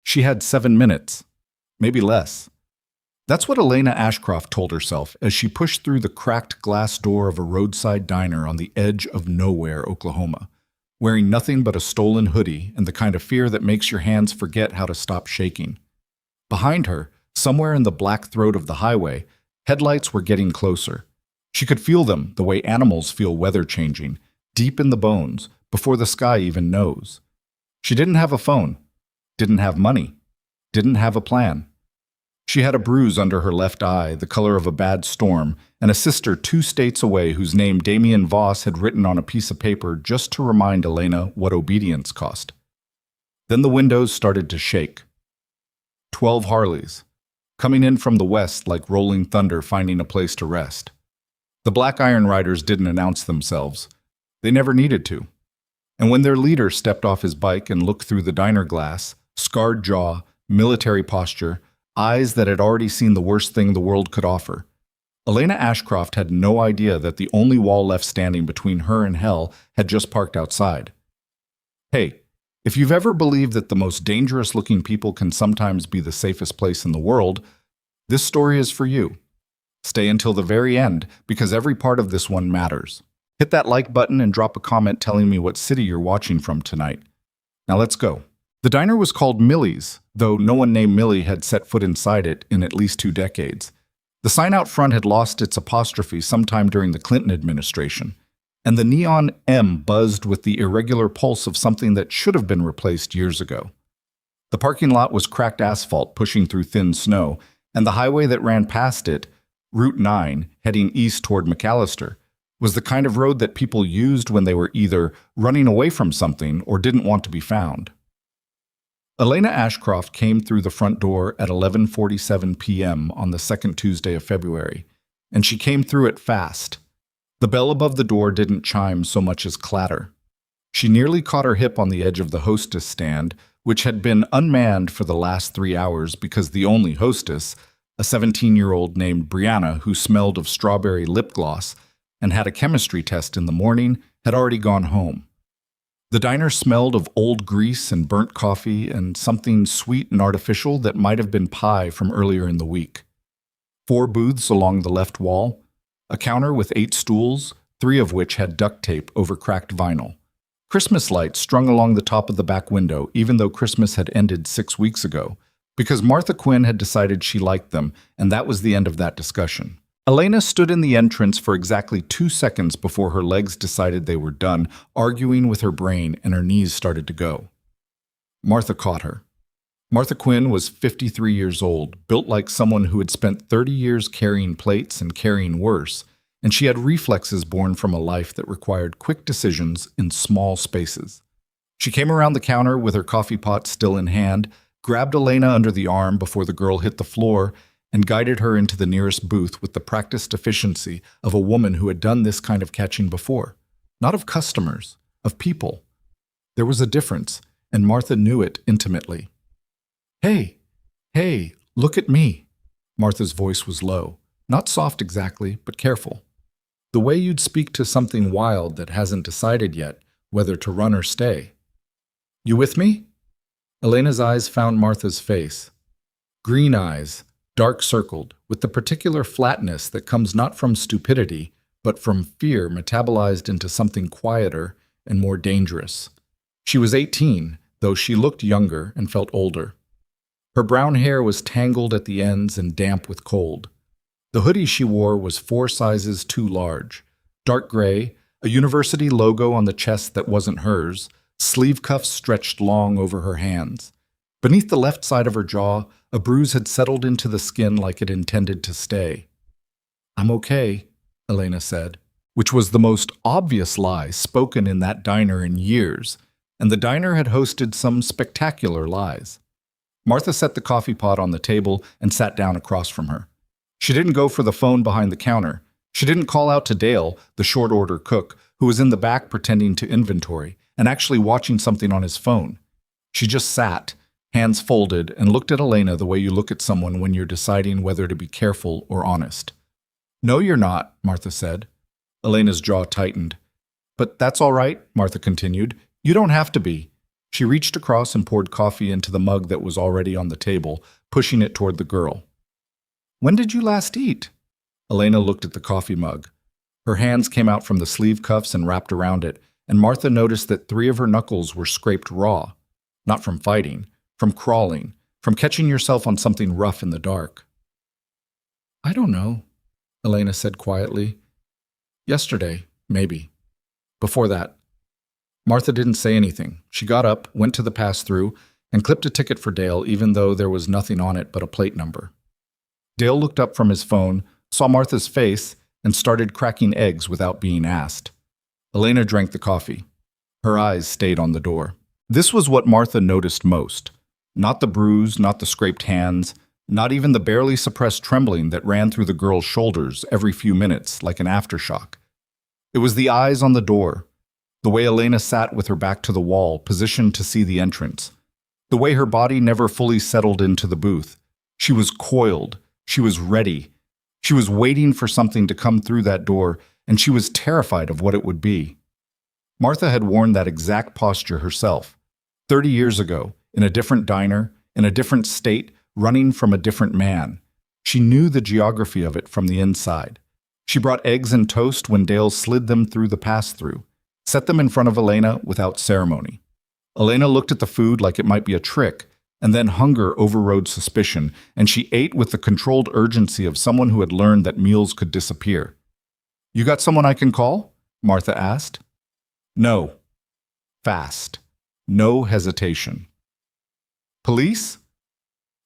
She had 7 minutes, maybe less. That's what Elena Ashcroft told herself as she pushed through the cracked glass door of a roadside diner on the edge of nowhere, Oklahoma, wearing nothing but a stolen hoodie and the kind of fear that makes your hands forget how to stop shaking. Behind her, somewhere in the black throat of the highway, headlights were getting closer. She could feel them the way animals feel weather changing, deep in the bones, before the sky even knows. She didn't have a phone, didn't have money, didn't have a plan. She had a bruise under her left eye, the color of a bad storm, and a sister 2 states away whose name Damien Voss had written on a piece of paper just to remind Elena what obedience cost. Then the windows started to shake. 12 Harleys, coming in from the west like rolling thunder finding a place to rest. The Black Iron Riders didn't announce themselves. They never needed to. And when their leader stepped off his bike and looked through the diner glass, scarred jaw, military posture, eyes that had already seen the worst thing the world could offer, Elena Ashcroft had no idea that the only wall left standing between her and hell had just parked outside. Hey, if you've ever believed that the most dangerous-looking people can sometimes be the safest place in the world, this story is for you. Stay until the very end, because every part of this one matters. Hit that like button and drop a comment telling me what city you're watching from tonight. Now let's go. The diner was called Millie's, though no one named Millie had set foot inside it in at least 2 decades. The sign out front had lost its apostrophe sometime during the Clinton administration, and the neon M buzzed with the irregular pulse of something that should have been replaced years ago. The parking lot was cracked asphalt pushing through thin snow, and the highway that ran past it, Route 9, heading east toward McAllister, was the kind of road that people used when they were either running away from something or didn't want to be found. Elena Ashcroft came through the front door at 11:47 p.m. on the second Tuesday of February, and she came through it fast. The bell above the door didn't chime so much as clatter. She nearly caught her hip on the edge of the hostess stand, which had been unmanned for the last 3 hours because the only hostess, a 17-year-old named Brianna who smelled of strawberry lip gloss and had a chemistry test in the morning, had already gone home. The diner smelled of old grease and burnt coffee and something sweet and artificial that might have been pie from earlier in the week. 4 booths along the left wall, a counter with 8 stools, 3 of which had duct tape over cracked vinyl. Christmas lights strung along the top of the back window, even though Christmas had ended 6 weeks ago, because Martha Quinn had decided she liked them, and that was the end of that discussion. Elena stood in the entrance for exactly 2 seconds before her legs decided they were done, arguing with her brain, and her knees started to go. Martha caught her. Martha Quinn was 53 years old, built like someone who had spent 30 years carrying plates and carrying worse, and she had reflexes born from a life that required quick decisions in small spaces. She came around the counter with her coffee pot still in hand, grabbed Elena under the arm before the girl hit the floor, and guided her into the nearest booth with the practiced efficiency of a woman who had done this kind of catching before. Not of customers, of people. There was a difference, and Martha knew it intimately. Hey, look at me." Martha's voice was low, not soft exactly, but careful. The way you'd speak to something wild that hasn't decided yet whether to run or stay. "You with me?" Elena's eyes found Martha's face. Green eyes, dark-circled, with the particular flatness that comes not from stupidity, but from fear metabolized into something quieter and more dangerous. She was 18, though she looked younger and felt older. Her brown hair was tangled at the ends and damp with cold. The hoodie she wore was 4 sizes too large. Dark gray, a university logo on the chest that wasn't hers, sleeve cuffs stretched long over her hands. Beneath the left side of her jaw, a bruise had settled into the skin like it intended to stay. "I'm okay," Elena said, which was the most obvious lie spoken in that diner in years, and the diner had hosted some spectacular lies. Martha set the coffee pot on the table and sat down across from her. She didn't go for the phone behind the counter. She didn't call out to Dale, the short-order cook, who was in the back pretending to inventory and actually watching something on his phone. She just sat, hands folded, and looked at Elena the way you look at someone when you're deciding whether to be careful or honest. "No, you're not," Martha said. Elena's jaw tightened. "But that's all right," Martha continued. "You don't have to be. She reached across and poured coffee into the mug that was already on the table, pushing it toward the girl. "When did you last eat?" Elena looked at the coffee mug. Her hands came out from the sleeve cuffs and wrapped around it, and Martha noticed that 3 of her knuckles were scraped raw. Not from fighting, from crawling, from catching yourself on something rough in the dark. "I don't know," Elena said quietly. "Yesterday, maybe. Before that." Martha didn't say anything. She got up, went to the pass-through, and clipped a ticket for Dale even though there was nothing on it but a plate number. Dale looked up from his phone, saw Martha's face, and started cracking eggs without being asked. Elena drank the coffee. Her eyes stayed on the door. This was what Martha noticed most. Not the bruise, not the scraped hands, not even the barely suppressed trembling that ran through the girl's shoulders every few minutes like an aftershock. It was the eyes on the door, the way Elena sat with her back to the wall, positioned to see the entrance, the way her body never fully settled into the booth. She was coiled. She was ready. She was waiting for something to come through that door, and she was terrified of what it would be. Martha had worn that exact posture herself, 30 years ago, in a different diner, in a different state, running from a different man. She knew the geography of it from the inside. She brought eggs and toast when Dale slid them through the pass-through, set them in front of Elena without ceremony. Elena looked at the food like it might be a trick, and then hunger overrode suspicion, and she ate with the controlled urgency of someone who had learned that meals could disappear. "You got someone I can call?" Martha asked. "No." Fast. No hesitation. "Police?"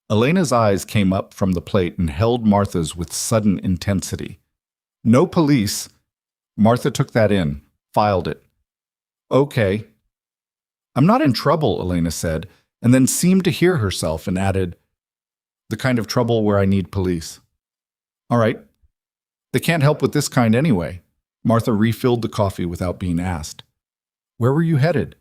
Elena's eyes came up from the plate and held Martha's with sudden intensity. "No police." Martha took that in, filed it. "Okay." "I'm not in trouble," Elena said, and then seemed to hear herself and added, "The kind of trouble where I need police." "All right. They can't help with this kind anyway." Martha refilled the coffee without being asked. "Where were you headed?"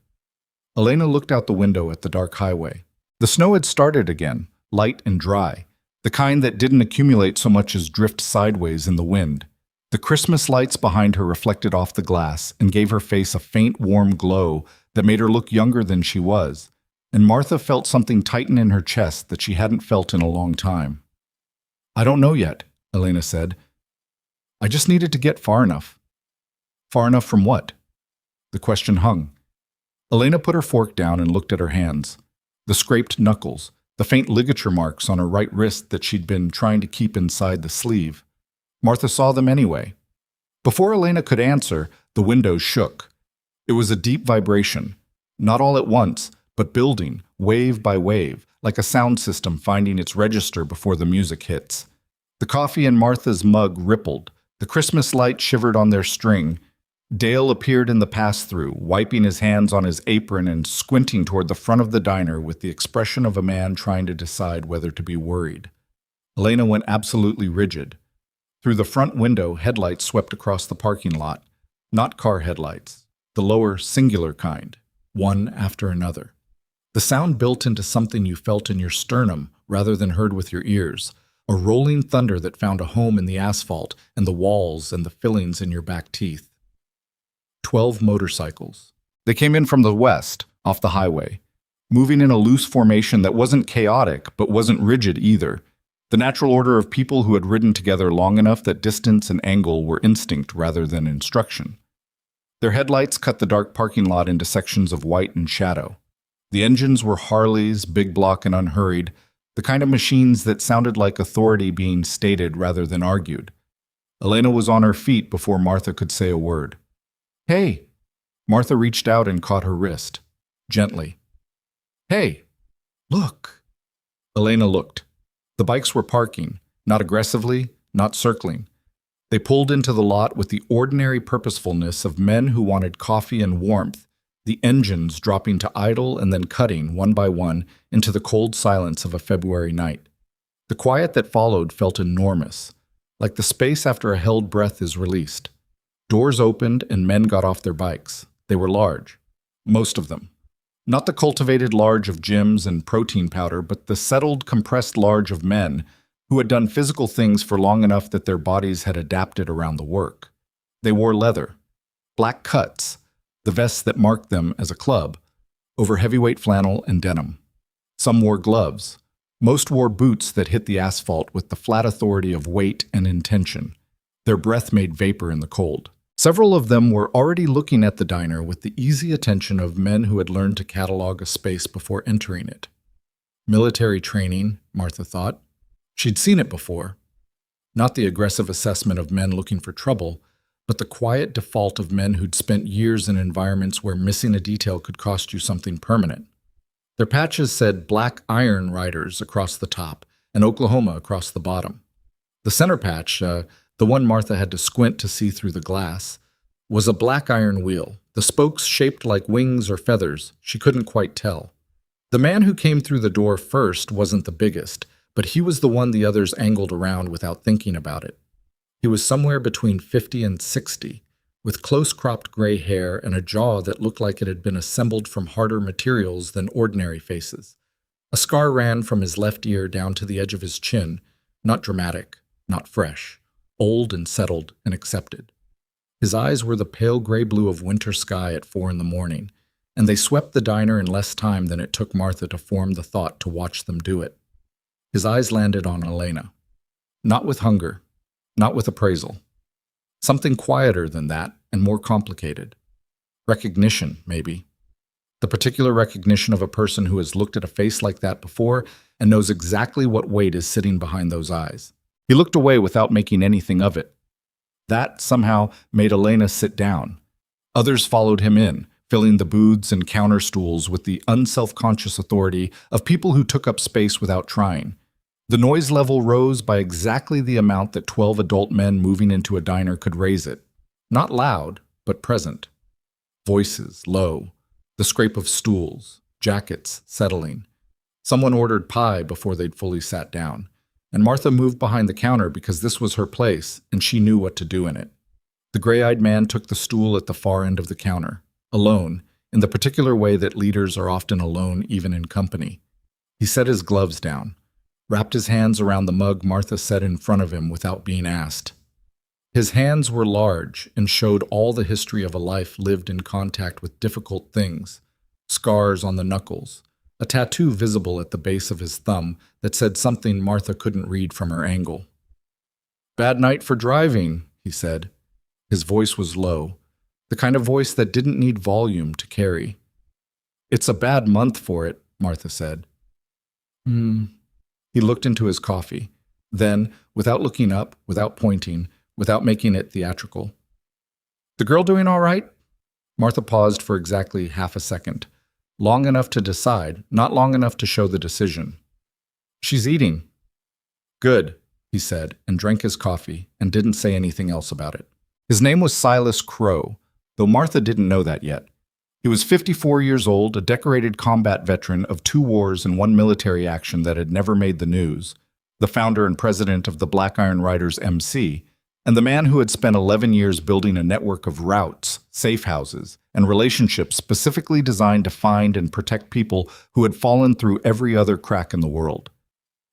Elena looked out the window at the dark highway. The snow had started again, light and dry, the kind that didn't accumulate so much as drift sideways in the wind. The Christmas lights behind her reflected off the glass and gave her face a faint, warm glow that made her look younger than she was, and Martha felt something tighten in her chest that she hadn't felt in a long time. "I don't know yet," Elena said. "I just needed to get far enough." "Far enough from what?" The question hung. Elena put her fork down and looked at her hands. The scraped knuckles, the faint ligature marks on her right wrist that she'd been trying to keep inside the sleeve. Martha saw them anyway. Before Elena could answer, the window shook. It was a deep vibration, not all at once, but building, wave by wave, like a sound system finding its register before the music hits. The coffee in Martha's mug rippled. The Christmas light shivered on their string. Dale appeared in the pass-through, wiping his hands on his apron and squinting toward the front of the diner with the expression of a man trying to decide whether to be worried. Elena went absolutely rigid. Through the front window, headlights swept across the parking lot. Not car headlights, the lower, singular kind, one after another. The sound built into something you felt in your sternum rather than heard with your ears, a rolling thunder that found a home in the asphalt and the walls and the fillings in your back teeth. 12 motorcycles. They came in from the west, off the highway, moving in a loose formation that wasn't chaotic but wasn't rigid either, the natural order of people who had ridden together long enough that distance and angle were instinct rather than instruction. Their headlights cut the dark parking lot into sections of white and shadow. The engines were Harleys, big block and unhurried, the kind of machines that sounded like authority being stated rather than argued. Elena was on her feet before Martha could say a word. "Hey!" Martha reached out and caught her wrist, gently. "Hey! Look!" Elena looked. The bikes were parking, not aggressively, not circling. They pulled into the lot with the ordinary purposefulness of men who wanted coffee and warmth, the engines dropping to idle and then cutting, one by one, into the cold silence of a February night. The quiet that followed felt enormous, like the space after a held breath is released. Doors opened and men got off their bikes. They were large. Most of them. Not the cultivated large of gyms and protein powder, but the settled, compressed large of men who had done physical things for long enough that their bodies had adapted around the work. They wore leather, black cuts, the vests that marked them as a club, over heavyweight flannel and denim. Some wore gloves. Most wore boots that hit the asphalt with the flat authority of weight and intention. Their breath made vapor in the cold. Several of them were already looking at the diner with the easy attention of men who had learned to catalog a space before entering it. Military training, Martha thought. She'd seen it before. Not the aggressive assessment of men looking for trouble, but the quiet default of men who'd spent years in environments where missing a detail could cost you something permanent. Their patches said Black Iron Riders across the top and Oklahoma across the bottom. The center patch, the one Martha had to squint to see through the glass, was a black iron wheel, the spokes shaped like wings or feathers. She couldn't quite tell. The man who came through the door first wasn't the biggest, but he was the one the others angled around without thinking about it. He was somewhere between 50 and 60, with close-cropped gray hair and a jaw that looked like it had been assembled from harder materials than ordinary faces. A scar ran from his left ear down to the edge of his chin, not dramatic, not fresh, old and settled and accepted. His eyes were the pale gray blue of winter sky at 4 a.m, and they swept the diner in less time than it took Martha to form the thought to watch them do it. His eyes landed on Elena. Not with hunger, not with appraisal. Something quieter than that and more complicated. Recognition, maybe. The particular recognition of a person who has looked at a face like that before and knows exactly what weight is sitting behind those eyes. He looked away without making anything of it. That somehow made Elena sit down. Others followed him in, filling the booths and counter stools with the unself-conscious authority of people who took up space without trying. The noise level rose by exactly the amount that 12 adult men moving into a diner could raise it. Not loud, but present. Voices low, the scrape of stools, jackets settling. Someone ordered pie before they'd fully sat down, and Martha moved behind the counter because this was her place and she knew what to do in it. The gray-eyed man took the stool at the far end of the counter, alone, in the particular way that leaders are often alone even in company. He set his gloves down, wrapped his hands around the mug Martha set in front of him without being asked. His hands were large and showed all the history of a life lived in contact with difficult things, scars on the knuckles, a tattoo visible at the base of his thumb that said something Martha couldn't read from her angle. "Bad night for driving," he said. His voice was low, the kind of voice that didn't need volume to carry. "It's a bad month for it," Martha said. He looked into his coffee. Then, without looking up, without pointing, without making it theatrical. "The girl doing all right?" Martha paused for exactly half a second. Long enough to decide, not long enough to show the decision. "She's eating." "Good," he said, and drank his coffee, and didn't say anything else about it. His name was Silas Crow, though Martha didn't know that yet. He was 54 years old, a decorated combat veteran of 2 wars and 1 military action that had never made the news, the founder and president of the Black Iron Riders MC, and the man who had spent 11 years building a network of routes, safe houses, and relationships specifically designed to find and protect people who had fallen through every other crack in the world.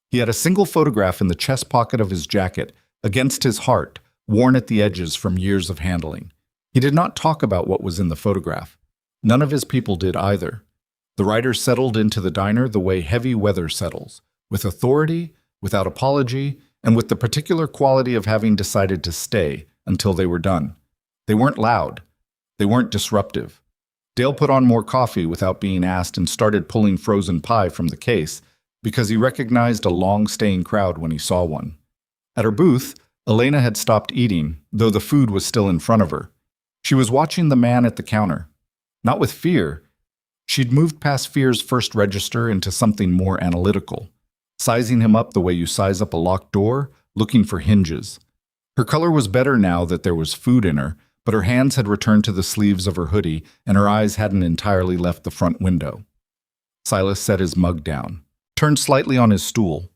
He had a single photograph in the chest pocket of his jacket, against his heart, worn at the edges from years of handling. He did not talk about what was in the photograph. None of his people did either. The riders settled into the diner the way heavy weather settles, with authority, without apology, and with the particular quality of having decided to stay until they were done. They weren't loud. They weren't disruptive. Dale put on more coffee without being asked and started pulling frozen pie from the case because he recognized a long-staying crowd when he saw one. At her booth, Elena had stopped eating, though the food was still in front of her. She was watching the man at the counter. Not with fear. She'd moved past fear's first register into something more analytical, sizing him up the way you size up a locked door, looking for hinges. Her color was better now that there was food in her, but her hands had returned to the sleeves of her hoodie and her eyes hadn't entirely left the front window. Silas set his mug down, turned slightly on his stool,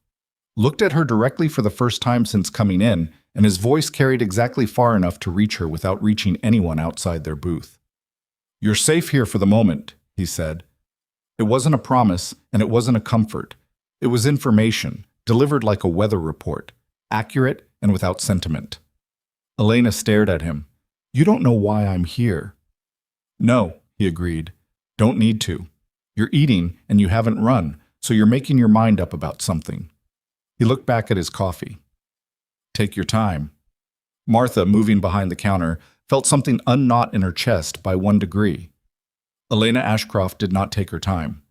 looked at her directly for the first time since coming in, and his voice carried exactly far enough to reach her without reaching anyone outside their booth. "You're safe here for the moment," he said. It wasn't a promise, and it wasn't a comfort. It was information, delivered like a weather report, accurate and without sentiment. Elena stared at him. "You don't know why I'm here." "No," he agreed. "Don't need to." You're eating and you haven't run, so you're making your mind up about something. He looked back at his coffee. Take your time. Martha, moving behind the counter, felt something unknot in her chest by 1 degree. Elena Ashcroft did not take her time.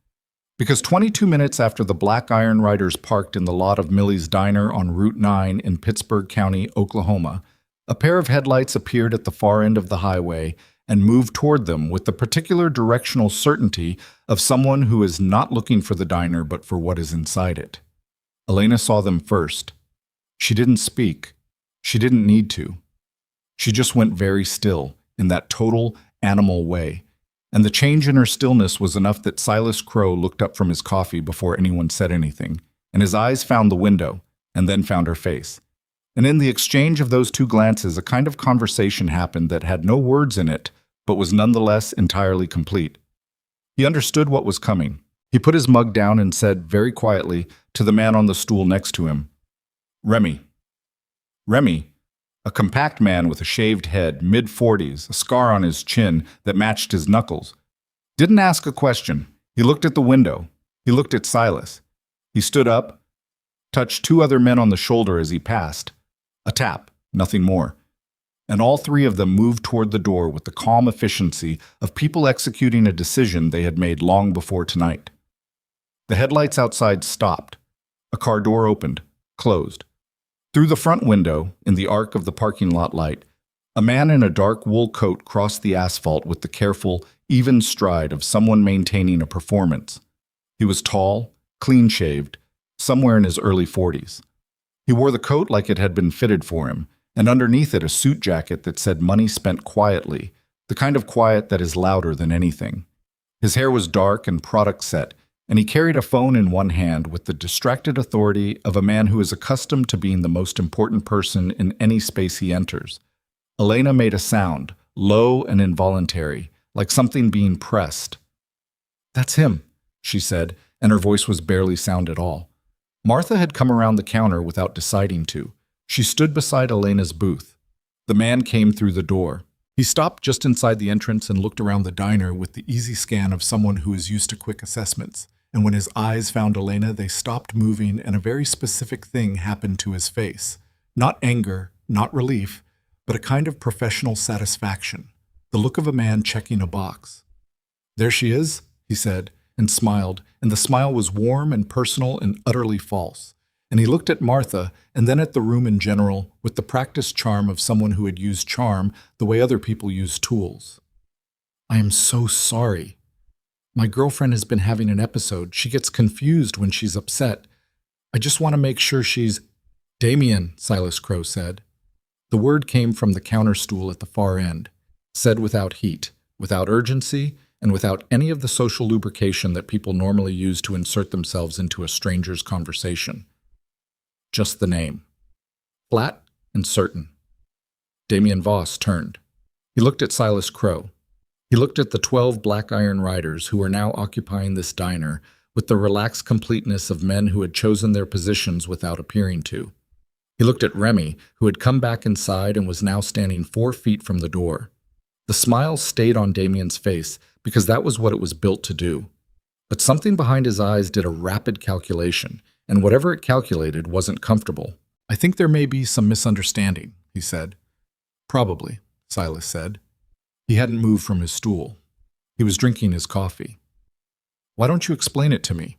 Because 22 minutes after the Black Iron Riders parked in the lot of Millie's Diner on Route 9 in Pittsburgh County, Oklahoma, a pair of headlights appeared at the far end of the highway and moved toward them with the particular directional certainty of someone who is not looking for the diner but for what is inside it. Elena saw them first. She didn't speak. She didn't need to. She just went very still, in that total animal way, and the change in her stillness was enough that Silas Crow looked up from his coffee before anyone said anything, and his eyes found the window, and then found her face. And in the exchange of those two glances, a kind of conversation happened that had no words in it, but was nonetheless entirely complete. He understood what was coming. He put his mug down and said very quietly to the man on the stool next to him, "Remy." Remy, a compact man with a shaved head, mid-40s, a scar on his chin that matched his knuckles, didn't ask a question. He looked at the window. He looked at Silas. He stood up, touched two other men on the shoulder as he passed. A tap, nothing more. And all three of them moved toward the door with the calm efficiency of people executing a decision they had made long before tonight. The headlights outside stopped. A car door opened, closed. Through the front window, in the arc of the parking lot light, a man in a dark wool coat crossed the asphalt with the careful, even stride of someone maintaining a performance. He was tall, clean-shaved, somewhere in his early 40s. He wore the coat like it had been fitted for him, and underneath it a suit jacket that said money spent quietly, the kind of quiet that is louder than anything. His hair was dark and product set, and he carried a phone in one hand with the distracted authority of a man who is accustomed to being the most important person in any space he enters. Elena made a sound, low and involuntary, like something being pressed. "That's him," she said, and her voice was barely sound at all. Martha had come around the counter without deciding to. She stood beside Elena's booth. The man came through the door. He stopped just inside the entrance and looked around the diner with the easy scan of someone who is used to quick assessments. And when his eyes found Elena, they stopped moving, and a very specific thing happened to his face. Not anger, not relief, but a kind of professional satisfaction. The look of a man checking a box. "There she is," he said, and smiled, and the smile was warm and personal and utterly false. And he looked at Martha, and then at the room in general, with the practiced charm of someone who had used charm the way other people use tools. "I am so sorry. My girlfriend has been having an episode. She gets confused when she's upset. I just want to make sure she's—" "Damien," Silas Crow said. The word came from the counter stool at the far end, said without heat, without urgency, and without any of the social lubrication that people normally use to insert themselves into a stranger's conversation. Just the name. Flat and certain. Damien Voss turned. He looked at Silas Crow. He looked at the 12 Black Iron Riders who were now occupying this diner with the relaxed completeness of men who had chosen their positions without appearing to. He looked at Remy, who had come back inside and was now standing 4 feet from the door. The smile stayed on Damien's face because that was what it was built to do. But something behind his eyes did a rapid calculation, and whatever it calculated wasn't comfortable. "I think there may be some misunderstanding," he said. "Probably," Silas said. He hadn't moved from his stool. He was drinking his coffee. "Why don't you explain it to me?"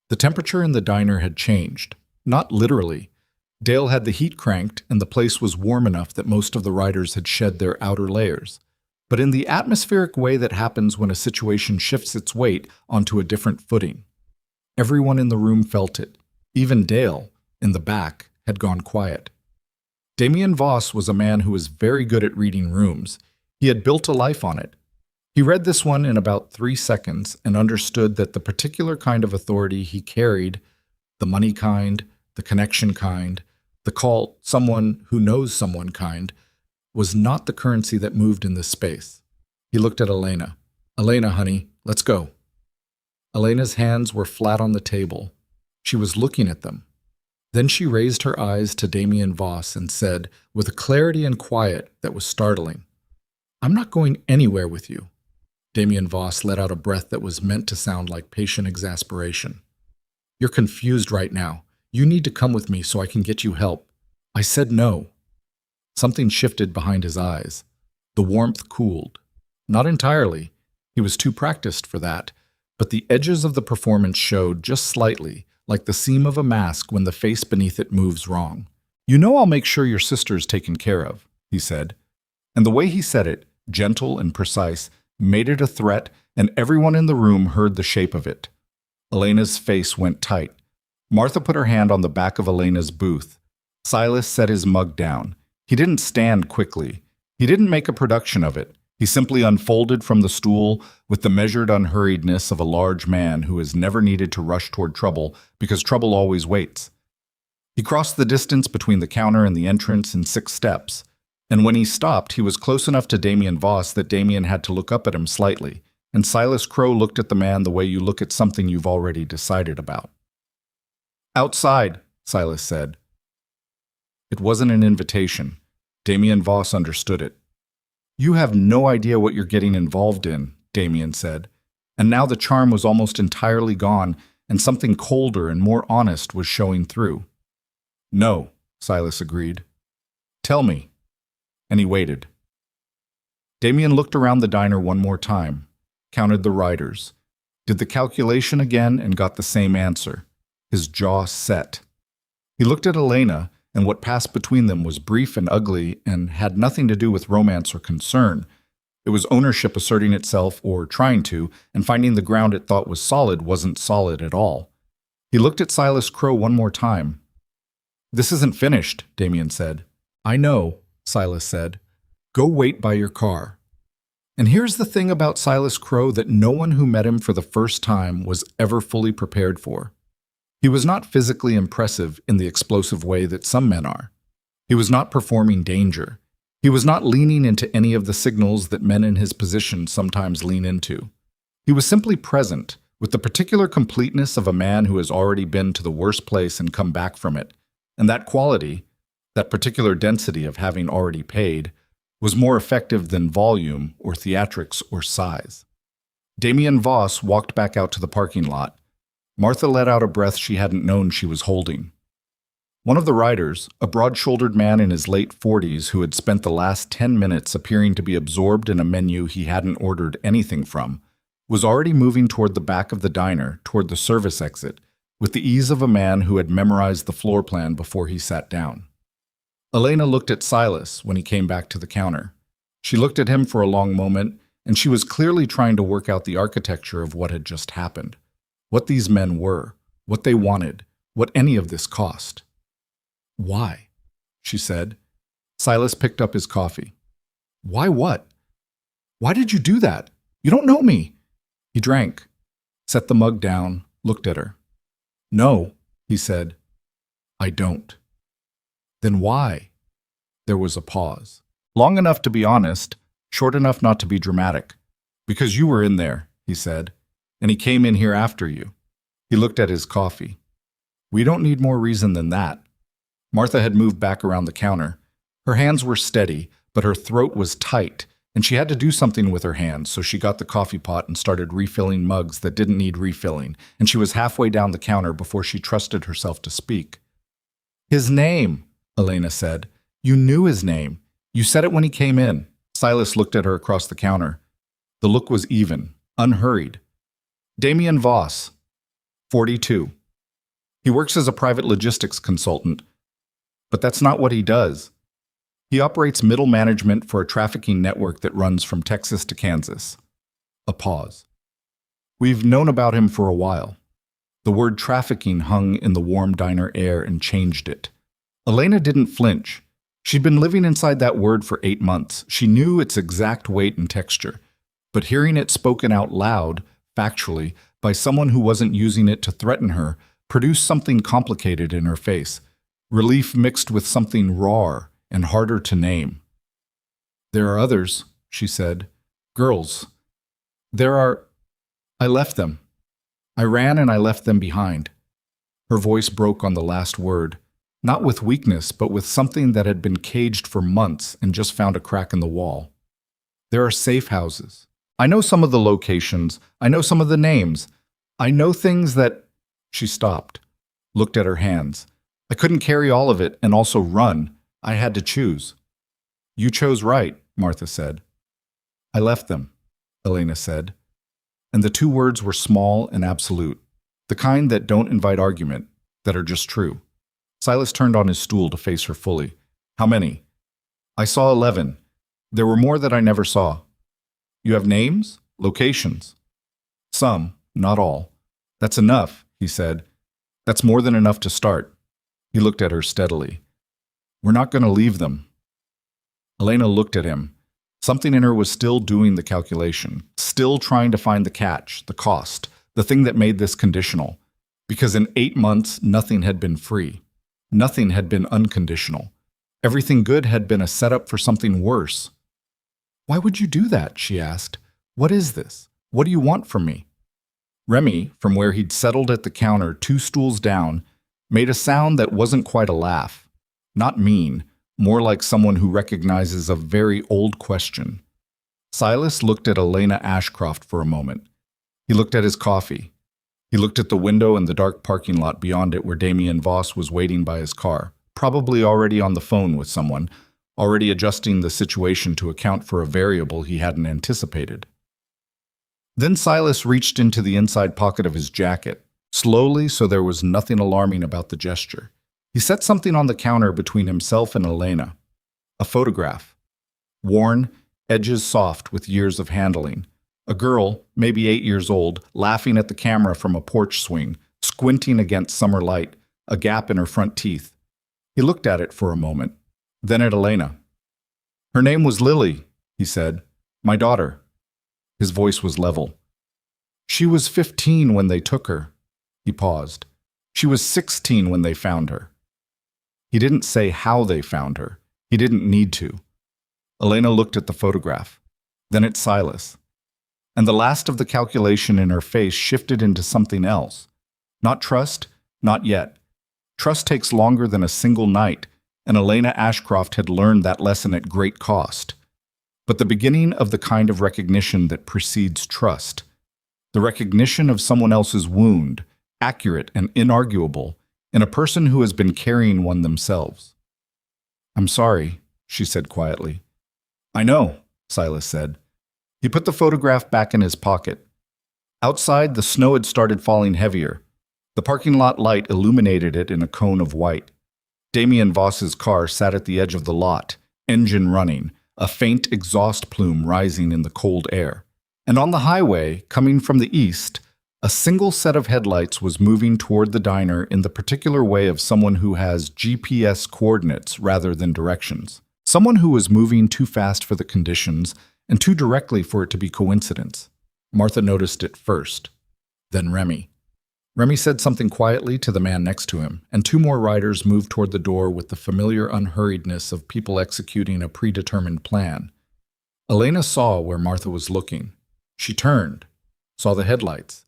The temperature in the diner had changed. Not literally. Dale had the heat cranked, and the place was warm enough that most of the riders had shed their outer layers. But in the atmospheric way that happens when a situation shifts its weight onto a different footing. Everyone in the room felt it. Even Dale, in the back, had gone quiet. Damien Voss was a man who was very good at reading rooms. He had built a life on it. He read this one in about 3 seconds and understood that the particular kind of authority he carried, the money kind, the connection kind, the call someone who knows someone kind, was not the currency that moved in this space. He looked at Elena. "Elena, honey, let's go." Elena's hands were flat on the table. She was looking at them. Then she raised her eyes to Damien Voss and said, with a clarity and quiet that was startling, "I'm not going anywhere with you." Damien Voss let out a breath that was meant to sound like patient exasperation. You're confused right now. You need to come with me so I can get you help. I said no. Something shifted behind his eyes. The warmth cooled. Not entirely. He was too practiced for that. But the edges of the performance showed just slightly, like the seam of a mask when the face beneath it moves wrong. You know I'll make sure your sister's taken care of, he said. And the way he said it, gentle and precise, made it a threat, and everyone in the room heard the shape of it. Elena's face went tight. Martha put her hand on the back of Elena's booth. Silas set his mug down. He didn't stand quickly. He didn't make a production of it. He simply unfolded from the stool with the measured unhurriedness of a large man who has never needed to rush toward trouble because trouble always waits. He crossed the distance between the counter and the entrance in 6 steps, and when he stopped, he was close enough to Damien Voss that Damien had to look up at him slightly, and Silas Crow looked at the man the way you look at something you've already decided about. Outside, Silas said. It wasn't an invitation. Damien Voss understood it. You have no idea what you're getting involved in, Damien said, and now the charm was almost entirely gone, and something colder and more honest was showing through. No, Silas agreed. Tell me. And he waited. Damien looked around the diner one more time, counted the riders, did the calculation again and got the same answer. His jaw set. He looked at Elena, and what passed between them was brief and ugly and had nothing to do with romance or concern. It was ownership asserting itself, or trying to, and finding the ground it thought was solid wasn't solid at all. He looked at Silas Crow one more time. This isn't finished, Damien said. I know, Silas said. Go wait by your car. And here's the thing about Silas Crow that no one who met him for the first time was ever fully prepared for. He was not physically impressive in the explosive way that some men are. He was not performing danger. He was not leaning into any of the signals that men in his position sometimes lean into. He was simply present, with the particular completeness of a man who has already been to the worst place and come back from it. And that quality, that particular density of having already paid, was more effective than volume or theatrics or size. Damien Voss walked back out to the parking lot. Martha let out a breath she hadn't known she was holding. One of the riders, a broad-shouldered man in his late 40s who had spent the last 10 minutes appearing to be absorbed in a menu he hadn't ordered anything from, was already moving toward the back of the diner, toward the service exit, with the ease of a man who had memorized the floor plan before he sat down. Elena looked at Silas when he came back to the counter. She looked at him for a long moment, and she was clearly trying to work out the architecture of what had just happened. What these men were, what they wanted, what any of this cost. Why? She said. Silas picked up his coffee. Why what? Why did you do that? You don't know me. He drank, set the mug down, looked at her. No, he said. I don't. Then why? There was a pause. Long enough to be honest, short enough not to be dramatic. Because you were in there, he said. And he came in here after you. He looked at his coffee. We don't need more reason than that. Martha had moved back around the counter. Her hands were steady, but her throat was tight, and she had to do something with her hands, so she got the coffee pot and started refilling mugs that didn't need refilling, and she was halfway down the counter before she trusted herself to speak. His name, Elena said. You knew his name. You said it when he came in. Silas looked at her across the counter. The look was even, unhurried. Damien Voss, 42. He works as a private logistics consultant, but that's not what he does. He operates middle management for a trafficking network that runs from Texas to Kansas. A pause. We've known about him for a while. The word trafficking hung in the warm diner air and changed it. Elena didn't flinch. She'd been living inside that word for 8 months. She knew its exact weight and texture. But hearing it spoken out loud, factually, by someone who wasn't using it to threaten her, produced something complicated in her face. Relief mixed with something raw and harder to name. There are others, she said. Girls. I left them. I ran and I left them behind. Her voice broke on the last word, not with weakness, but with something that had been caged for months and just found a crack in the wall. There are safe houses. I know some of the locations. I know some of the names. I know things that... She stopped, looked at her hands. I couldn't carry all of it and also run. I had to choose. You chose right, Martha said. I left them, Elena said. And the two words were small and absolute, the kind that don't invite argument, that are just true. Silas turned on his stool to face her fully. How many? I saw 11. There were more that I never saw. You have names? Locations? Some, not all. That's enough, he said. That's more than enough to start. He looked at her steadily. We're not going to leave them. Elena looked at him. Something in her was still doing the calculation, still trying to find the catch, the cost, the thing that made this conditional. Because in 8 months, nothing had been free. Nothing had been unconditional. Everything good had been a setup for something worse. Why would you do that? She asked. What is this? What do you want from me? Remy, from where he'd settled at the counter 2 stools down, made a sound that wasn't quite a laugh. Not mean, more like someone who recognizes a very old question. Silas looked at Elena Ashcroft for a moment. He looked at his coffee. He looked at the window and the dark parking lot beyond it where Damien Voss was waiting by his car, probably already on the phone with someone, already adjusting the situation to account for a variable he hadn't anticipated. Then Silas reached into the inside pocket of his jacket, slowly so there was nothing alarming about the gesture. He set something on the counter between himself and Elena. A photograph. Worn, edges soft with years of handling. A girl, maybe 8 years old, laughing at the camera from a porch swing, squinting against summer light, a gap in her front teeth. He looked at it for a moment, then at Elena. Her name was Lily, he said. My daughter. His voice was level. She was 15 when they took her. He paused. She was 16 when they found her. He didn't say how they found her. He didn't need to. Elena looked at the photograph, then at Silas. And the last of the calculation in her face shifted into something else. Not trust, not yet. Trust takes longer than a single night, and Elena Ashcroft had learned that lesson at great cost. But the beginning of the kind of recognition that precedes trust. The recognition of someone else's wound, accurate and inarguable, in a person who has been carrying one themselves. I'm sorry, she said quietly. I know, Silas said. He put the photograph back in his pocket. Outside, the snow had started falling heavier. The parking lot light illuminated it in a cone of white. Damien Voss's car sat at the edge of the lot, engine running, a faint exhaust plume rising in the cold air. And on the highway, coming from the east, a single set of headlights was moving toward the diner in the particular way of someone who has GPS coordinates rather than directions. Someone who was moving too fast for the conditions and too directly for it to be coincidence. Martha noticed it first, then Remy. Remy said something quietly to the man next to him, and 2 more riders moved toward the door with the familiar unhurriedness of people executing a predetermined plan. Elena saw where Martha was looking. She turned, saw the headlights.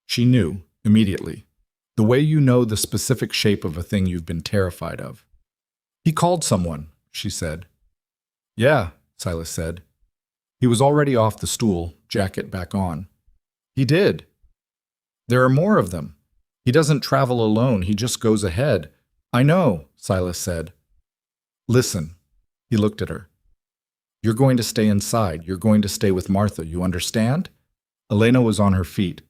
She knew, immediately, the way you know the specific shape of a thing you've been terrified of. He called someone, she said. Yeah, Silas said. He was already off the stool, jacket back on. He did. There are more of them. He doesn't travel alone, he just goes ahead. I know, Silas said. Listen, he looked at her. You're going to stay inside. You're going to stay with Martha. You understand? Elena was on her feet.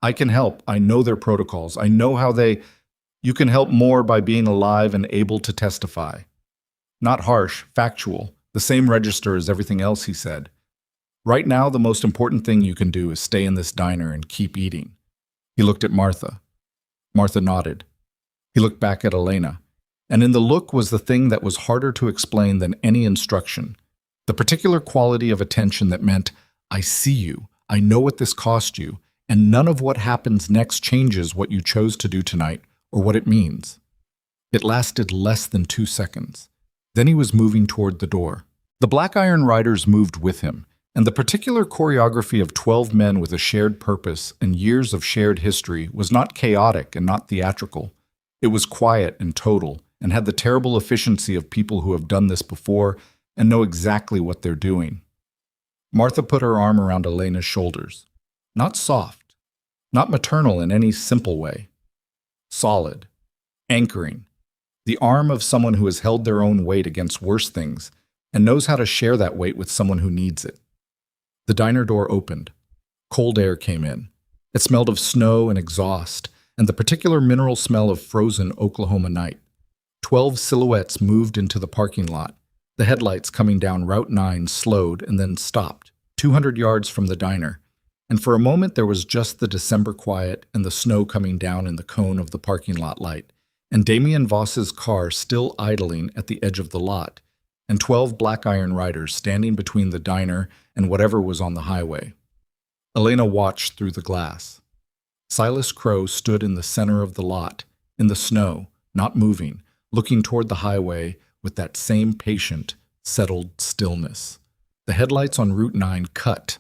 I can help. I know their protocols. I know how they... You can help more by being alive and able to testify. Not harsh, factual, the same register as everything else, he said. Right now, the most important thing you can do is stay in this diner and keep eating. He looked at Martha. Martha nodded. He looked back at Elena. And in the look was the thing that was harder to explain than any instruction. The particular quality of attention that meant, I see you, I know what this cost you, and none of what happens next changes what you chose to do tonight or what it means. It lasted less than 2 seconds. Then he was moving toward the door. The Black Iron Riders moved with him, and the particular choreography of 12 men with a shared purpose and years of shared history was not chaotic and not theatrical. It was quiet and total, and had the terrible efficiency of people who have done this before and know exactly what they're doing. Martha put her arm around Elena's shoulders. Not soft, not maternal in any simple way. Solid, anchoring. The arm of someone who has held their own weight against worse things and knows how to share that weight with someone who needs it. The diner door opened. Cold air came in. It smelled of snow and exhaust, and the particular mineral smell of frozen Oklahoma night. 12 silhouettes moved into the parking lot. The headlights coming down Route 9 slowed and then stopped, 200 yards from the diner. And for a moment there was just the December quiet and the snow coming down in the cone of the parking lot light, and Damian Voss's car still idling at the edge of the lot, and 12 black iron riders standing between the diner and whatever was on the highway. Elena watched through the glass. Silas Crow stood in the center of the lot, in the snow, not moving, looking toward the highway with that same patient, settled stillness. The headlights on Route 9 cut,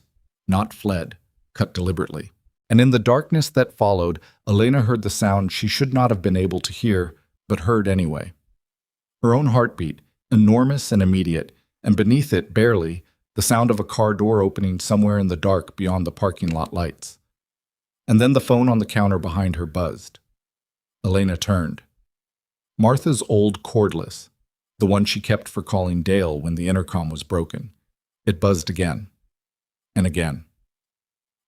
not fled, cut deliberately. And in the darkness that followed, Elena heard the sound she should not have been able to hear, but heard anyway. Her own heartbeat, enormous and immediate, and beneath it, barely, the sound of a car door opening somewhere in the dark beyond the parking lot lights. And then the phone on the counter behind her buzzed. Elena turned. Martha's old cordless, the one she kept for calling Dale when the intercom was broken. It buzzed again. And again.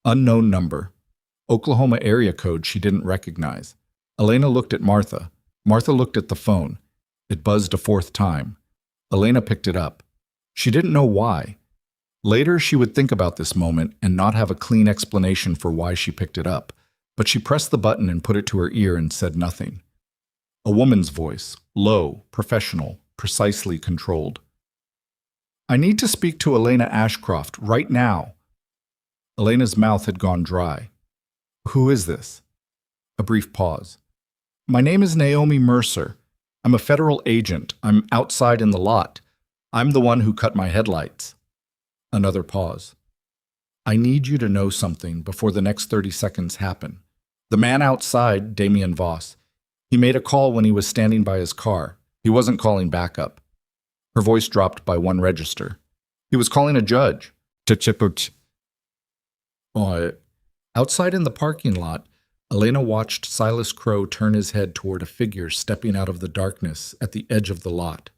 Unknown number. Oklahoma area code she didn't recognize. Elena looked at Martha. Martha looked at the phone. It buzzed a fourth time. Elena picked it up. She didn't know why. Later she would think about this moment and not have a clean explanation for why she picked it up, but she pressed the button and put it to her ear and said nothing. A woman's voice, low, professional, precisely controlled. "I need to speak to Elena Ashcroft right now." Elena's mouth had gone dry. "Who is this?" A brief pause. "My name is Naomi Mercer. I'm a federal agent. I'm outside in the lot. I'm the one who cut my headlights." Another pause. "I need you to know something before the next 30 seconds happen. The man outside, Damian Voss, he made a call when he was standing by his car. He wasn't calling backup." Her voice dropped by one register. "He was calling a judge." Outside in the parking lot, Elena watched Silas Crow turn his head toward a figure stepping out of the darkness at the edge of the lot.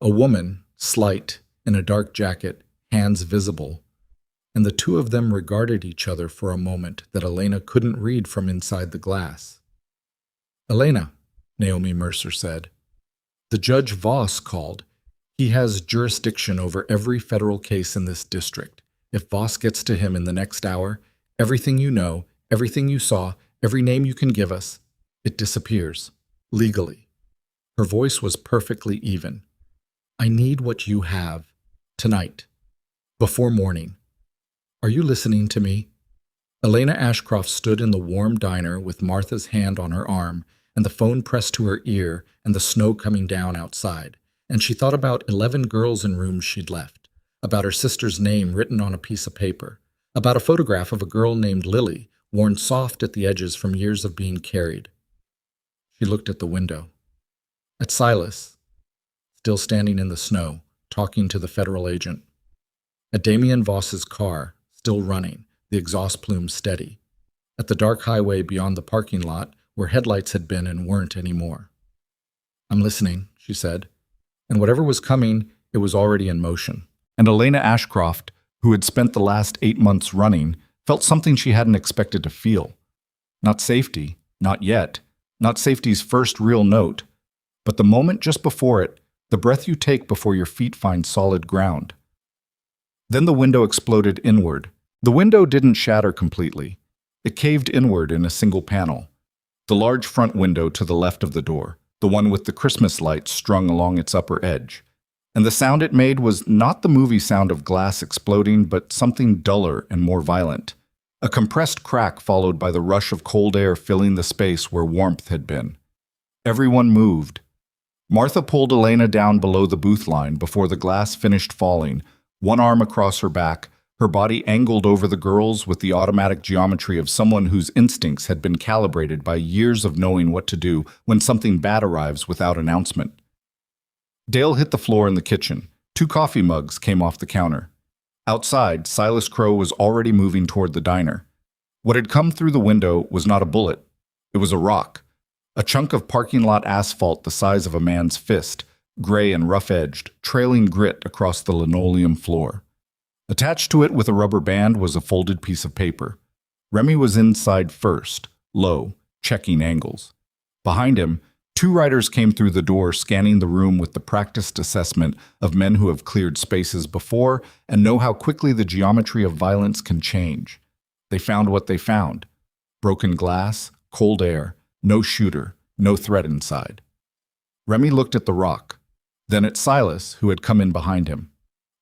A woman, slight, in a dark jacket, hands visible, and the two of them regarded each other for a moment that Elena couldn't read from inside the glass. "Elena," Naomi Mercer said, "the Judge Voss called. He has jurisdiction over every federal case in this district. If Voss gets to him in the next hour, everything you know, everything you saw, every name you can give us, it disappears. Legally." Her voice was perfectly even. "I need what you have. Tonight. Before morning. Are you listening to me?" Elena Ashcroft stood in the warm diner with Martha's hand on her arm and the phone pressed to her ear and the snow coming down outside, and she thought about 11 girls in rooms she'd left, about her sister's name written on a piece of paper, about a photograph of a girl named Lily, worn soft at the edges from years of being carried. She looked at the window. At Silas, still standing in the snow, talking to the federal agent. At Damian Voss's car, still running, the exhaust plume steady. At the dark highway beyond the parking lot, where headlights had been and weren't anymore. "I'm listening," she said. And whatever was coming, it was already in motion. And Elena Ashcroft, who had spent the last 8 months running, felt something she hadn't expected to feel. Not safety, not yet, not safety's first real note, but the moment just before it, the breath you take before your feet find solid ground. Then the window exploded inward. The window didn't shatter completely. It caved inward in a single panel. The large front window to the left of the door, the one with the Christmas lights strung along its upper edge. And the sound it made was not the movie sound of glass exploding, but something duller and more violent. A compressed crack followed by the rush of cold air filling the space where warmth had been. Everyone moved. Martha pulled Elena down below the booth line before the glass finished falling, one arm across her back, her body angled over the girls with the automatic geometry of someone whose instincts had been calibrated by years of knowing what to do when something bad arrives without announcement. Dale hit the floor in the kitchen. 2 coffee mugs came off the counter. Outside, Silas Crow was already moving toward the diner. What had come through the window was not a bullet. It was a rock. A chunk of parking lot asphalt the size of a man's fist, gray and rough-edged, trailing grit across the linoleum floor. Attached to it with a rubber band was a folded piece of paper. Remy was inside first, low, checking angles. Behind him, two riders came through the door, scanning the room with the practiced assessment of men who have cleared spaces before and know how quickly the geometry of violence can change. They found what they found: broken glass, cold air, no shooter, no threat inside. Remy looked at the rock, then at Silas, who had come in behind him.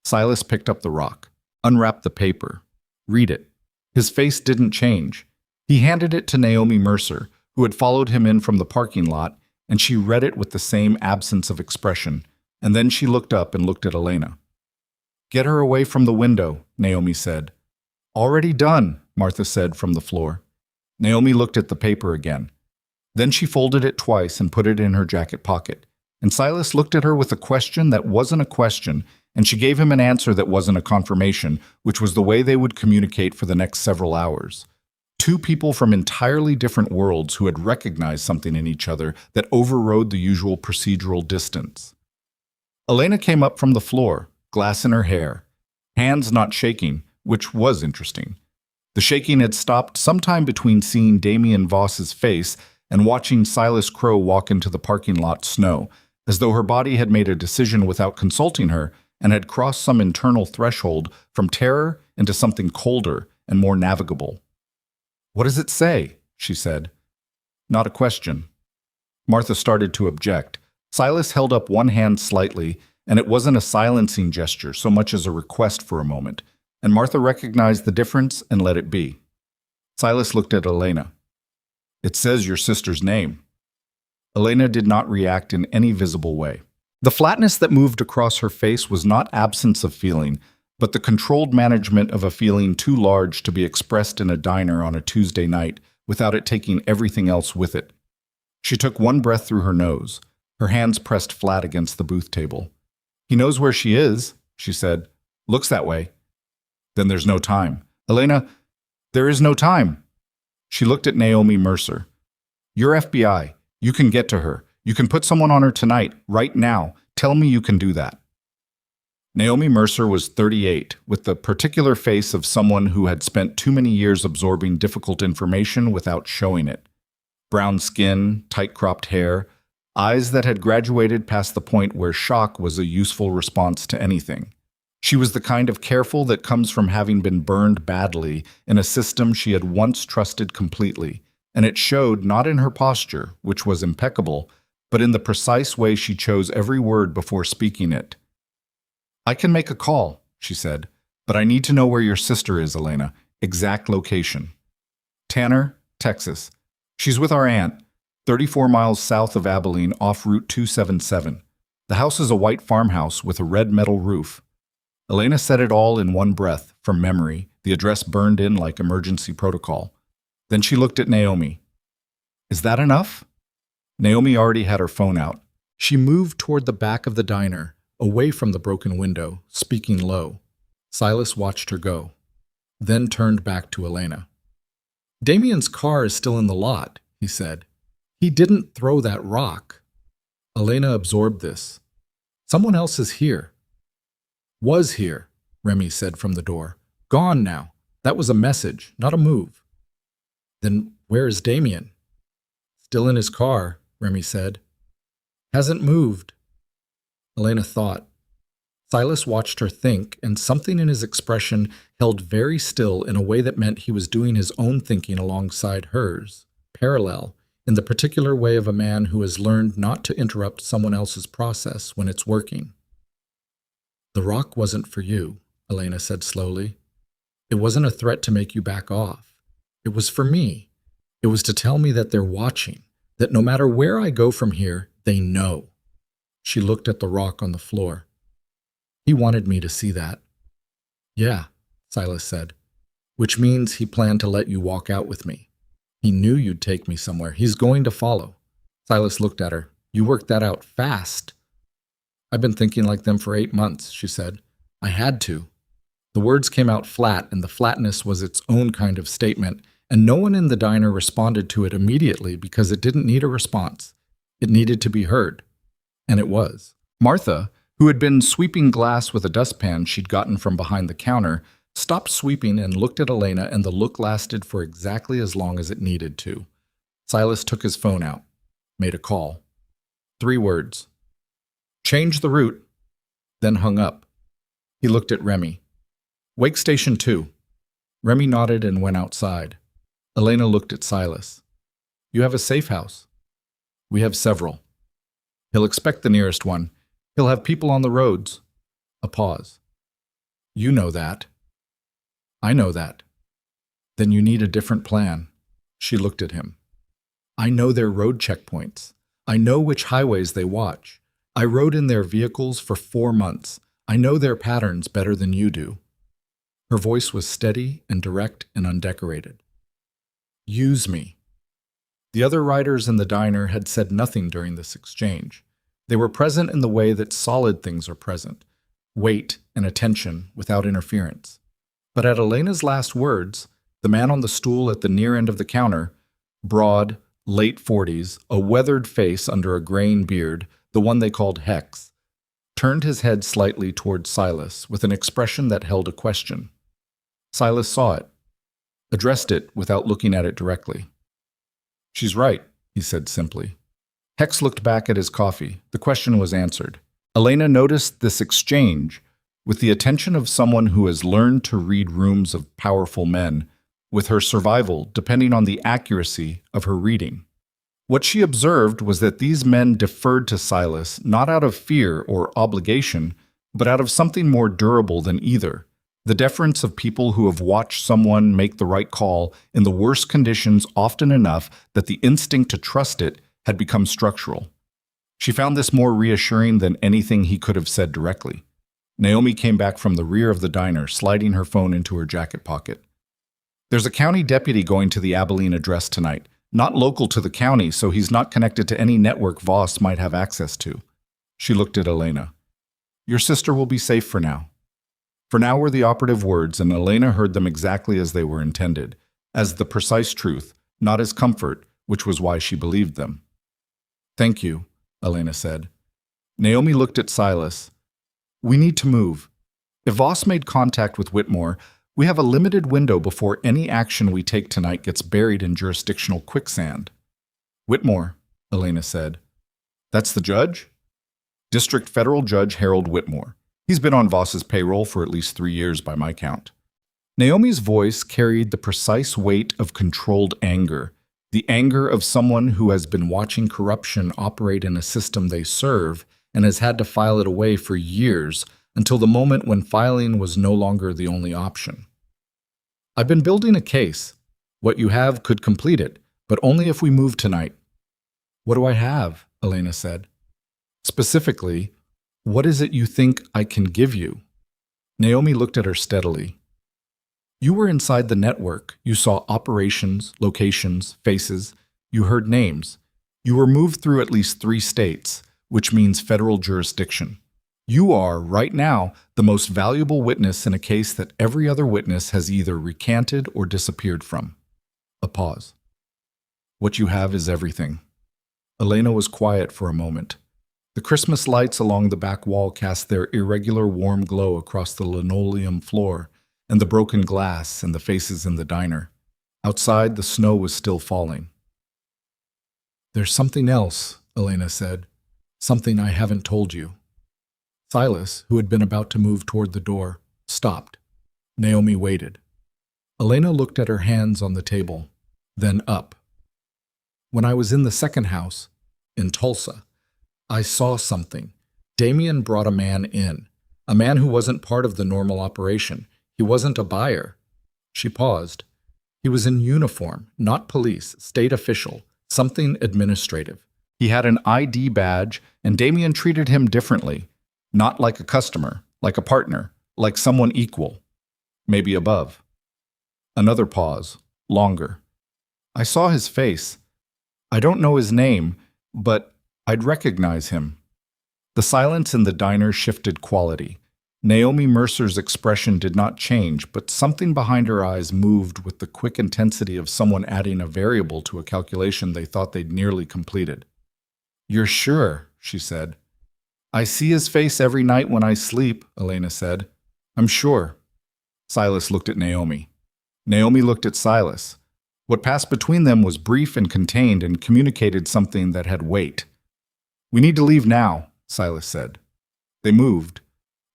Silas picked up the rock, unwrapped the paper. Read it. His face didn't change. He handed it to Naomi Mercer, who had followed him in from the parking lot, and she read it with the same absence of expression, and then she looked up and looked at Elena. "Get her away from the window," Naomi said. "Already done," Martha said from the floor. Naomi looked at the paper again. Then she folded it twice and put it in her jacket pocket, and Silas looked at her with a question that wasn't a question, and she gave him an answer that wasn't a confirmation, which was the way they would communicate for the next several hours. Two people from entirely different worlds who had recognized something in each other that overrode the usual procedural distance. Elena came up from the floor, glass in her hair, hands not shaking, which was interesting. The shaking had stopped sometime between seeing Damien Voss's face and watching Silas Crow walk into the parking lot snow, as though her body had made a decision without consulting her and had crossed some internal threshold from terror into something colder and more navigable. "What does it say?" she said. Not a question. Martha started to object. Silas held up one hand slightly, and it wasn't a silencing gesture so much as a request for a moment, and Martha recognized the difference and let it be. Silas looked at Elena. "It says your sister's name." Elena did not react in any visible way. The flatness that moved across her face was not absence of feeling, but the controlled management of a feeling too large to be expressed in a diner on a Tuesday night without it taking everything else with it. She took one breath through her nose, her hands pressed flat against the booth table. "He knows where she is," she said. "Looks that way." "Then there's no time." "Elena, there is no time." She looked at Naomi Mercer. "You're FBI. You can get to her. You can put someone on her tonight, right now. Tell me you can do that." Naomi Mercer was 38, with the particular face of someone who had spent too many years absorbing difficult information without showing it. Brown skin, tight-cropped hair, eyes that had graduated past the point where shock was a useful response to anything. She was the kind of careful that comes from having been burned badly in a system she had once trusted completely, and it showed not in her posture, which was impeccable, but in the precise way she chose every word before speaking it. "I can make a call," she said, "but I need to know where your sister is, Elena. Exact location." "Tanner, Texas. She's with our aunt, 34 miles south of Abilene off Route 277. The house is a white farmhouse with a red metal roof." Elena said it all in one breath, from memory, the address burned in like emergency protocol. Then she looked at Naomi. "Is that enough?" Naomi already had her phone out. She moved toward the back of the diner, away from the broken window, speaking low. Silas watched her go, then turned back to Elena. "Damien's car is still in the lot," he said. "He didn't throw that rock." Elena absorbed this. "Someone else is here." "Was here," Remy said from the door. "Gone now. That was a message, not a move." "Then where is Damien?" "Still in his car," Remy said. "Hasn't moved." Elena thought. Silas watched her think, and something in his expression held very still in a way that meant he was doing his own thinking alongside hers, parallel, in the particular way of a man who has learned not to interrupt someone else's process when it's working. "The rock wasn't for you," Elena said slowly. "It wasn't a threat to make you back off. It was for me. It was to tell me that they're watching, that no matter where I go from here, they know." She looked at the rock on the floor. "He wanted me to see that." "Yeah," Silas said, "which means he planned to let you walk out with me. He knew you'd take me somewhere. He's going to follow." Silas looked at her. "You worked that out fast." "I've been thinking like them for 8 months," she said. "I had to." The words came out flat, and the flatness was its own kind of statement, and no one in the diner responded to it immediately because it didn't need a response. It needed to be heard. And it was. Martha, who had been sweeping glass with a dustpan she'd gotten from behind the counter, stopped sweeping and looked at Elena, and the look lasted for exactly as long as it needed to. Silas took his phone out, made a call. 3 words. Change the route, then hung up. He looked at Remy. Wake Station 2. Remy nodded and went outside. Elena looked at Silas. You have a safe house. We have several. He'll expect the nearest one. He'll have people on the roads. A pause. You know that. I know that. Then you need a different plan. She looked at him. I know their road checkpoints. I know which highways they watch. I rode in their vehicles for 4 months. I know their patterns better than you do. Her voice was steady and direct and undecorated. Use me. The other riders in the diner had said nothing during this exchange. They were present in the way that solid things are present, weight and attention without interference. But at Elena's last words, the man on the stool at the near end of the counter, broad, late 40s, a weathered face under a graying beard, the one they called Hex, turned his head slightly toward Silas with an expression that held a question. Silas saw it, addressed it without looking at it directly. She's right, he said simply. Hex looked back at his coffee. The question was answered. Elena noticed this exchange with the attention of someone who has learned to read rooms of powerful men, with her survival depending on the accuracy of her reading. What she observed was that these men deferred to Silas not out of fear or obligation, but out of something more durable than either, the deference of people who have watched someone make the right call in the worst conditions often enough that the instinct to trust it had become structural. She found this more reassuring than anything he could have said directly. Naomi came back from the rear of the diner, sliding her phone into her jacket pocket. There's a county deputy going to the Abilene address tonight, not local to the county, so he's not connected to any network Voss might have access to. She looked at Elena. Your sister will be safe for now. For now were the operative words, and Elena heard them exactly as they were intended, as the precise truth, not as comfort, which was why she believed them. Thank you, Elena said. Naomi looked at Silas. We need to move. If Voss made contact with Whitmore, we have a limited window before any action we take tonight gets buried in jurisdictional quicksand. Whitmore, Elena said. That's the judge? District Federal Judge Harold Whitmore. He's been on Voss's payroll for at least 3 years by my count. Naomi's voice carried the precise weight of controlled anger, the anger of someone who has been watching corruption operate in a system they serve and has had to file it away for years until the moment when filing was no longer the only option. I've been building a case. What you have could complete it, but only if we move tonight. What do I have? Elena said. Specifically, what is it you think I can give you? Naomi looked at her steadily. You were inside the network. You saw operations, locations, faces. You heard names. You were moved through at least 3 states, which means federal jurisdiction. You are, right now, the most valuable witness in a case that every other witness has either recanted or disappeared from. A pause. What you have is everything. Elena was quiet for a moment. The Christmas lights along the back wall cast their irregular warm glow across the linoleum floor and the broken glass and the faces in the diner. Outside, the snow was still falling. There's something else, Elena said. Something I haven't told you. Silas, who had been about to move toward the door, stopped. Naomi waited. Elena looked at her hands on the table, then up. When I was in the second house, in Tulsa, I saw something. Damien brought a man in, a man who wasn't part of the normal operation. He wasn't a buyer. She paused. He was in uniform, not police, state official, something administrative. He had an ID badge, and Damien treated him differently. Not like a customer, like a partner, like someone equal, maybe above. Another pause, longer. I saw his face. I don't know his name, but I'd recognize him. The silence in the diner shifted quality. Naomi Mercer's expression did not change, but something behind her eyes moved with the quick intensity of someone adding a variable to a calculation they thought they'd nearly completed. "You're sure?" she said. "I see his face every night when I sleep," Elena said. "I'm sure." Silas looked at Naomi. Naomi looked at Silas. What passed between them was brief and contained and communicated something that had weight. "We need to leave now," Silas said. They moved.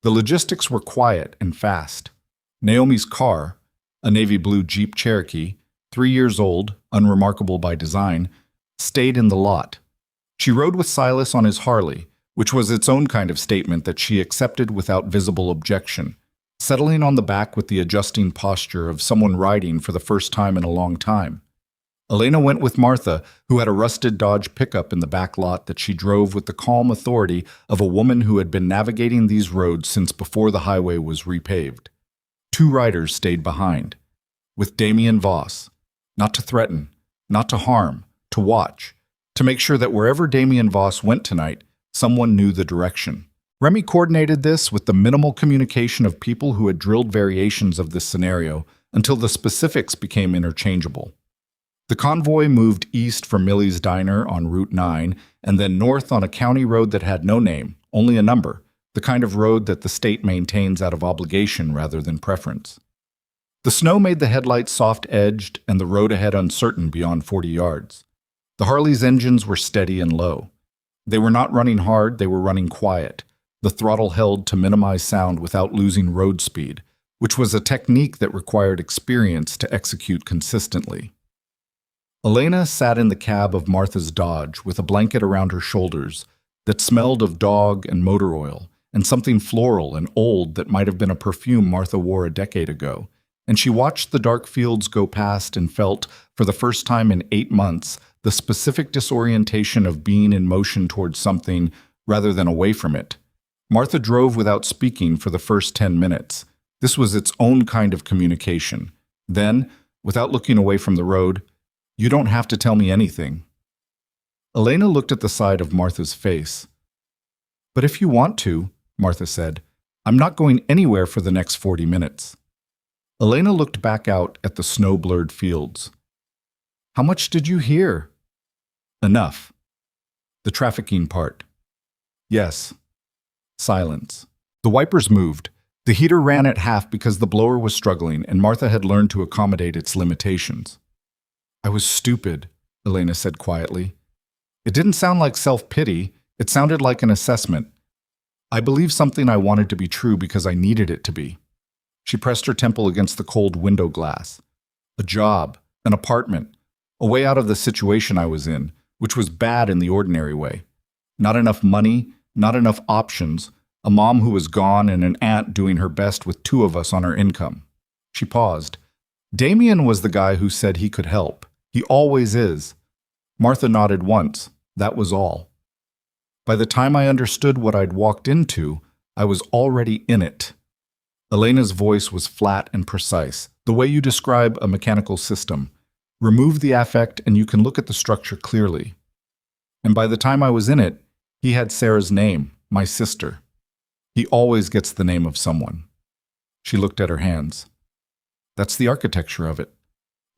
The logistics were quiet and fast. Naomi's car, a navy blue Jeep Cherokee, 3 years old, unremarkable by design, stayed in the lot. She rode with Silas on his Harley, which was its own kind of statement that she accepted without visible objection, settling on the back with the adjusting posture of someone riding for the first time in a long time. Elena went with Martha, who had a rusted Dodge pickup in the back lot that she drove with the calm authority of a woman who had been navigating these roads since before the highway was repaved. 2 riders stayed behind, with Damien Voss, not to threaten, not to harm, to watch, to make sure that wherever Damien Voss went tonight, someone knew the direction. Remy coordinated this with the minimal communication of people who had drilled variations of this scenario until the specifics became interchangeable. The convoy moved east from Millie's Diner on Route 9 and then north on a county road that had no name, only a number, the kind of road that the state maintains out of obligation rather than preference. The snow made the headlights soft-edged and the road ahead uncertain beyond 40 yards. The Harley's engines were steady and low. They were not running hard, they were running quiet, the throttle held to minimize sound without losing road speed, which was a technique that required experience to execute consistently. Elena sat in the cab of Martha's Dodge with a blanket around her shoulders that smelled of dog and motor oil and something floral and old that might have been a perfume Martha wore a decade ago, and she watched the dark fields go past and felt, for the first time in 8 months, the specific disorientation of being in motion towards something rather than away from it. Martha drove without speaking for the first 10 minutes. This was its own kind of communication. Then, without looking away from the road, "You don't have to tell me anything." Elena looked at the side of Martha's face. "But if you want to," Martha said, "I'm not going anywhere for the next 40 minutes." Elena looked back out at the snow-blurred fields. "How much did you hear?" "Enough." "The trafficking part?" "Yes." Silence. The wipers moved. The heater ran at half because the blower was struggling, and Martha had learned to accommodate its limitations. "I was stupid," Elena said quietly. It didn't sound like self-pity, it sounded like an assessment. "I believed something I wanted to be true because I needed it to be." She pressed her temple against the cold window glass. "A job, an apartment, a way out of the situation I was in, which was bad in the ordinary way. Not enough money, not enough options, a mom who was gone and an aunt doing her best with 2 of us on her income." She paused. Damien was the guy who said he could help. He always is. Martha nodded once. That was all. By the time I understood what I'd walked into, I was already in it. Elena's voice was flat and precise, the way you describe a mechanical system. Remove the affect and you can look at the structure clearly. And by the time I was in it, he had Sarah's name, my sister. He always gets the name of someone. She looked at her hands. That's the architecture of it.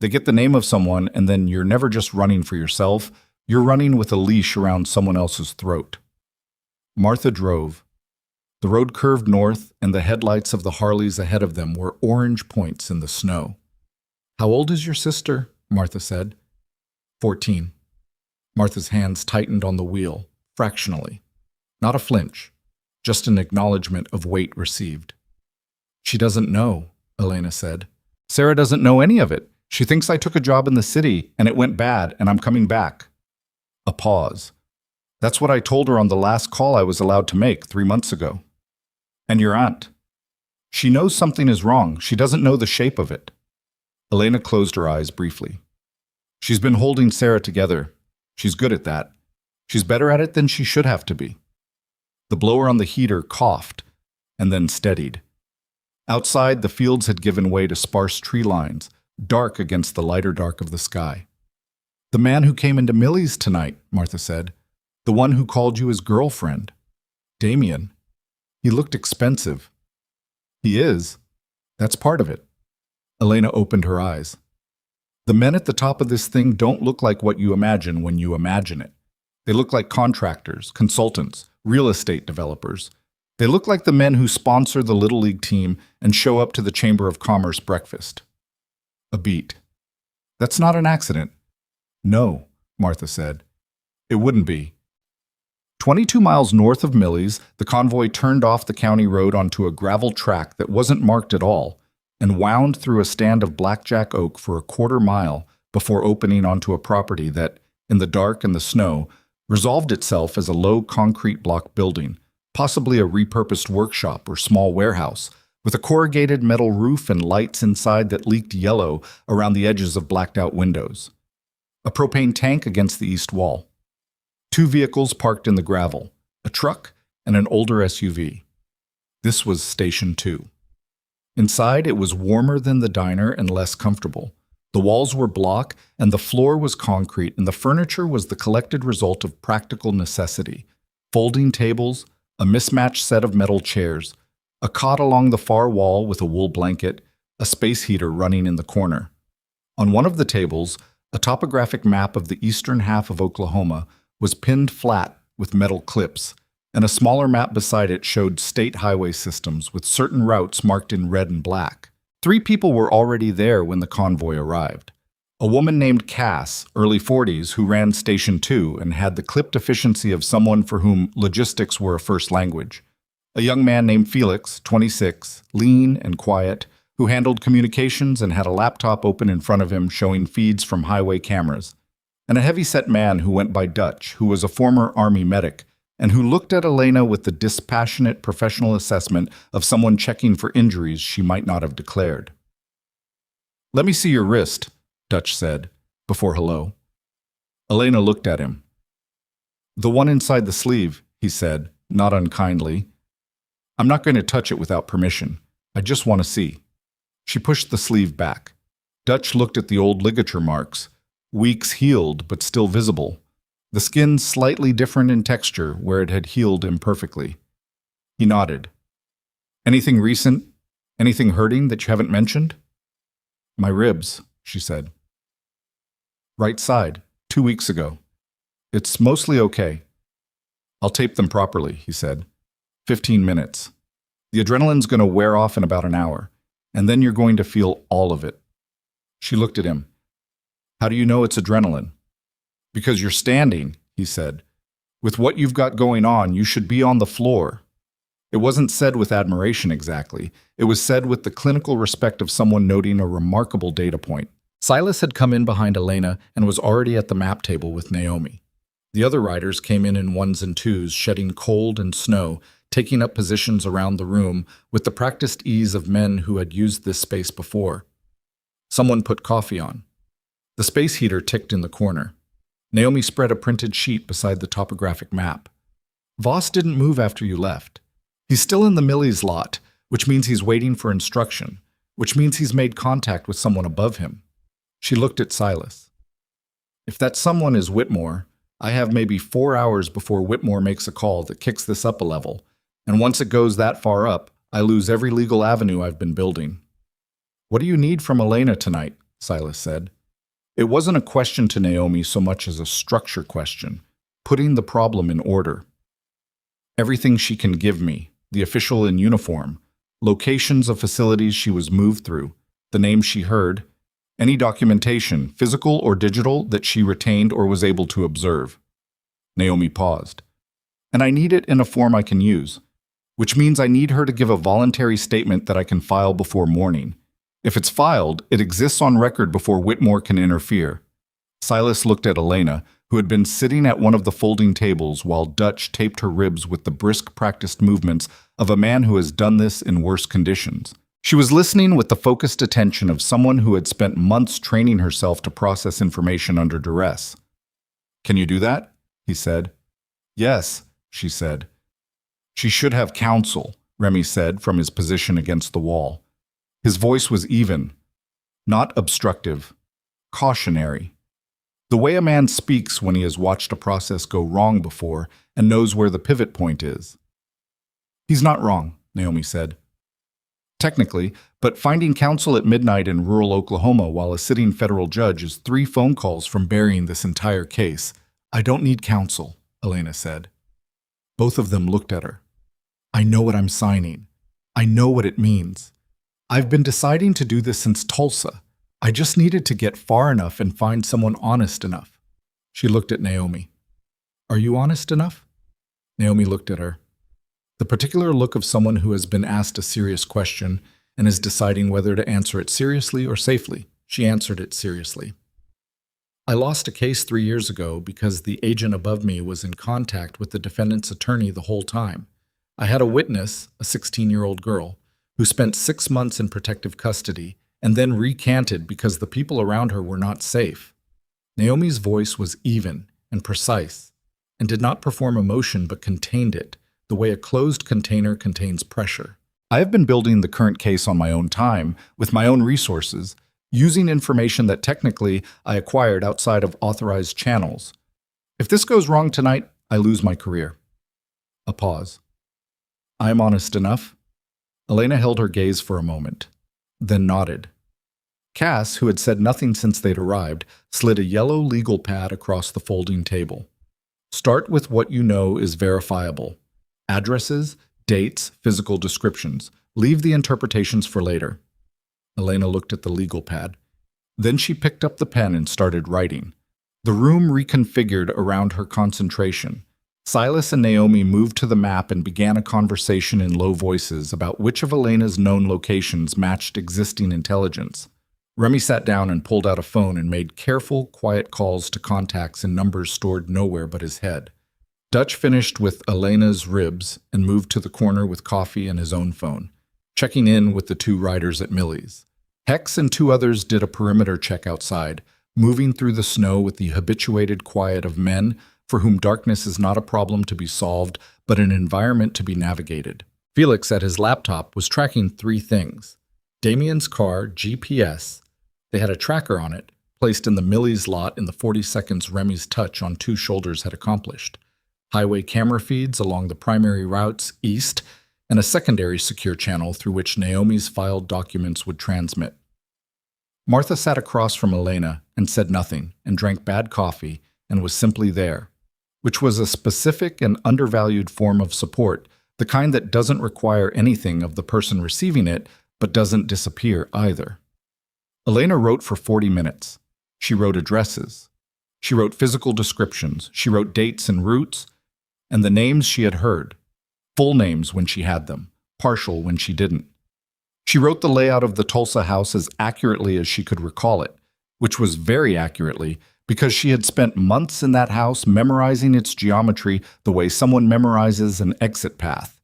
They get the name of someone, and then you're never just running for yourself, you're running with a leash around someone else's throat. Martha drove. The road curved north, and the headlights of the Harleys ahead of them were orange points in the snow. "How old is your sister?" Martha said. 14. Martha's hands tightened on the wheel, fractionally. Not a flinch, just an acknowledgement of weight received. "She doesn't know," Elena said. "Sarah doesn't know any of it. She thinks I took a job in the city, and it went bad, and I'm coming back." A pause. "That's what I told her on the last call I was allowed to make 3 months ago." "And your aunt?" "She knows something is wrong. She doesn't know the shape of it." Elena closed her eyes briefly. "She's been holding Sarah together. She's good at that. She's better at it than she should have to be." The blower on the heater coughed, and then steadied. Outside, the fields had given way to sparse tree lines, dark against the lighter dark of the sky. "The man who came into Millie's tonight," Martha said. "The one who called you his girlfriend. Damien. He looked expensive. He is. That's part of it. Elena opened her eyes. The men at the top of this thing don't look like what you imagine when you imagine it. They look like contractors, consultants, real estate developers. They look like the men who sponsor the Little League team and show up to the Chamber of Commerce breakfast. A beat. That's not an accident. No, Martha said. It wouldn't be. 22 miles north of Millie's, the convoy turned off the county road onto a gravel track that wasn't marked at all and wound through a stand of blackjack oak for a quarter mile before opening onto a property that, in the dark and the snow, resolved itself as a low concrete block building, possibly a repurposed workshop or small warehouse, with a corrugated metal roof and lights inside that leaked yellow around the edges of blacked-out windows. A propane tank against the east wall. 2 vehicles parked in the gravel, a truck and an older SUV. This was Station 2. Inside, it was warmer than the diner and less comfortable. The walls were block, and the floor was concrete, and the furniture was the collected result of practical necessity. Folding tables, a mismatched set of metal chairs, a cot along the far wall with a wool blanket, a space heater running in the corner. On one of the tables, a topographic map of the eastern half of Oklahoma was pinned flat with metal clips, and a smaller map beside it showed state highway systems with certain routes marked in red and black. 3 people were already there when the convoy arrived. A woman named Cass, early 40s, who ran Station 2 and had the clipped efficiency of someone for whom logistics were a first language. A young man named Felix, 26, lean and quiet, who handled communications and had a laptop open in front of him showing feeds from highway cameras. And a heavy-set man who went by Dutch, who was a former Army medic, and who looked at Elena with the dispassionate professional assessment of someone checking for injuries she might not have declared. "Let me see your wrist," Dutch said, before hello. Elena looked at him. "The one inside the sleeve," he said, not unkindly. "I'm not going to touch it without permission. I just want to see." She pushed the sleeve back. Dutch looked at the old ligature marks, weeks healed but still visible. The skin slightly different in texture where it had healed imperfectly. He nodded. "Anything recent? Anything hurting that you haven't mentioned?" "My ribs," she said. "Right side, 2 weeks ago. It's mostly okay." "I'll tape them properly," he said. 15 minutes. The adrenaline's going to wear off in about an hour, and then you're going to feel all of it." She looked at him. "How do you know it's adrenaline?" "Because you're standing," he said. "With what you've got going on, you should be on the floor." It wasn't said with admiration exactly. It was said with the clinical respect of someone noting a remarkable data point. Silas had come in behind Elena and was already at the map table with Naomi. The other riders came in 1s and 2s, shedding cold and snow, taking up positions around the room with the practiced ease of men who had used this space before. Someone put coffee on. The space heater ticked in the corner. Naomi spread a printed sheet beside the topographic map. "Voss didn't move after you left. He's still in the Millie's lot, which means he's waiting for instruction, which means he's made contact with someone above him." She looked at Silas. "If that someone is Whitmore, I have maybe 4 hours before Whitmore makes a call that kicks this up a level, and once it goes that far up, I lose every legal avenue I've been building." "What do you need from Elena tonight?" Silas said. It wasn't a question to Naomi so much as a structure question, putting the problem in order. "Everything she can give me, the official in uniform, locations of facilities she was moved through, the names she heard, any documentation, physical or digital, that she retained or was able to observe." Naomi paused. "And I need it in a form I can use, which means I need her to give a voluntary statement that I can file before morning. If it's filed, it exists on record before Whitmore can interfere." Silas looked at Elena, who had been sitting at one of the folding tables while Dutch taped her ribs with the brisk practiced movements of a man who has done this in worse conditions. She was listening with the focused attention of someone who had spent months training herself to process information under duress. "Can you do that?" he said. "Yes," she said. "She should have counsel," Remy said from his position against the wall. His voice was even, not obstructive, cautionary. The way a man speaks when he has watched a process go wrong before and knows where the pivot point is. "He's not wrong," Naomi said. technically, but finding counsel at midnight in rural Oklahoma while a sitting federal judge is 3 phone calls from burying this entire case. I don't need counsel, Elena said. Both of them looked at her. I know what I'm signing. I know what it means. I've been deciding to do this since Tulsa. I just needed to get far enough and find someone honest enough. She looked at Naomi. Are you honest enough? Naomi looked at her. The particular look of someone who has been asked a serious question and is deciding whether to answer it seriously or safely. She answered it seriously. I lost a case 3 years ago because the agent above me was in contact with the defendant's attorney the whole time. I had a witness, a 16-year-old girl, who spent 6 months in protective custody and then recanted because the people around her were not safe. Naomi's voice was even and precise and did not perform emotion but contained it, the way a closed container contains pressure. I have been building the current case on my own time, with my own resources, using information that technically I acquired outside of authorized channels. If this goes wrong tonight, I lose my career. A pause. I am honest enough. Elena held her gaze for a moment, then nodded. Cass, who had said nothing since they'd arrived, slid a yellow legal pad across the folding table. Start with what you know is verifiable. Addresses, dates, physical descriptions. Leave the interpretations for later. Elena looked at the legal pad. Then she picked up the pen and started writing. The room reconfigured around her concentration. Silas and Naomi moved to the map and began a conversation in low voices about which of Elena's known locations matched existing intelligence. Remy sat down and pulled out a phone and made careful, quiet calls to contacts and numbers stored nowhere but his head. Dutch finished with Elena's ribs and moved to the corner with coffee and his own phone, checking in with the 2 riders at Millie's. Hex and 2 others did a perimeter check outside, moving through the snow with the habituated quiet of men for whom darkness is not a problem to be solved, but an environment to be navigated. Felix, at his laptop, was tracking 3 things. Damien's car, GPS. They had a tracker on it, placed in the Millie's lot in the 40 seconds Remy's touch on 2 shoulders had accomplished. Highway camera feeds along the primary routes east, and a secondary secure channel through which Naomi's filed documents would transmit. Martha sat across from Elena and said nothing, and drank bad coffee, and was simply there, which was a specific and undervalued form of support, the kind that doesn't require anything of the person receiving it, but doesn't disappear either. Elena wrote for 40 minutes. She wrote addresses. She wrote physical descriptions. She wrote dates and routes, and the names she had heard. Full names when she had them, partial when she didn't. She wrote the layout of the Tulsa house as accurately as she could recall it, which was very accurately because she had spent months in that house memorizing its geometry the way someone memorizes an exit path.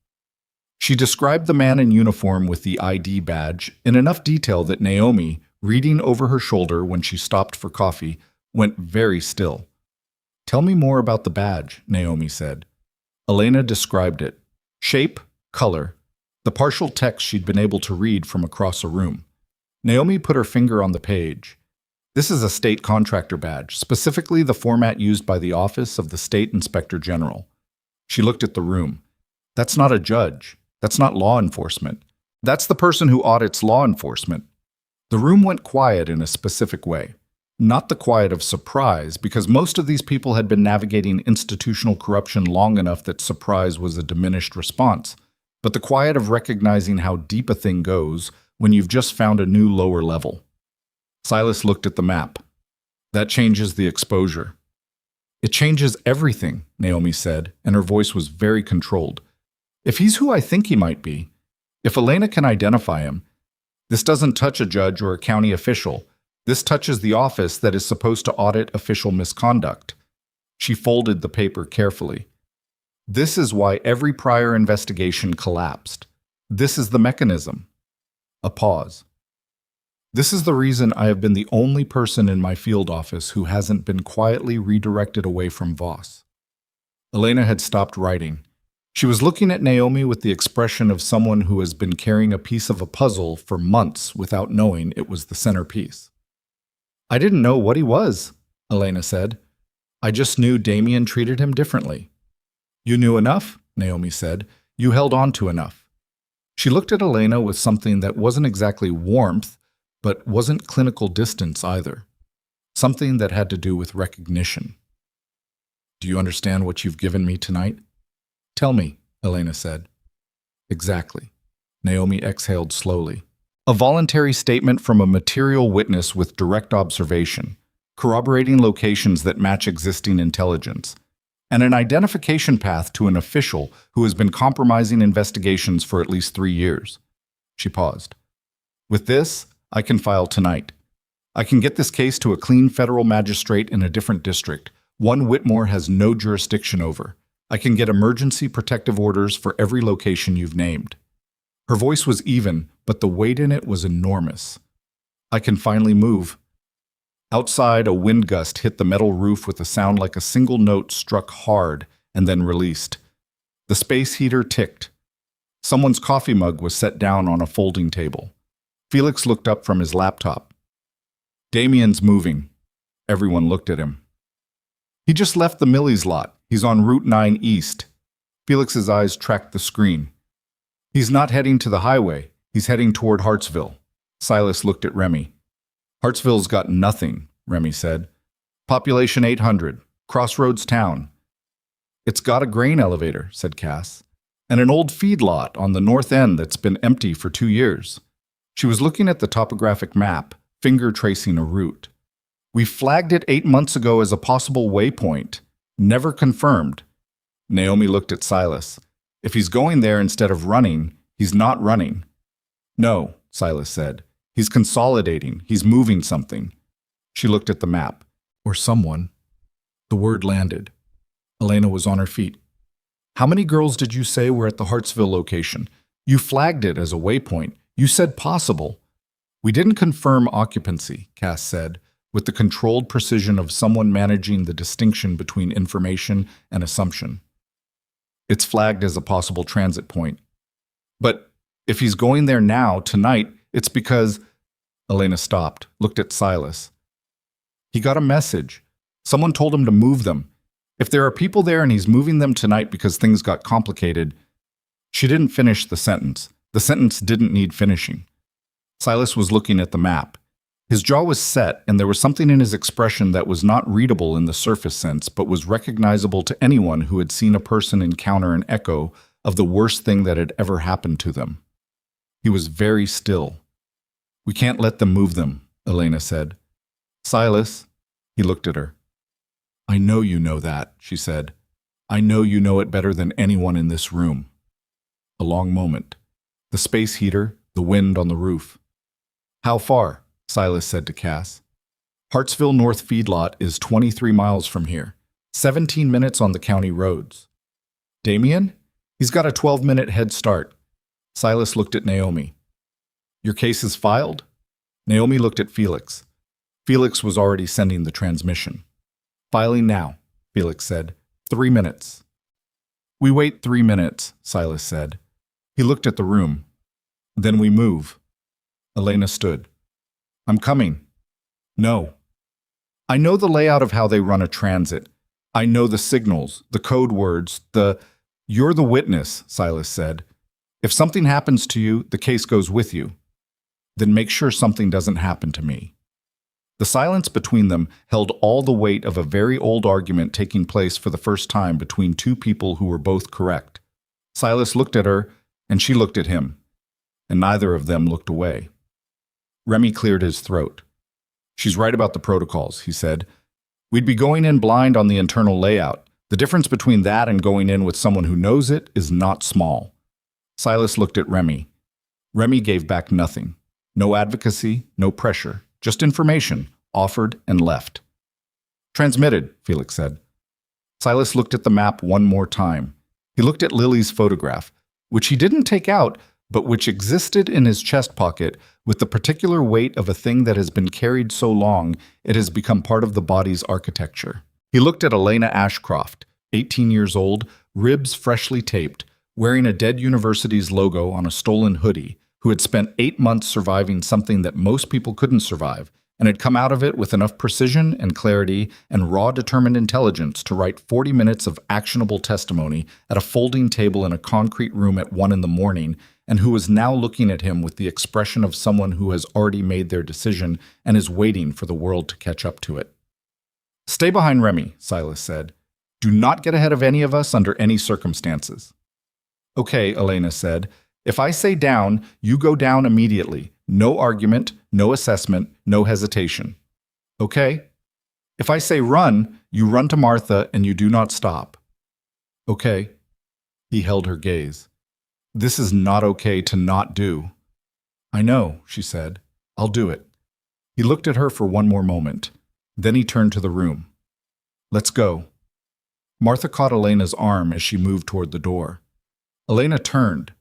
She described the man in uniform with the ID badge in enough detail that Naomi, reading over her shoulder when she stopped for coffee, went very still. Tell me more about the badge, Naomi said. Elena described it. Shape, color, the partial text she'd been able to read from across a room. Naomi put her finger on the page. This is a state contractor badge, specifically the format used by the Office of the State Inspector General. She looked at the room. That's not a judge. That's not law enforcement. That's the person who audits law enforcement. The room went quiet in a specific way. Not the quiet of surprise, because most of these people had been navigating institutional corruption long enough that surprise was a diminished response, but the quiet of recognizing how deep a thing goes when you've just found a new lower level. Silas looked at the map. That changes the exposure. It changes everything, Naomi said, and her voice was very controlled. If he's who I think he might be, if Elena can identify him, this doesn't touch a judge or a county official. This touches the office that is supposed to audit official misconduct. She folded the paper carefully. This is why every prior investigation collapsed. This is the mechanism. A pause. This is the reason I have been the only person in my field office who hasn't been quietly redirected away from Voss. Elena had stopped writing. She was looking at Naomi with the expression of someone who has been carrying a piece of a puzzle for months without knowing it was the centerpiece. I didn't know what he was, Elena said. I just knew Damien treated him differently. You knew enough, Naomi said. You held on to enough. She looked at Elena with something that wasn't exactly warmth, but wasn't clinical distance either. Something that had to do with recognition. "Do you understand what you've given me tonight?" "Tell me," Elena said. "Exactly." Naomi exhaled slowly. A voluntary statement from a material witness with direct observation, corroborating locations that match existing intelligence, and an identification path to an official who has been compromising investigations for at least 3 years. She paused. "With this, I can file tonight. I can get this case to a clean federal magistrate in a different district, one Whitmore has no jurisdiction over. I can get emergency protective orders for every location you've named." Her voice was even, but the weight in it was enormous. "I can finally move." Outside, a wind gust hit the metal roof with a sound like a single note struck hard and then released. The space heater ticked. Someone's coffee mug was set down on a folding table. Felix looked up from his laptop. "Damien's moving." Everyone looked at him. "He just left the Millie's lot. He's on Route 9 East." Felix's eyes tracked the screen. "He's not heading to the highway. He's heading toward Hartsville." Silas looked at Remy. "Hartsville's got nothing," Remy said. "Population 800. Crossroads town." "It's got a grain elevator," said Cass. "And an old feedlot on the north end that's been empty for 2 years." She was looking at the topographic map, finger tracing a route. "We flagged it 8 months ago as a possible waypoint. Never confirmed." Naomi looked at Silas. "If he's going there instead of running, he's not running." "No," Silas said. "He's consolidating. He's moving something." She looked at the map. "Or someone." The word landed. Elena was on her feet. "How many girls did you say were at the Hartsville location? You flagged it as a waypoint. You said possible." "We didn't confirm occupancy," Cass said, with the controlled precision of someone managing the distinction between information and assumption. "It's flagged as a possible transit point." "But if he's going there now, tonight, it's because—" Elena stopped, looked at Silas. "He got a message. Someone told him to move them. If there are people there and he's moving them tonight because things got complicated—" She didn't finish the sentence. The sentence didn't need finishing. Silas was looking at the map. His jaw was set, and there was something in his expression that was not readable in the surface sense, but was recognizable to anyone who had seen a person encounter an echo of the worst thing that had ever happened to them. He was very still. "We can't let them move them," Elena said. "Silas," he looked at her. "I know you know that," she said. "I know you know it better than anyone in this room." A long moment. The space heater, the wind on the roof. "How far?" Silas said to Cass. "Hartsville North Feedlot is 23 miles from here, 17 minutes on the county roads." "Damien? He's got a 12-minute head start." Silas looked at Naomi. "Your case is filed?" Naomi looked at Felix. Felix was already sending the transmission. "Filing now," Felix said. 3 minutes. "We wait 3 minutes," Silas said. He looked at the room. "Then we move." Elena stood. "I'm coming." "No." "I know the layout of how they run a transit. I know the signals, the code words, You're the witness," Silas said. "If something happens to you, the case goes with you. Then make sure something doesn't happen to me." The silence between them held all the weight of a very old argument taking place for the first time between two people who were both correct. Silas looked at her, and she looked at him, and neither of them looked away. Remy cleared his throat. "She's right about the protocols," he said. "We'd be going in blind on the internal layout. The difference between that and going in with someone who knows it is not small." Silas looked at Remy. Remy gave back nothing. No advocacy, no pressure, just information, offered and left. "Transmitted," Felix said. Silas looked at the map one more time. He looked at Lily's photograph, which he didn't take out, but which existed in his chest pocket with the particular weight of a thing that has been carried so long it has become part of the body's architecture. He looked at Elena Ashcroft, 18 years old, ribs freshly taped, wearing a dead university's logo on a stolen hoodie, who had spent 8 months surviving something that most people couldn't survive, and had come out of it with enough precision and clarity and raw determined intelligence to write 40 minutes of actionable testimony at a folding table in a concrete room at 1 in the morning, and who was now looking at him with the expression of someone who has already made their decision and is waiting for the world to catch up to it. "Stay behind Remy," Silas said. "Do not get ahead of any of us under any circumstances." "Okay," Elena said. "If I say down, you go down immediately. No argument, no assessment, no hesitation." "Okay." "If I say run, you run to Martha and you do not stop." "Okay." He held her gaze. "This is not okay to not do." "I know," she said. "I'll do it." He looked at her for one more moment. Then he turned to the room. "Let's go." Martha caught Elena's arm as she moved toward the door. Elena turned.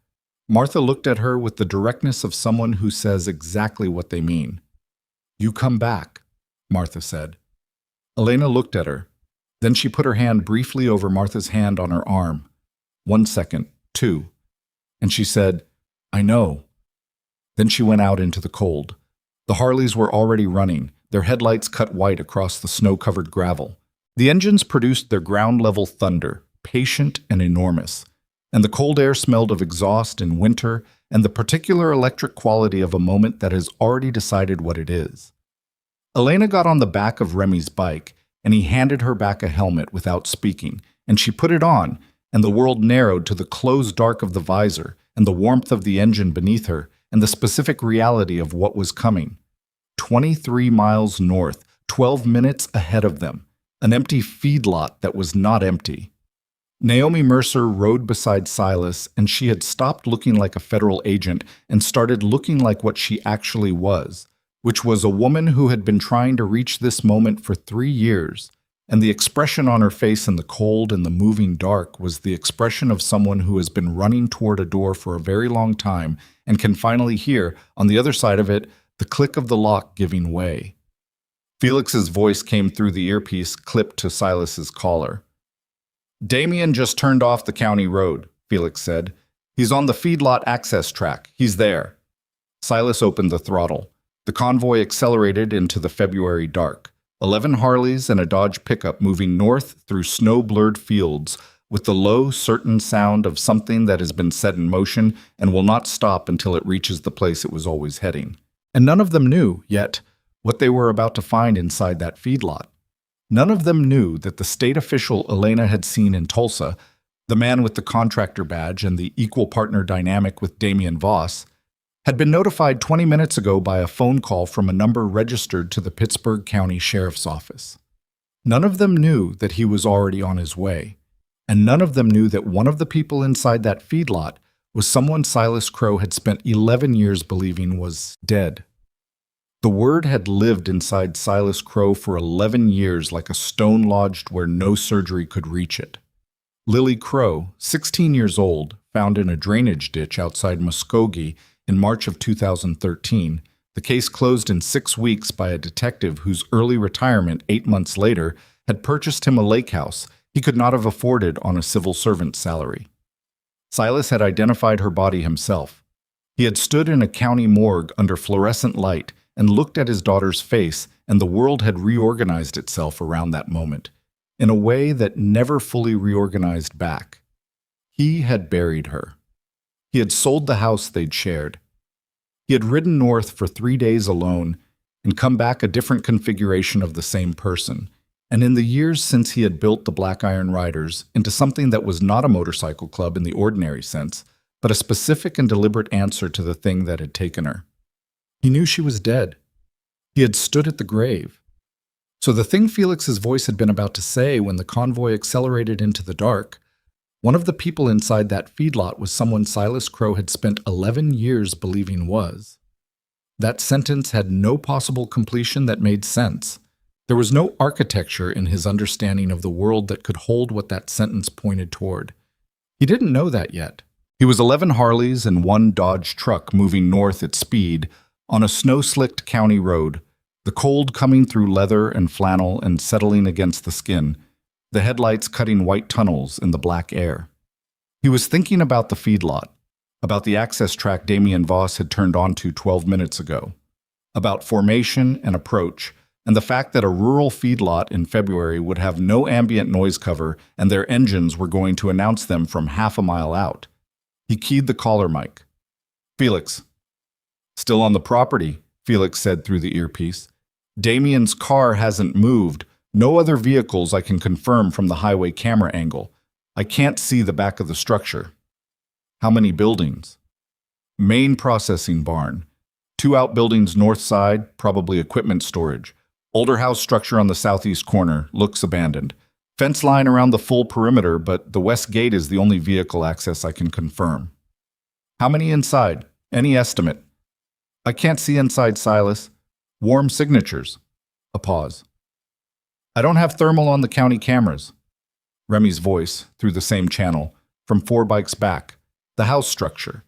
Martha looked at her with the directness of someone who says exactly what they mean. "You come back," Martha said. Elena looked at her. Then she put her hand briefly over Martha's hand on her arm. 1 second, 2. And she said, "I know." Then she went out into the cold. The Harleys were already running, their headlights cut white across the snow-covered gravel. The engines produced their ground-level thunder, patient and enormous, and the cold air smelled of exhaust in winter and the particular electric quality of a moment that has already decided what it is. Elena got on the back of Remy's bike, and he handed her back a helmet without speaking, and she put it on, and the world narrowed to the closed dark of the visor and the warmth of the engine beneath her and the specific reality of what was coming. 23 miles north, 12 minutes ahead of them, an empty feedlot that was not empty. Naomi Mercer rode beside Silas, and she had stopped looking like a federal agent and started looking like what she actually was, which was a woman who had been trying to reach this moment for 3 years, and the expression on her face in the cold and the moving dark was the expression of someone who has been running toward a door for a very long time and can finally hear, on the other side of it, the click of the lock giving way. Felix's voice came through the earpiece clipped to Silas's collar. "Damien just turned off the county road," Felix said. "He's on the feedlot access track. He's there." Silas opened the throttle. The convoy accelerated into the February dark. 11 Harleys and a Dodge pickup moving north through snow-blurred fields with the low, certain sound of something that has been set in motion and will not stop until it reaches the place it was always heading. And none of them knew, yet, what they were about to find inside that feedlot. None of them knew that the state official Elena had seen in Tulsa, the man with the contractor badge and the equal partner dynamic with Damien Voss, had been notified 20 minutes ago by a phone call from a number registered to the Pittsburgh County Sheriff's Office. None of them knew that he was already on his way, and none of them knew that one of the people inside that feedlot was someone Silas Crow had spent 11 years believing was dead. The word had lived inside Silas Crow for 11 years like a stone lodged where no surgery could reach it. Lily Crow, 16 years old, found in a drainage ditch outside Muskogee in March of 2013, the case closed in 6 weeks by a detective whose early retirement 8 months later had purchased him a lake house he could not have afforded on a civil servant's salary. Silas had identified her body himself. He had stood in a county morgue under fluorescent light and looked at his daughter's face, and the world had reorganized itself around that moment, in a way that never fully reorganized back. He had buried her. He had sold the house they'd shared. He had ridden north for 3 days alone and come back a different configuration of the same person, and in the years since he had built the Black Iron Riders into something that was not a motorcycle club in the ordinary sense, but a specific and deliberate answer to the thing that had taken her. He knew she was dead. He had stood at the grave. So the thing Felix's voice had been about to say when the convoy accelerated into the dark, one of the people inside that feedlot was someone Silas Crow had spent 11 years believing was. That sentence had no possible completion that made sense. There was no architecture in his understanding of the world that could hold what that sentence pointed toward. He didn't know that yet. He was 11 Harleys and 1 Dodge truck moving north at speed on a snow-slicked county road, the cold coming through leather and flannel and settling against the skin, the headlights cutting white tunnels in the black air. He was thinking about the feedlot, about the access track Damien Voss had turned onto 12 minutes ago. about formation and approach, and the fact that a rural feedlot in February would have no ambient noise cover and their engines were going to announce them from half a mile out. He keyed the collar mic. "Felix." "Still on the property," Felix said through the earpiece. "Damien's car hasn't moved. No other vehicles I can confirm from the highway camera angle. I can't see the back of the structure." "How many buildings?" "Main processing barn. 2 outbuildings north side, probably equipment storage. Older house structure on the southeast corner, looks abandoned. Fence line around the full perimeter, but the west gate is the only vehicle access I can confirm." "How many inside? Any estimate?" "I can't see inside, Silas. Warm signatures." A pause. "I don't have thermal on the county cameras." Remy's voice, through the same channel, from 4 bikes back. "The house structure.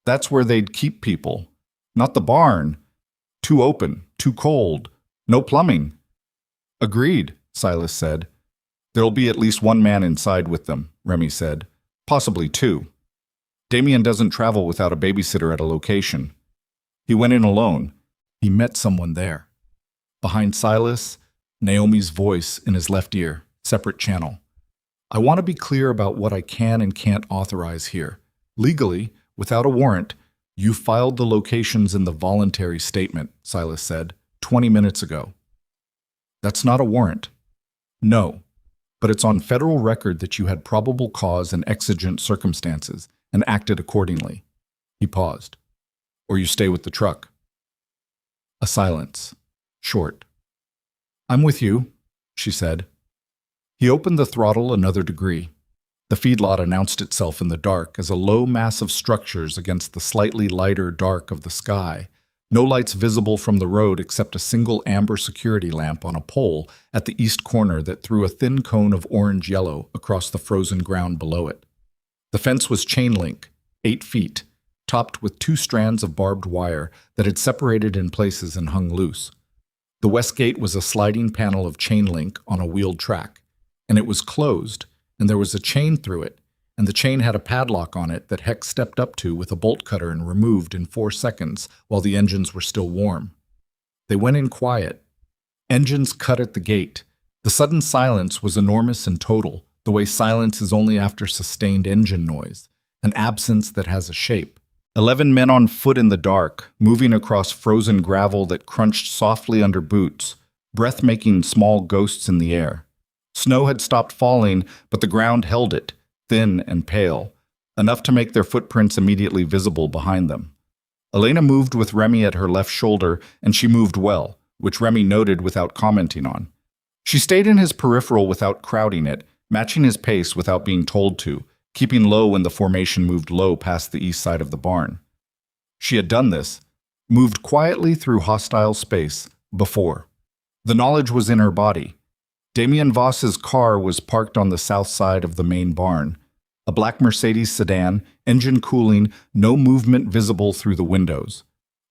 That's where they'd keep people. Not the barn. Too open, too cold. No plumbing." "Agreed," Silas said. "There'll be at least 1 man inside with them," Remy said. "Possibly 2. Damien doesn't travel without a babysitter at a location. He went in alone. He met someone there." Behind Silas, Naomi's voice in his left ear, separate channel. "I want to be clear about what I can and can't authorize here. Legally, without a warrant, you filed the locations in the voluntary statement," Silas said, 20 minutes ago. "That's not a warrant." "No, but it's on federal record that you had probable cause and exigent circumstances and acted accordingly." He paused. "Or you stay with the truck." A silence. Short. "I'm with you," she said. He opened the throttle another degree. The feedlot announced itself in the dark as a low mass of structures against the slightly lighter dark of the sky. No lights visible from the road except a single amber security lamp on a pole at the east corner that threw a thin cone of orange-yellow across the frozen ground below it. The fence was chain link, 8 feet, topped with 2 strands of barbed wire that had separated in places and hung loose. The west gate was a sliding panel of chain link on a wheeled track, and it was closed, and there was a chain through it, and the chain had a padlock on it that Heck stepped up to with a bolt cutter and removed in 4 seconds while the engines were still warm. They went in quiet. Engines cut at the gate. The sudden silence was enormous and total, the way silence is only after sustained engine noise, an absence that has a shape. 11 men on foot in the dark, moving across frozen gravel that crunched softly under boots, breath-making small ghosts in the air. Snow had stopped falling, but the ground held it, thin and pale, enough to make their footprints immediately visible behind them. Elena moved with Remy at her left shoulder, and she moved well, which Remy noted without commenting on. She stayed in his peripheral without crowding it, matching his pace without being told to, keeping low when the formation moved low past the east side of the barn. She had done this, moved quietly through hostile space, before. The knowledge was in her body. Damien Voss's car was parked on the south side of the main barn. A black Mercedes sedan, engine cooling, no movement visible through the windows.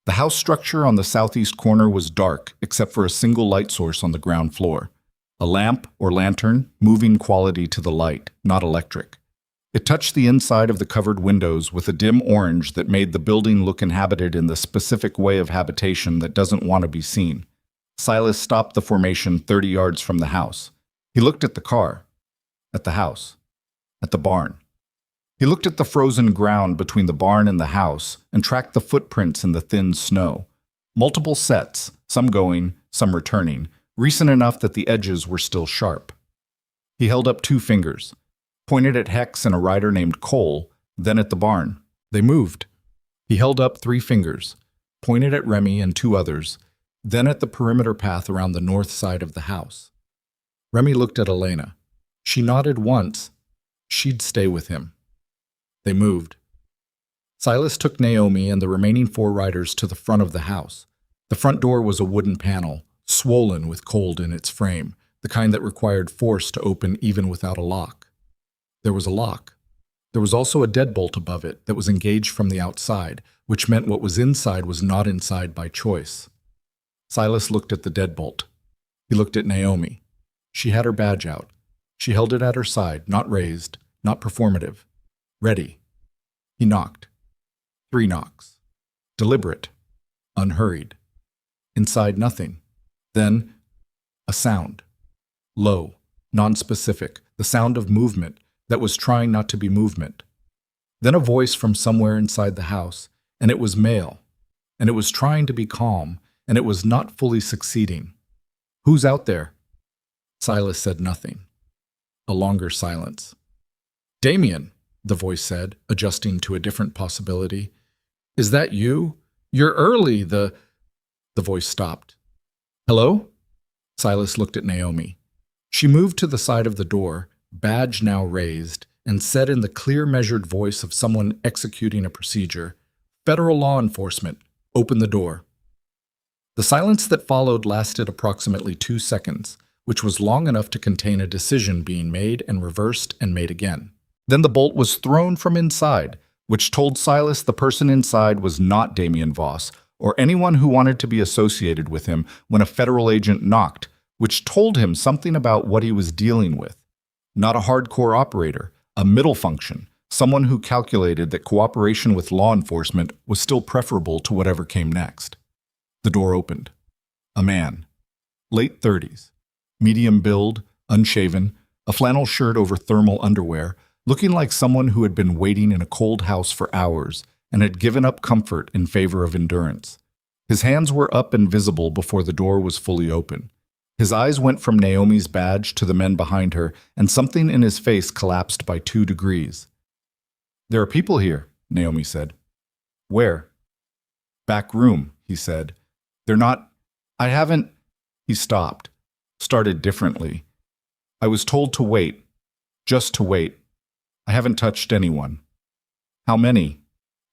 The house structure on the southeast corner was dark, except for a single light source on the ground floor. A lamp or lantern, moving quality to the light, not electric. It touched the inside of the covered windows with a dim orange that made the building look inhabited in the specific way of habitation that doesn't want to be seen. Silas stopped the formation 30 yards from the house. He looked at the car, at the house, at the barn. He looked at the frozen ground between the barn and the house and tracked the footprints in the thin snow. Multiple sets, some going, some returning, recent enough that the edges were still sharp. He held up 2 fingers, pointed at Hex and a rider named Cole, then at the barn. They moved. He held up 3 fingers, pointed at Remy and 2 others, then at the perimeter path around the north side of the house. Remy looked at Elena. She nodded once. She'd stay with him. They moved. Silas took Naomi and the remaining 4 riders to the front of the house. The front door was a wooden panel, swollen with cold in its frame, the kind that required force to open even without a lock. There was a lock. There was also a deadbolt above it that was engaged from the outside, which meant what was inside was not inside by choice. Silas looked at the deadbolt. He looked at Naomi. She had her badge out. She held it at her side, not raised, not performative. Ready. He knocked. 3 knocks. Deliberate. Unhurried. Inside, nothing. Then, a sound. Low, nonspecific, the sound of movement that was trying not to be movement. Then a voice from somewhere inside the house, and it was male, and it was trying to be calm, and it was not fully succeeding. "Who's out there?" Silas said nothing. A longer silence. "Damien," the voice said, adjusting to a different possibility. "Is that you? You're early, The voice stopped. "Hello?" Silas looked at Naomi. She moved to the side of the door, badge now raised, and said in the clear, measured voice of someone executing a procedure, "Federal law enforcement, open the door." The silence that followed lasted approximately 2 seconds, which was long enough to contain a decision being made and reversed and made again. Then the bolt was thrown from inside, which told Silas the person inside was not Damien Voss, or anyone who wanted to be associated with him when a federal agent knocked, which told him something about what he was dealing with. Not a hardcore operator, a middle function, someone who calculated that cooperation with law enforcement was still preferable to whatever came next. The door opened. A man. Late 30s. Medium build, unshaven, a flannel shirt over thermal underwear, looking like someone who had been waiting in a cold house for hours and had given up comfort in favor of endurance. His hands were up and visible before the door was fully open. His eyes went from Naomi's badge to the men behind her, and something in his face collapsed by 2 degrees. "There are people here," Naomi said. "Where?" "Back room," he said. "They're not... I haven't..." He stopped. Started differently. "I was told to wait. Just to wait. I haven't touched anyone." "How many?"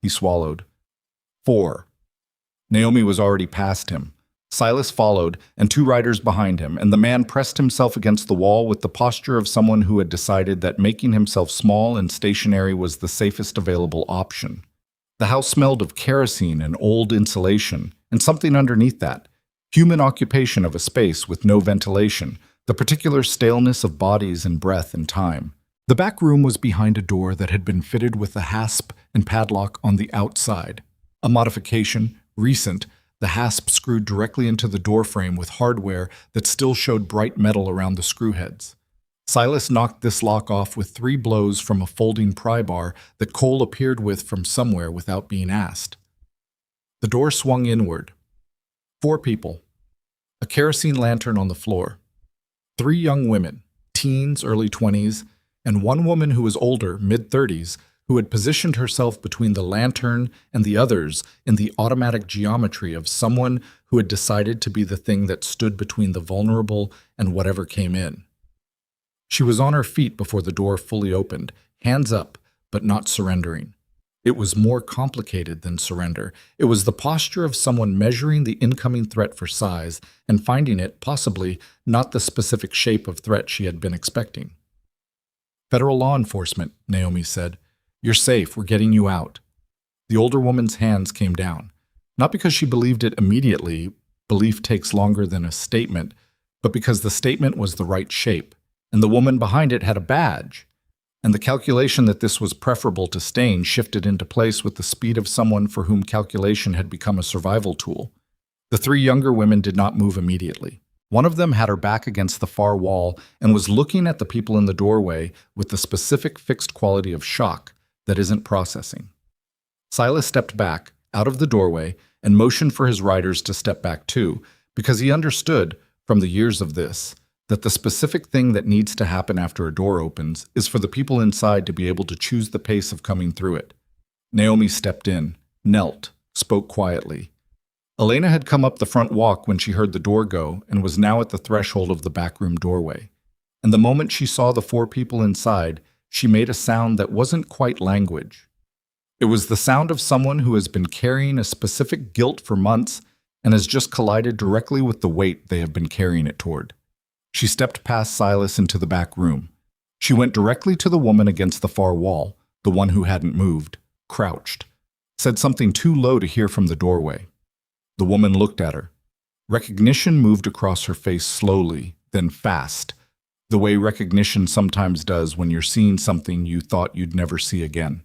He swallowed. 4. Naomi was already past him. Silas followed, and 2 riders behind him, and the man pressed himself against the wall with the posture of someone who had decided that making himself small and stationary was the safest available option. The house smelled of kerosene and old insulation, and something underneath that. Human occupation of a space with no ventilation, the particular staleness of bodies and breath and time. The back room was behind a door that had been fitted with a hasp and padlock on the outside. A modification, recent, the hasp screwed directly into the door frame with hardware that still showed bright metal around the screw heads. Silas knocked this lock off with 3 blows from a folding pry bar that Cole appeared with from somewhere without being asked. The door swung inward. 4 people. A kerosene lantern on the floor. 3 young women, teens, early 20s, and 1 woman who was older, mid-30s, who had positioned herself between the lantern and the others in the automatic geometry of someone who had decided to be the thing that stood between the vulnerable and whatever came in. She was on her feet before the door fully opened, hands up, but not surrendering. It was more complicated than surrender. It was the posture of someone measuring the incoming threat for size and finding it, possibly, not the specific shape of threat she had been expecting. "Federal law enforcement," Naomi said. "You're safe, we're getting you out." The older woman's hands came down. Not because she believed it immediately, belief takes longer than a statement, but because the statement was the right shape, and the woman behind it had a badge. And the calculation that this was preferable to staying shifted into place with the speed of someone for whom calculation had become a survival tool. The 3 younger women did not move immediately. One of them had her back against the far wall and was looking at the people in the doorway with the specific fixed quality of shock that isn't processing. Silas stepped back, out of the doorway, and motioned for his riders to step back too, because he understood, from the years of this, that the specific thing that needs to happen after a door opens is for the people inside to be able to choose the pace of coming through it. Naomi stepped in, knelt, spoke quietly. Elena had come up the front walk when she heard the door go and was now at the threshold of the backroom doorway. And the moment she saw the 4 people inside, she made a sound that wasn't quite language. It was the sound of someone who has been carrying a specific guilt for months and has just collided directly with the weight they have been carrying it toward. She stepped past Silas into the back room. She went directly to the woman against the far wall, the one who hadn't moved, crouched, said something too low to hear from the doorway. The woman looked at her. Recognition moved across her face slowly, then fast, the way recognition sometimes does when you're seeing something you thought you'd never see again.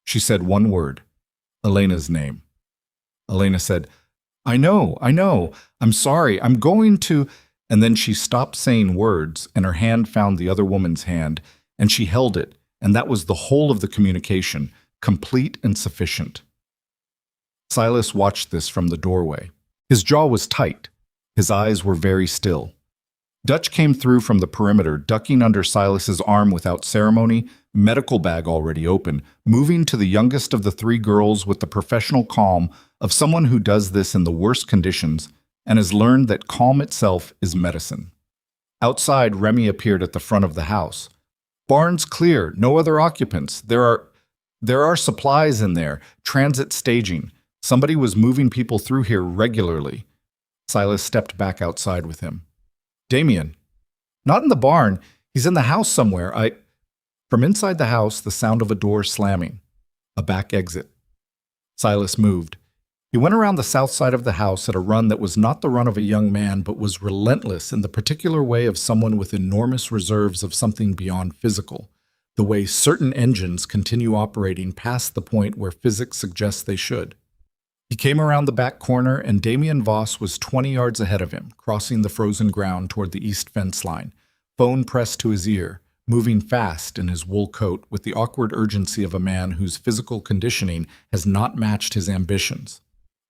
She said one word, Elena's name. Elena said, I know. I'm sorry. I'm going to. And then she stopped saying words, and her hand found the other woman's hand, and she held it, and that was the whole of the communication, complete and sufficient. Silas watched this from the doorway. His jaw was tight. His eyes were very still. Dutch came through from the perimeter, ducking under Silas's arm without ceremony, medical bag already open, moving to the youngest of the three girls with the professional calm of someone who does this in the worst conditions and has learned that calm itself is medicine. Outside, Remy appeared at the front of the house. Barn's clear, no other occupants. There are supplies in there, transit staging. Somebody was moving people through here regularly. Silas stepped back outside with him. Damien. Not in the barn. He's in the house somewhere. From inside the house, the sound of a door slamming. A back exit. Silas moved. He went around the south side of the house at a run that was not the run of a young man, but was relentless in the particular way of someone with enormous reserves of something beyond physical, the way certain engines continue operating past the point where physics suggests they should. He came around the back corner, and Damien Voss was 20 yards ahead of him, crossing the frozen ground toward the east fence line, phone pressed to his ear, moving fast in his wool coat with the awkward urgency of a man whose physical conditioning has not matched his ambitions.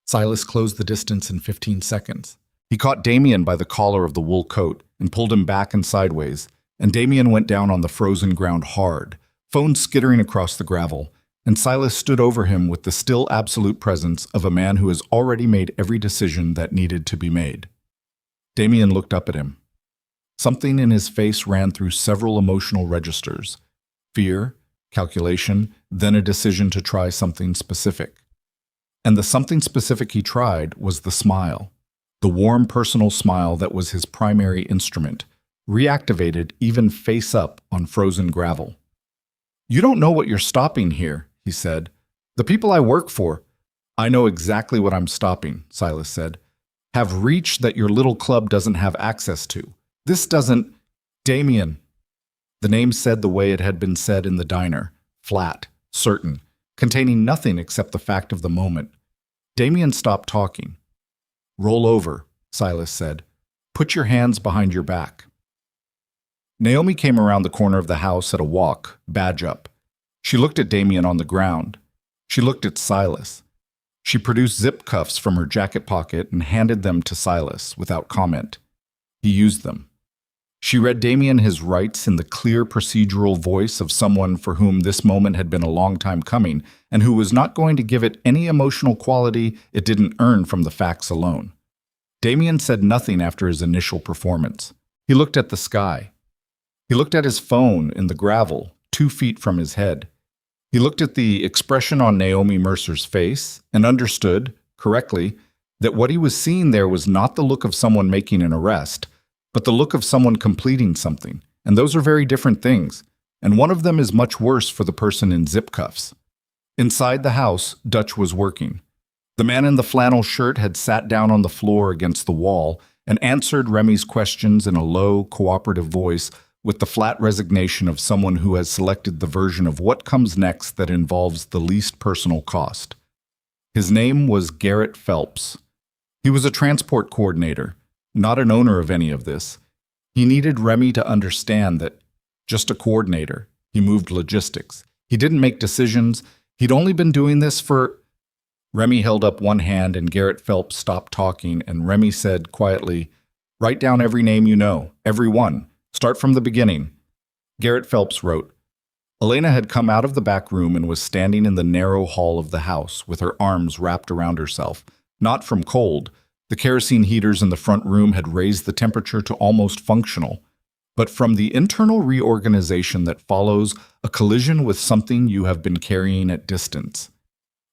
Silas closed the distance in 15 seconds. He caught Damien by the collar of the wool coat and pulled him back and sideways, and Damien went down on the frozen ground hard, phone skittering across the gravel, and Silas stood over him with the still absolute presence of a man who has already made every decision that needed to be made. Damien looked up at him. Something in his face ran through several emotional registers: fear, calculation, then a decision to try something specific. And the something specific he tried was the smile, the warm personal smile that was his primary instrument, reactivated even face up on frozen gravel. You don't know what you're stopping here, he said. The people I work for. I know exactly what I'm stopping, Silas said. Have reach that your little club doesn't have access to. This doesn't. Damien. The name said the way it had been said in the diner, flat, certain, containing nothing except the fact of the moment. Damien stopped talking. Roll over, Silas said. Put your hands behind your back. Naomi came around the corner of the house at a walk, badge up. She looked at Damien on the ground. She looked at Silas. She produced zip cuffs from her jacket pocket and handed them to Silas without comment. He used them. She read Damien his rights in the clear procedural voice of someone for whom this moment had been a long time coming and who was not going to give it any emotional quality it didn't earn from the facts alone. Damien said nothing after his initial performance. He looked at the sky. He looked at his phone in the gravel, 2 feet from his head. He looked at the expression on Naomi Mercer's face and understood, correctly, that what he was seeing there was not the look of someone making an arrest, but the look of someone completing something, and those are very different things, and one of them is much worse for the person in zip cuffs. Inside the house, Dutch was working. The man in the flannel shirt had sat down on the floor against the wall and answered Remy's questions in a low, cooperative voice with the flat resignation of someone who has selected the version of what comes next that involves the least personal cost. His name was Garrett Phelps. He was a transport coordinator, not an owner of any of this. He needed Remy to understand that, just a coordinator, he moved logistics. He didn't make decisions. He'd only been doing this for... Remy held up one hand and Garrett Phelps stopped talking, and Remy said quietly, "Write down every name you know, every one. Start from the beginning." Garrett Phelps wrote. Elena had come out of the back room and was standing in the narrow hall of the house with her arms wrapped around herself, not from cold. The kerosene heaters in the front room had raised the temperature to almost functional, but from the internal reorganization that follows a collision with something you have been carrying at distance.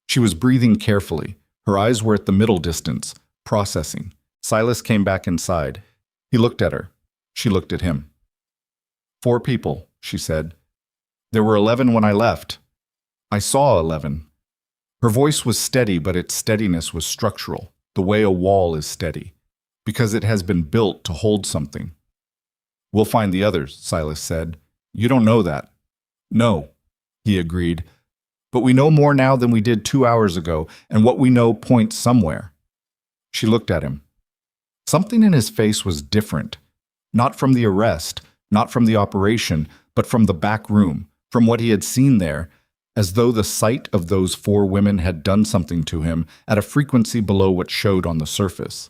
She was breathing carefully. Her eyes were at the middle distance, processing. Silas came back inside. He looked at her. She looked at him. 4 people, she said. There were 11 when I left. I saw 11. Her voice was steady, but its steadiness was structural, the way a wall is steady, because it has been built to hold something. We'll find the others, Silas said. You don't know that. No, he agreed. But we know more now than we did 2 hours ago, and what we know points somewhere. She looked at him. Something in his face was different. Not from the arrest, not from the operation, but from the back room, from what he had seen there, as though the sight of those four women had done something to him at a frequency below what showed on the surface.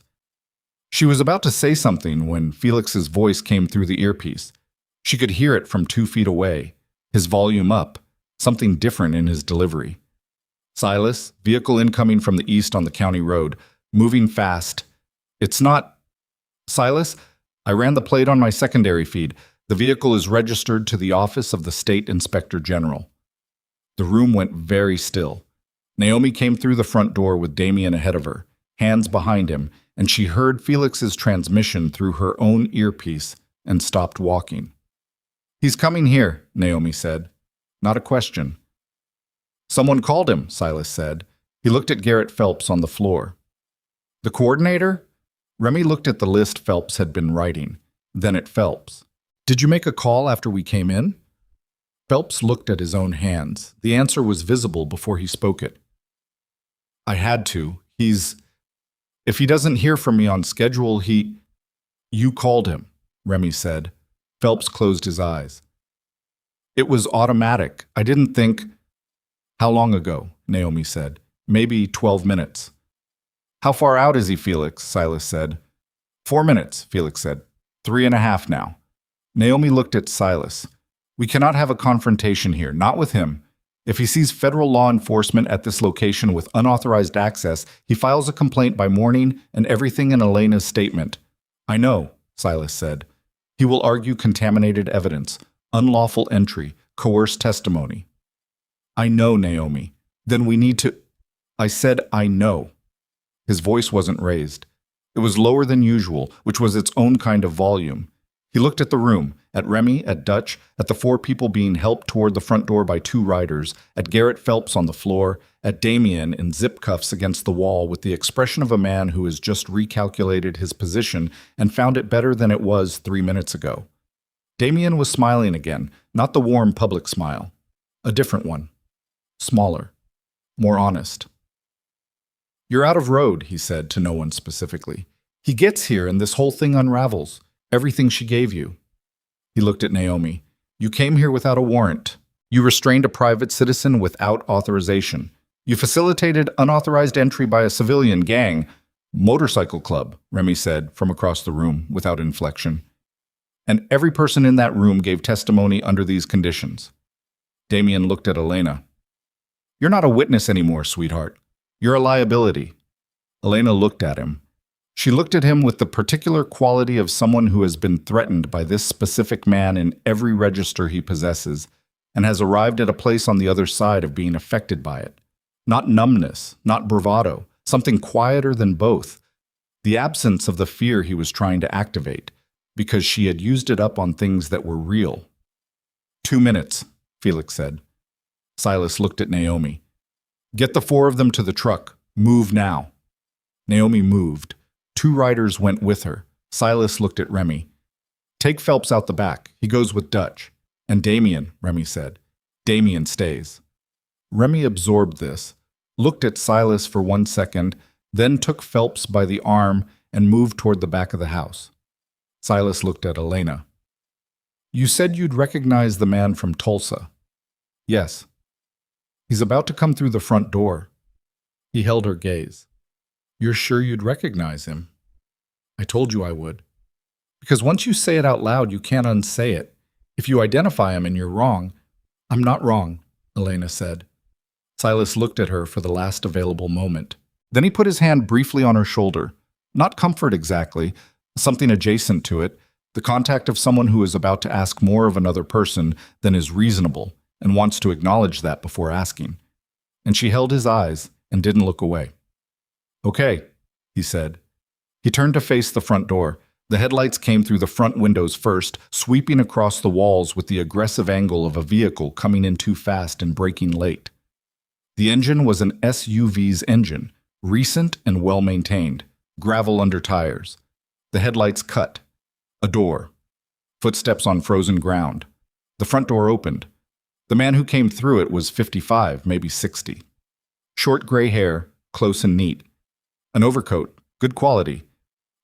She was about to say something when Felix's voice came through the earpiece. She could hear it from 2 feet away, his volume up, something different in his delivery. Silas, vehicle incoming from the east on the county road, moving fast. It's not... Silas, I ran the plate on my secondary feed. The vehicle is registered to the office of the State Inspector General. The room went very still. Naomi came through the front door with Damien ahead of her, hands behind him, and she heard Felix's transmission through her own earpiece and stopped walking. He's coming here, Naomi said. Not a question. Someone called him, Silas said. He looked at Garrett Phelps on the floor. The coordinator? Remy looked at the list Phelps had been writing, then at Phelps. Did you make a call after we came in? Phelps looked at his own hands. The answer was visible before he spoke it. I had to. If he doesn't hear from me on schedule, You called him, Remy said. Phelps closed his eyes. It was automatic. I didn't think... How long ago? Naomi said. Maybe 12 minutes. How far out is he, Felix? Silas said. 4 minutes, Felix said. 3.5 now. Naomi looked at Silas. We cannot have a confrontation here, not with him. If he sees federal law enforcement at this location with unauthorized access, he files a complaint by morning and everything in Elena's statement. I know, Silas said. He will argue contaminated evidence, unlawful entry, coerced testimony. I know, Naomi. Then we need to... I said I know. His voice wasn't raised. It was lower than usual, which was its own kind of volume. He looked at the room, at Remy, at Dutch, at the 4 people being helped toward the front door by 2 riders, at Garrett Phelps on the floor, at Damien in zip cuffs against the wall with the expression of a man who has just recalculated his position and found it better than it was 3 minutes ago. Damien was smiling again, not the warm public smile. A different one. Smaller. More honest. You're out of road, he said to no one specifically. He gets here and this whole thing unravels. Everything she gave you. He looked at Naomi. You came here without a warrant. You restrained a private citizen without authorization. You facilitated unauthorized entry by a civilian gang. Motorcycle club, Remy said from across the room without inflection. And every person in that room gave testimony under these conditions. Damien looked at Elena. You're not a witness anymore, sweetheart. You're a liability. Elena looked at him. She looked at him with the particular quality of someone who has been threatened by this specific man in every register he possesses and has arrived at a place on the other side of being affected by it. Not numbness, not bravado, something quieter than both. The absence of the fear he was trying to activate, because she had used it up on things that were real. 2 minutes, Felix said. Silas looked at Naomi. Get the 4 of them to the truck. Move now. Naomi moved. 2 riders went with her. Silas looked at Remy. Take Phelps out the back. He goes with Dutch. And Damien, Remy said. Damien stays. Remy absorbed this, looked at Silas for 1 second, then took Phelps by the arm and moved toward the back of the house. Silas looked at Elena. You said you'd recognize the man from Tulsa. Yes. He's about to come through the front door. He held her gaze. You're sure you'd recognize him? I told you I would. Because once you say it out loud, you can't unsay it. If you identify him and you're wrong, I'm not wrong, Elena said. Silas looked at her for the last available moment. Then he put his hand briefly on her shoulder. Not comfort exactly, something adjacent to it, the contact of someone who is about to ask more of another person than is reasonable and wants to acknowledge that before asking. And she held his eyes and didn't look away. Okay, he said. He turned to face the front door. The headlights came through the front windows first, sweeping across the walls with the aggressive angle of a vehicle coming in too fast and braking late. The engine was an SUV's engine, recent and well-maintained, gravel under tires. The headlights cut. A door. Footsteps on frozen ground. The front door opened. The man who came through it was 55, maybe 60. Short gray hair, close and neat. An overcoat, Good quality.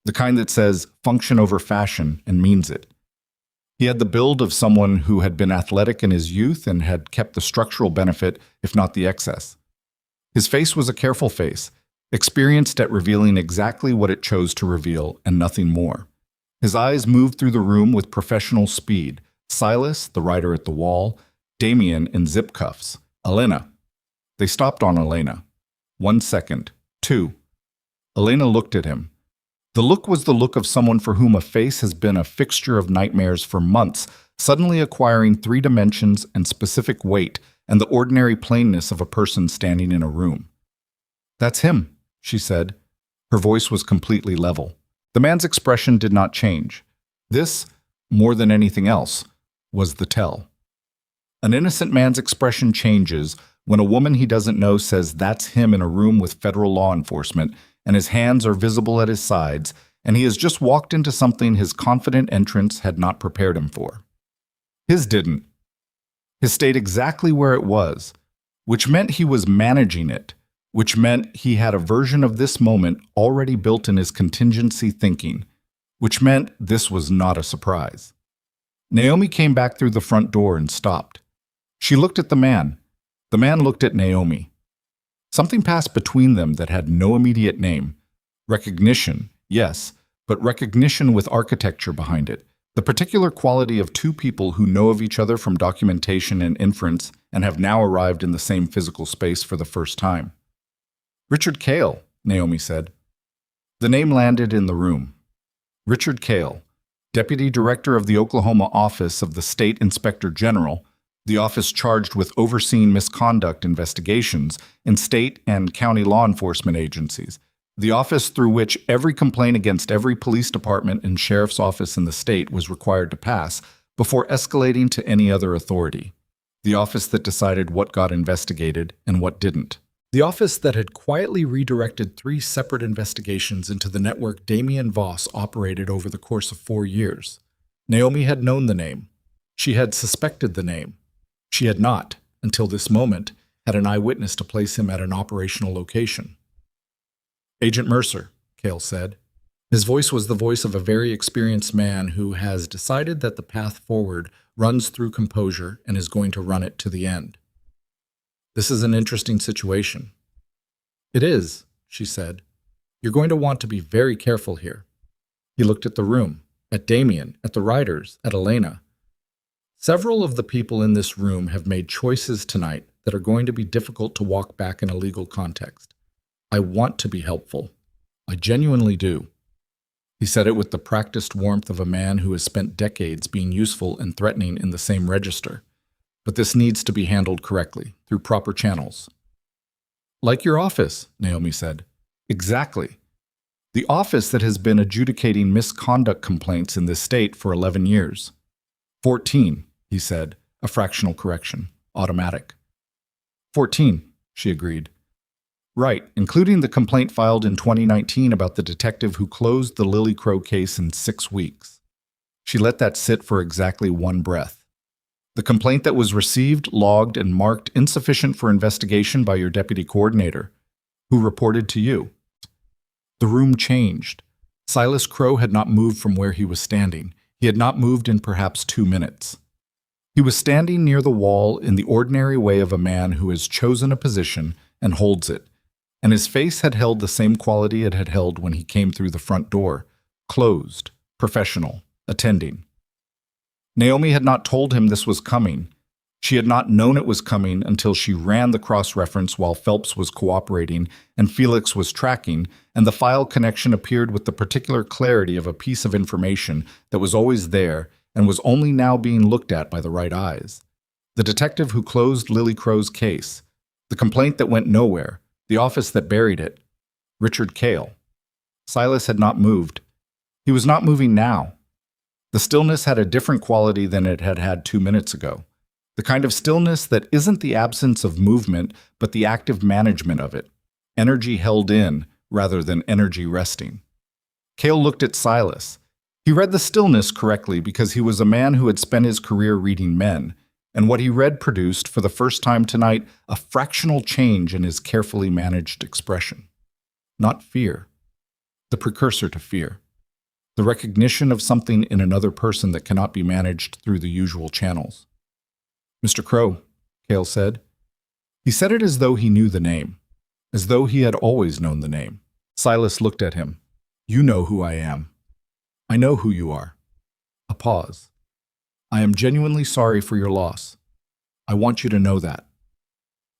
The kind that says function over fashion and means it. He had the build of someone who had been athletic in his youth and had kept the structural benefit, if not the excess. His face was a careful face, experienced at revealing exactly what it chose to reveal and nothing more. His eyes moved through the room with professional speed. Silas, the writer at the wall, Damien in zip cuffs, Elena. They stopped on Elena. 1 second. 2. Elena looked at him. The look was the look of someone for whom a face has been a fixture of nightmares for months, suddenly acquiring 3 dimensions and specific weight and the ordinary plainness of a person standing in a room. "That's him," she said. Her voice was completely level. The man's expression did not change. This, more than anything else, was the tell. An innocent man's expression changes when a woman he doesn't know says that's him in a room with federal law enforcement, and his hands are visible at his sides, and he has just walked into something his confident entrance had not prepared him for. His didn't. His stayed exactly where it was, which meant he was managing it, which meant he had a version of this moment already built in his contingency thinking, which meant this was not a surprise. Naomi came back through the front door and stopped. She looked at the man. The man looked at Naomi. Something passed between them that had no immediate name. Recognition, yes, but recognition with architecture behind it. The particular quality of 2 people who know of each other from documentation and inference and have now arrived in the same physical space for the first time. "Richard Cale," Naomi said. The name landed in the room. Richard Cale, Deputy Director of the Oklahoma Office of the State Inspector General, the office charged with overseeing misconduct investigations in state and county law enforcement agencies, the office through which every complaint against every police department and sheriff's office in the state was required to pass before escalating to any other authority, the office that decided what got investigated and what didn't. The office that had quietly redirected 3 separate investigations into the network Damien Voss operated over the course of 4 years. Naomi had known the name. She had suspected the name. She had not, until this moment, had an eyewitness to place him at an operational location. "Agent Mercer," Cale said. His voice was the voice of a very experienced man who has decided that the path forward runs through composure and is going to run it to the end. "This is an interesting situation." "It is," she said. "You're going to want to be very careful here." He looked at the room, at Damien, at the writers, at Elena. "Several of the people in this room have made choices tonight that are going to be difficult to walk back in a legal context. I want to be helpful. I genuinely do." He said it with the practiced warmth of a man who has spent decades being useful and threatening in the same register. But this needs to be handled correctly, through proper channels. "Like your office," Naomi said. "Exactly. The office that has been adjudicating misconduct complaints in this state for 11 years. 14, he said, a fractional correction, automatic. 14, she agreed. Right, including the complaint filed in 2019 about the detective who closed the Lily Crow case in 6 weeks. She let that sit for exactly 1 breath. The complaint that was received, logged, and marked insufficient for investigation by your deputy coordinator, who reported to you. The room changed. Silas Crow had not moved from where he was standing. He had not moved in perhaps 2 minutes. He was standing near the wall in the ordinary way of a man who has chosen a position and holds it, and his face had held the same quality it had held when he came through the front door, closed, professional, attending. Naomi had not told him this was coming. She had not known it was coming until she ran the cross-reference while Phelps was cooperating and Felix was tracking, and the file connection appeared with the particular clarity of a piece of information that was always there and was only now being looked at by the right eyes. The detective who closed Lily Crow's case, the complaint that went nowhere, the office that buried it, Richard Cale. Silas had not moved. He was not moving now. The stillness had a different quality than it had had 2 minutes ago. The kind of stillness that isn't the absence of movement, but the active management of it. Energy held in, rather than energy resting. Cale looked at Silas. He read the stillness correctly because he was a man who had spent his career reading men, and what he read produced, for the first time tonight, a fractional change in his carefully managed expression. Not fear. the precursor to fear. The recognition of something in another person that cannot be managed through the usual channels. "Mr. Crow," Cale said. He said it as though he knew the name, as though he had always known the name. Silas looked at him. "You know who I am. I know who you are." A pause. "I am genuinely sorry for your loss. I want you to know that."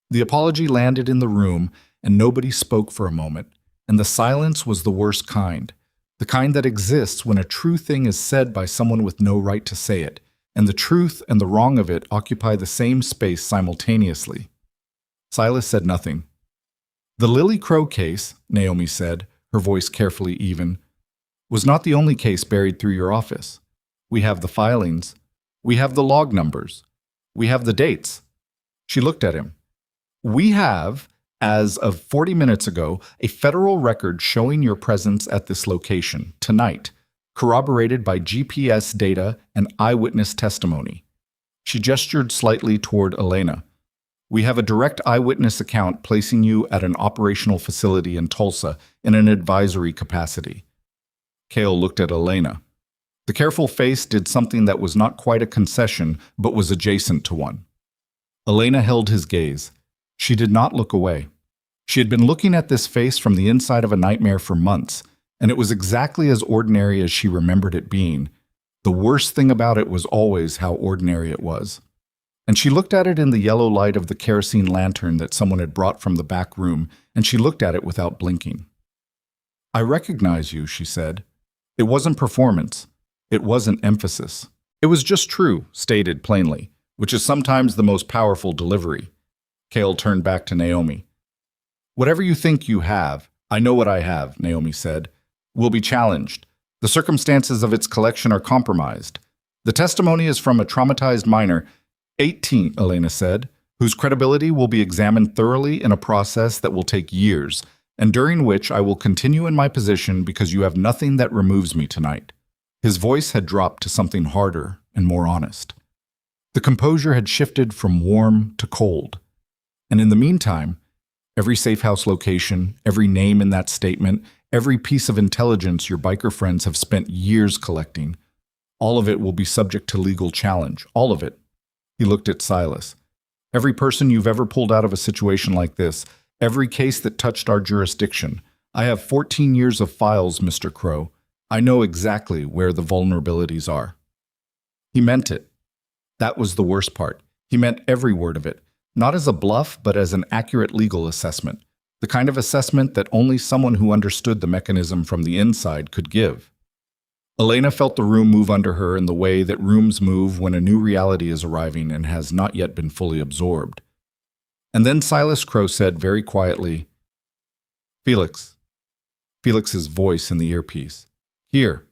The apology landed in the room, and nobody spoke for a moment, and the silence was the worst kind, the kind that exists when a true thing is said by someone with no right to say it, and the truth and the wrong of it occupy the same space simultaneously. Silas said nothing. "The Lily Crow case," Naomi said, her voice carefully even, "was not the only case buried through your office. We have the filings. We have the log numbers. We have the dates." She looked at him. "We have, as of 40 minutes ago, a federal record showing your presence at this location, tonight, corroborated by GPS data and eyewitness testimony." She gestured slightly toward Elena. "We have a direct eyewitness account placing you at an operational facility in Tulsa in an advisory capacity." Cale looked at Elena. The careful face did something that was not quite a concession, but was adjacent to one. Elena held his gaze. She did not look away. She had been looking at this face from the inside of a nightmare for months, and it was exactly as ordinary as she remembered it being. The worst thing about it was always how ordinary it was. And she looked at it in the yellow light of the kerosene lantern that someone had brought from the back room, and she looked at it without blinking. "I recognize you," she said. It wasn't performance. It wasn't emphasis. It was just true, stated plainly, which is sometimes the most powerful delivery. Cale turned back to Naomi. "Whatever you think you have, I know what I have," Naomi said, "will be challenged. The circumstances of its collection are compromised. The testimony is from a traumatized minor, 18, Elena said, whose credibility will be examined thoroughly in a process that will take years, and during which I will continue in my position because you have nothing that removes me tonight." His voice had dropped to something harder and more honest. The composure had shifted from warm to cold. And in the meantime, every safe house location, every name in that statement, every piece of intelligence your biker friends have spent years collecting, all of it will be subject to legal challenge, all of it. He looked at Silas. "Every person you've ever pulled out of a situation like this, every case that touched our jurisdiction. I have 14 years of files, Mr. Crow. I know exactly where the vulnerabilities are." He meant it. That was the worst part. He meant every word of it, not as a bluff, but as an accurate legal assessment, the kind of assessment that only someone who understood the mechanism from the inside could give. Elena felt the room move under her in the way that rooms move when a new reality is arriving and has not yet been fully absorbed. And then Silas Crow said very quietly, "Felix." Felix's voice in the earpiece. "Here.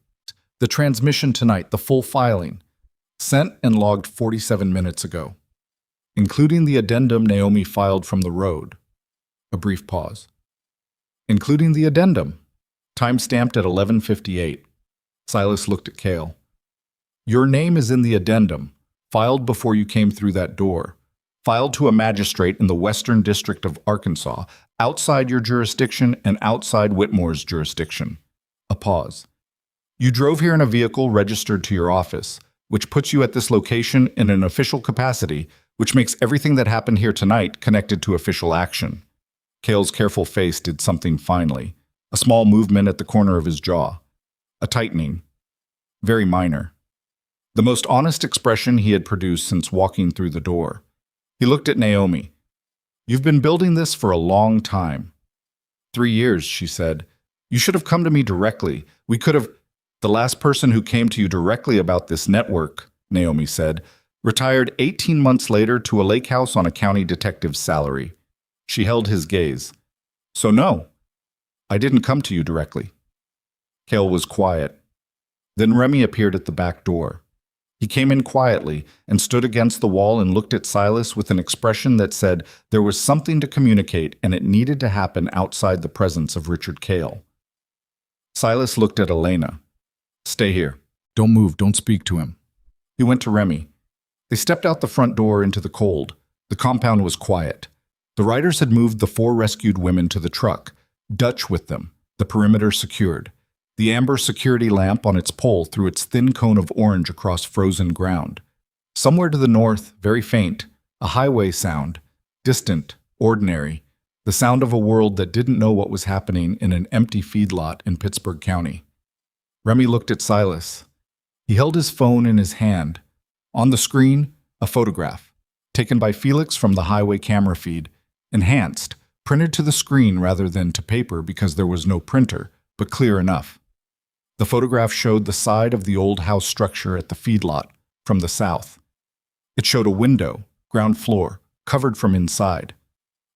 The transmission tonight, the full filing. Sent and logged 47 minutes ago. Including the addendum Naomi filed from the road." A brief pause. "Including the addendum. Time-stamped at 11:58. Silas looked at Cale. "Your name is in the addendum, filed before you came through that door. Filed to a magistrate in the Western District of Arkansas, outside your jurisdiction and outside Whitmore's jurisdiction." A pause. "You drove here in a vehicle registered to your office, which puts you at this location in an official capacity, which makes everything that happened here tonight connected to official action." Cale's careful face did something finely, a small movement at the corner of his jaw, a tightening, very minor. The most honest expression he had produced since walking through the door. He looked at Naomi. "You've been building this for a long time." 3 years, she said. "You should have come to me directly. We could have—" "The last person who came to you directly about this network," Naomi said, "retired 18 months later to a lake house on a county detective's salary." She held his gaze. "So no, I didn't come to you directly." Cale was quiet. Then Remy appeared at the back door. He came in quietly and stood against the wall and looked at Silas with an expression that said there was something to communicate and it needed to happen outside the presence of Richard Cale. Silas looked at Elena. "Stay here. Don't move. Don't speak to him." He went to Remy. They stepped out the front door into the cold. The compound was quiet. The riders had moved the 4 rescued women to the truck, Dutch with them. The perimeter secured. The amber security lamp on its pole threw its thin cone of orange across frozen ground. Somewhere to the north, very faint, a highway sound, distant, ordinary, the sound of a world that didn't know what was happening in an empty feedlot in Pittsburgh County. Remy looked at Silas. He held his phone in his hand. On the screen, a photograph, taken by Felix from the highway camera feed, enhanced, printed to the screen rather than to paper because there was no printer, but clear enough. The photograph showed the side of the old house structure at the feedlot, from the south. It showed a window, ground floor, covered from inside.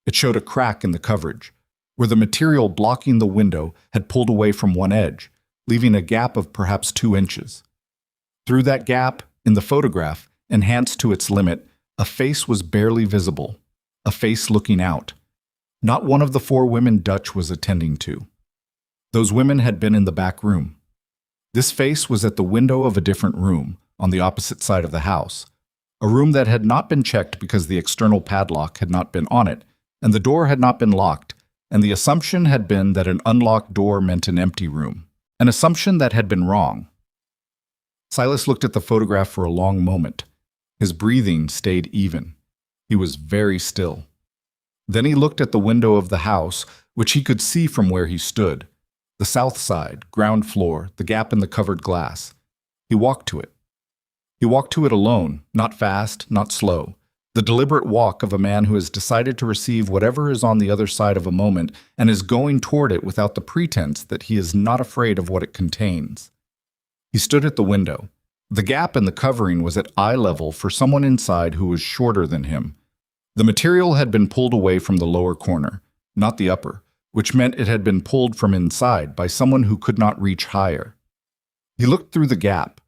It showed a crack in the coverage, where the material blocking the window had pulled away from one edge, leaving a gap of perhaps 2 inches. Through that gap, in the photograph, enhanced to its limit, a face was barely visible, a face looking out. Not one of the 4 women Dutch was attending to. Those women had been in the back room. This face was at the window of a different room, on the opposite side of the house, a room that had not been checked because the external padlock had not been on it, and the door had not been locked, and the assumption had been that an unlocked door meant an empty room, an assumption that had been wrong. Silas looked at the photograph for a long moment. His breathing stayed even. He was very still. Then he looked at the window of the house, which he could see from where he stood. The south side, ground floor, the gap in the covered glass. He walked to it. He walked to it alone, not fast, not slow. The deliberate walk of a man who has decided to receive whatever is on the other side of a moment and is going toward it without the pretense that he is not afraid of what it contains. He stood at the window. The gap in the covering was at eye level for someone inside who was shorter than him. The material had been pulled away from the lower corner, not the upper, which meant it had been pulled from inside by someone who could not reach higher. He looked through the gap.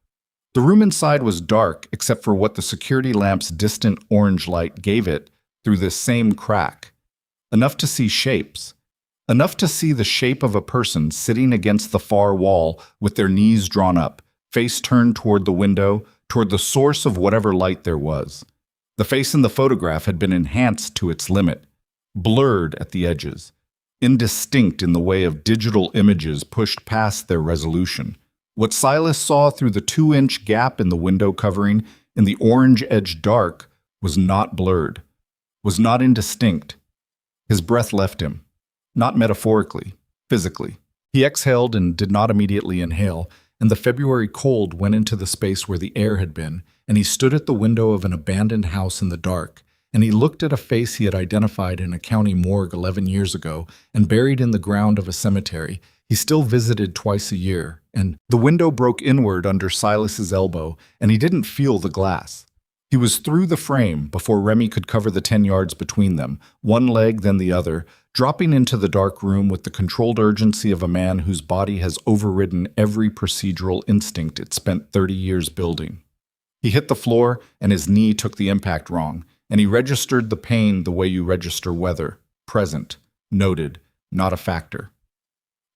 The room inside was dark except for what the security lamp's distant orange light gave it through this same crack. Enough to see shapes. Enough to see the shape of a person sitting against the far wall with their knees drawn up, face turned toward the window, toward the source of whatever light there was. The face in the photograph had been enhanced to its limit, blurred at the edges, indistinct in the way of digital images pushed past their resolution. What Silas saw through the 2-inch gap in the window covering, in the orange-edged dark, was not blurred, was not indistinct. His breath left him, not metaphorically, physically. He exhaled and did not immediately inhale, and the February cold went into the space where the air had been, and he stood at the window of an abandoned house in the dark, and he looked at a face he had identified in a county morgue 11 years ago and buried in the ground of a cemetery he still visited twice a year, and the window broke inward under Silas's elbow, and he didn't feel the glass. He was through the frame before Remy could cover the 10 yards between them, one leg then the other, dropping into the dark room with the controlled urgency of a man whose body has overridden every procedural instinct it spent 30 years building. He hit the floor, and his knee took the impact wrong, and he registered the pain the way you register weather, present, noted, not a factor.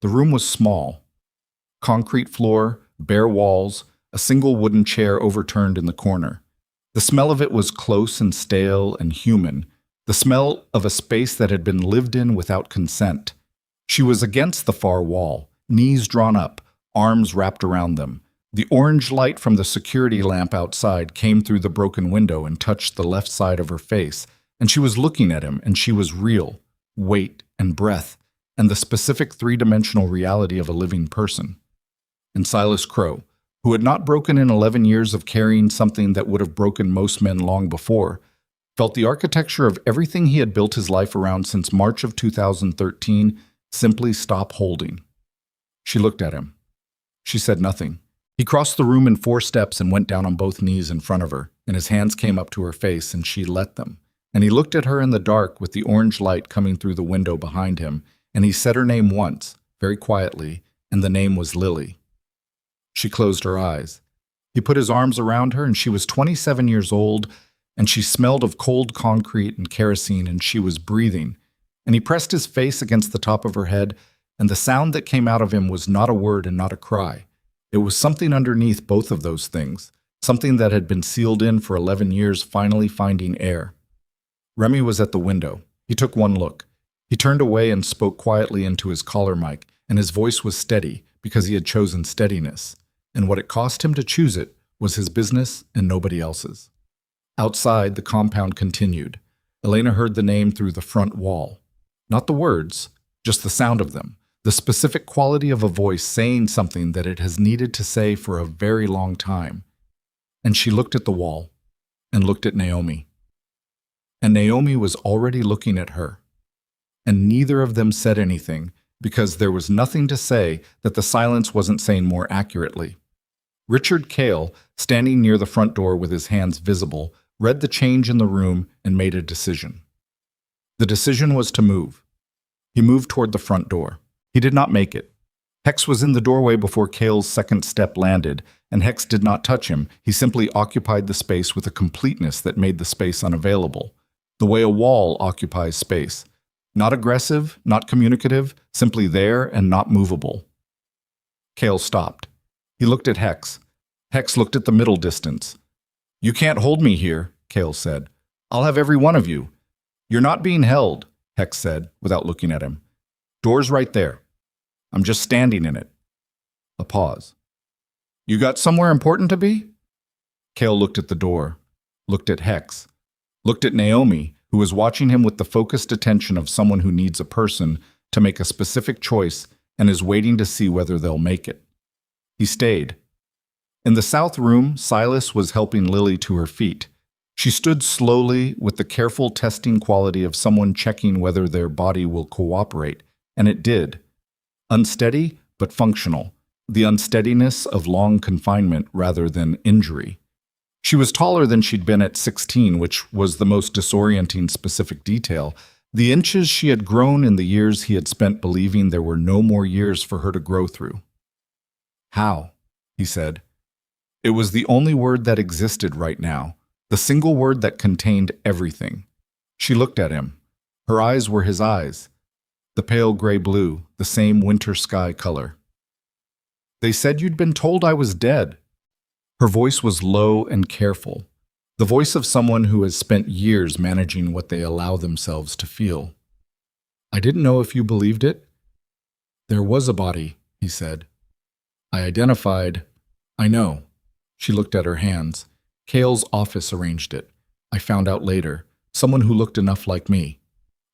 The room was small. Concrete floor, bare walls, a single wooden chair overturned in the corner. The smell of it was close and stale and human, the smell of a space that had been lived in without consent. She was against the far wall, knees drawn up, arms wrapped around them. The orange light from the security lamp outside came through the broken window and touched the left side of her face, and she was looking at him, and she was real, weight and breath, and the specific 3-dimensional reality of a living person. And Silas Crow, who had not broken in 11 years of carrying something that would have broken most men long before, felt the architecture of everything he had built his life around since March of 2013 simply stop holding. She looked at him. She said nothing. He crossed the room in 4 steps and went down on both knees in front of her, and his hands came up to her face, and she let them. And he looked at her in the dark with the orange light coming through the window behind him, and he said her name once, very quietly, and the name was Lily. She closed her eyes. He put his arms around her, and she was 27 years old, and she smelled of cold concrete and kerosene, and she was breathing. And he pressed his face against the top of her head, and the sound that came out of him was not a word and not a cry. It was something underneath both of those things, something that had been sealed in for 11 years finally finding air. Remy was at the window. He took one look. He turned away and spoke quietly into his collar mic, and his voice was steady because he had chosen steadiness, and what it cost him to choose it was his business and nobody else's. Outside, the compound continued. Elena heard the name through the front wall. Not the words, just the sound of them, the specific quality of a voice saying something that it has needed to say for a very long time. And she looked at the wall, and looked at Naomi. And Naomi was already looking at her. And neither of them said anything, because there was nothing to say that the silence wasn't saying more accurately. Richard Cale, standing near the front door with his hands visible, read the change in the room and made a decision. The decision was to move. He moved toward the front door. He did not make it. Hex was in the doorway before Cale's second step landed, and Hex did not touch him. He simply occupied the space with a completeness that made the space unavailable, the way a wall occupies space. Not aggressive, not communicative, simply there and not movable. Cale stopped. He looked at Hex. Hex looked at the middle distance. "You can't hold me here," Cale said. "I'll have every one of you." "You're not being held," Hex said, without looking at him. "Door's right there. I'm just standing in it." A pause. "You got somewhere important to be?" Cale looked at the door, looked at Hex, looked at Naomi, who was watching him with the focused attention of someone who needs a person to make a specific choice and is waiting to see whether they'll make it. He stayed. In the south room, Silas was helping Lily to her feet. She stood slowly with the careful testing quality of someone checking whether their body will cooperate, and it did. Unsteady, but functional. The unsteadiness of long confinement rather than injury. She was taller than she'd been at 16, which was the most disorienting specific detail. The inches she had grown in the years he had spent believing there were no more years for her to grow through. "How?" he said. It was the only word that existed right now, the single word that contained everything. She looked at him. Her eyes were his eyes. The pale gray blue, the same winter sky color. "They said you'd been told I was dead." Her voice was low and careful, the voice of someone who has spent years managing what they allow themselves to feel. "I didn't know if you believed it." "There was a body," he said. "I identified." "I know." She looked at her hands. "Cale's office arranged it. I found out later. Someone who looked enough like me."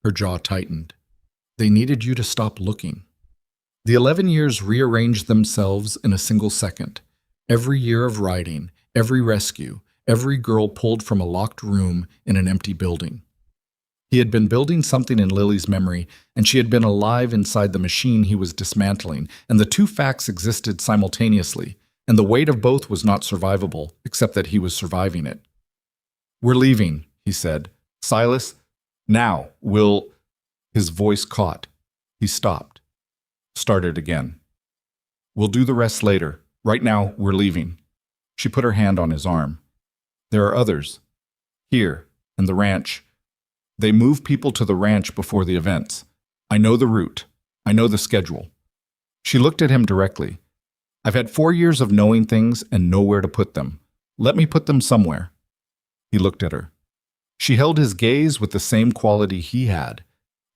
Her jaw tightened. "They needed you to stop looking." The 11 years rearranged themselves in a single second. Every year of riding, every rescue, every girl pulled from a locked room in an empty building. He had been building something in Lily's memory, and she had been alive inside the machine he was dismantling, and the two facts existed simultaneously, and the weight of both was not survivable, except that he was surviving it. "We're leaving," he said. "Silas, now, we'll—" His voice caught. He stopped. Started again. "We'll do the rest later. Right now, we're leaving." She put her hand on his arm. "There are others. Here, and the ranch. They move people to the ranch before the events. I know the route. I know the schedule." She looked at him directly. "I've had 4 years of knowing things and nowhere to put them. Let me put them somewhere." He looked at her. She held his gaze with the same quality he had.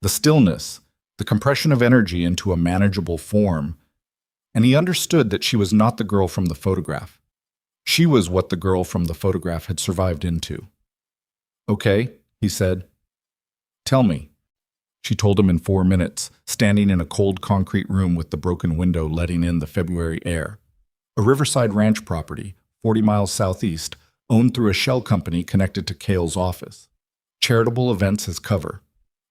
The stillness, the compression of energy into a manageable form. And he understood that she was not the girl from the photograph. She was what the girl from the photograph had survived into. "Okay," he said. "Tell me." She told him in 4 minutes, standing in a cold concrete room with the broken window letting in the February air. A riverside ranch property, 40 miles southeast, owned through a shell company connected to Cale's office. Charitable events as cover.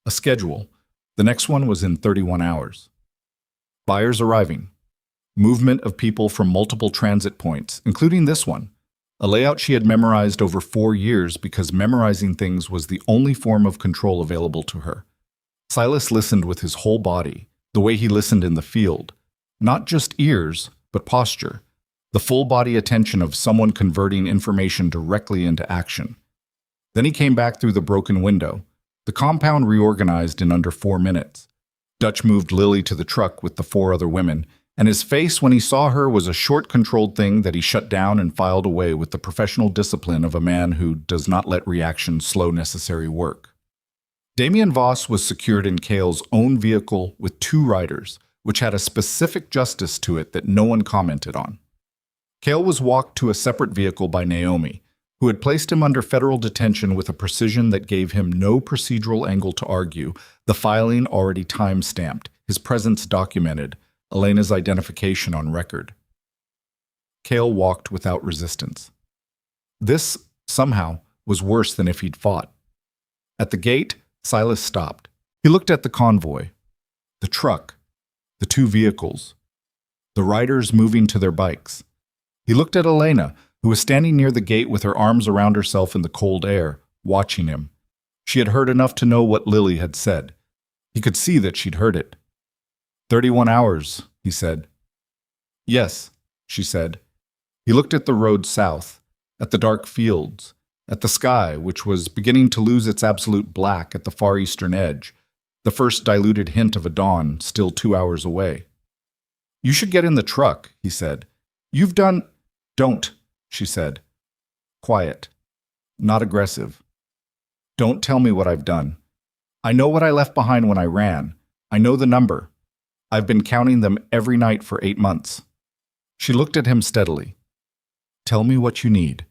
A schedule. The next one was in 31 hours. Buyers arriving. Movement of people from multiple transit points, including this one. A layout she had memorized over 4 years because memorizing things was the only form of control available to her. Silas listened with his whole body, the way he listened in the field. Not just ears, but posture. The full body attention of someone converting information directly into action. Then he came back through the broken window. The compound reorganized in under 4 minutes. Dutch moved Lily to the truck with the 4 other women, and his face when he saw her was a short, controlled thing that he shut down and filed away with the professional discipline of a man who does not let reaction slow necessary work. Damien Voss was secured in Cale's own vehicle with 2 riders, which had a specific justice to it that no one commented on. Cale was walked to a separate vehicle by Naomi, who had placed him under federal detention with a precision that gave him no procedural angle to argue, the filing already time-stamped, his presence documented, Elena's identification on record. Cale walked without resistance. This, somehow, was worse than if he'd fought. At the gate, Silas stopped. He looked at the convoy, the truck, the two vehicles, the riders moving to their bikes. He looked at Elena, who was standing near the gate with her arms around herself in the cold air, watching him. She had heard enough to know what Lily had said. He could see that she'd heard it. 31 hours, he said. Yes, she said. He looked at the road south, at the dark fields, at the sky, which was beginning to lose its absolute black at the far eastern edge, the first diluted hint of a dawn still 2 hours away. You should get in the truck, he said. You've done... Don't, she said. Quiet. Not aggressive. Don't tell me what I've done. I know what I left behind when I ran. I know the number. I've been counting them every night for 8 months. She looked at him steadily. Tell me what you need.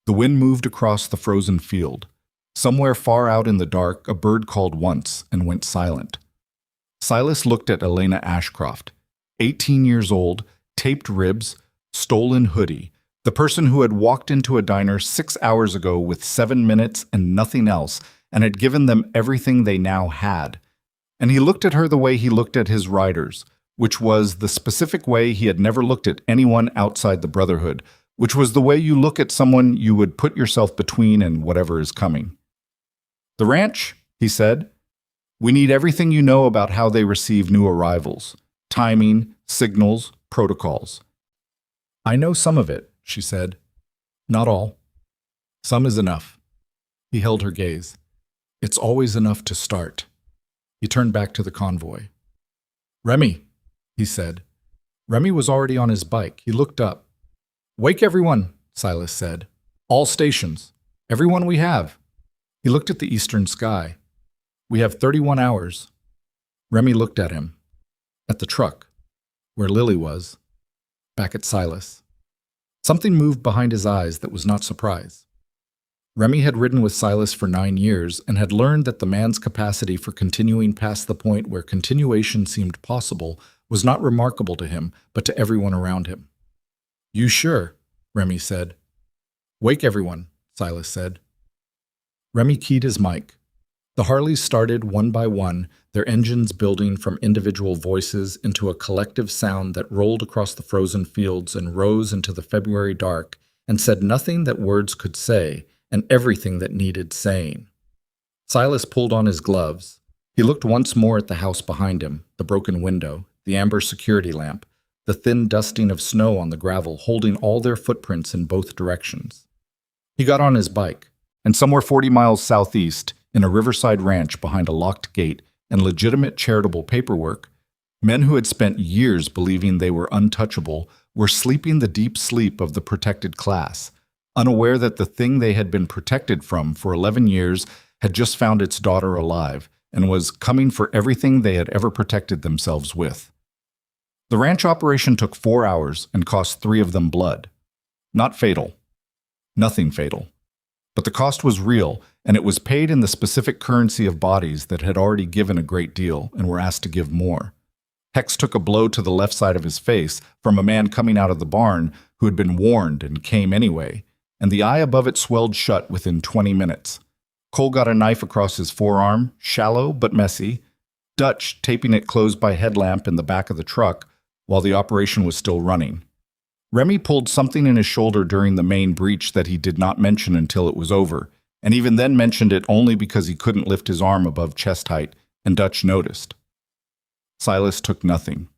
The wind moved across the frozen field. Somewhere far out in the dark, a bird called once and went silent. Silas looked at Elena Ashcroft, 18 years old, taped ribs, stolen hoodie, the person who had walked into a diner 6 hours ago with 7 minutes and nothing else, and had given them everything they now had. And he looked at her the way he looked at his riders, which was the specific way he had never looked at anyone outside the Brotherhood, which was the way you look at someone you would put yourself between and whatever is coming. The ranch, he said. We need everything you know about how they receive new arrivals. Timing, signals, protocols. I know some of it, she said. Not all. Some is enough. He held her gaze. It's always enough to start. He turned back to the convoy. Remy, he said. Remy was already on his bike. He looked up. Wake everyone, Silas said. All stations. Everyone we have. He looked at the eastern sky. We have 31 hours. Remy looked at him. At the truck. Where Lily was. Back at Silas. Something moved behind his eyes that was not surprise. Remy had ridden with Silas for 9 years and had learned that the man's capacity for continuing past the point where continuation seemed possible was not remarkable to him, but to everyone around him. You sure? Remy said. Wake everyone, Silas said. Remy keyed his mic. The Harleys started one by one, their engines building from individual voices into a collective sound that rolled across the frozen fields and rose into the February dark and said nothing that words could say and everything that needed saying. Silas pulled on his gloves. He looked once more at the house behind him, the broken window, the amber security lamp, the thin dusting of snow on the gravel holding all their footprints in both directions. He got on his bike, and somewhere 40 miles southeast, in a riverside ranch behind a locked gate and legitimate charitable paperwork, men who had spent years believing they were untouchable were sleeping the deep sleep of the protected class, unaware that the thing they had been protected from for 11 years had just found its daughter alive and was coming for everything they had ever protected themselves with. The ranch operation took 4 hours and cost 3 of them blood. Not fatal. Nothing fatal. But the cost was real, and it was paid in the specific currency of bodies that had already given a great deal and were asked to give more. Hex took a blow to the left side of his face from a man coming out of the barn who had been warned and came anyway, and the eye above it swelled shut within 20 minutes. Cole got a knife across his forearm, shallow but messy, Dutch taping it closed by headlamp in the back of the truck while the operation was still running. Remy pulled something in his shoulder during the main breach that he did not mention until it was over, and even then mentioned it only because he couldn't lift his arm above chest height, and Dutch noticed. Silas took nothing.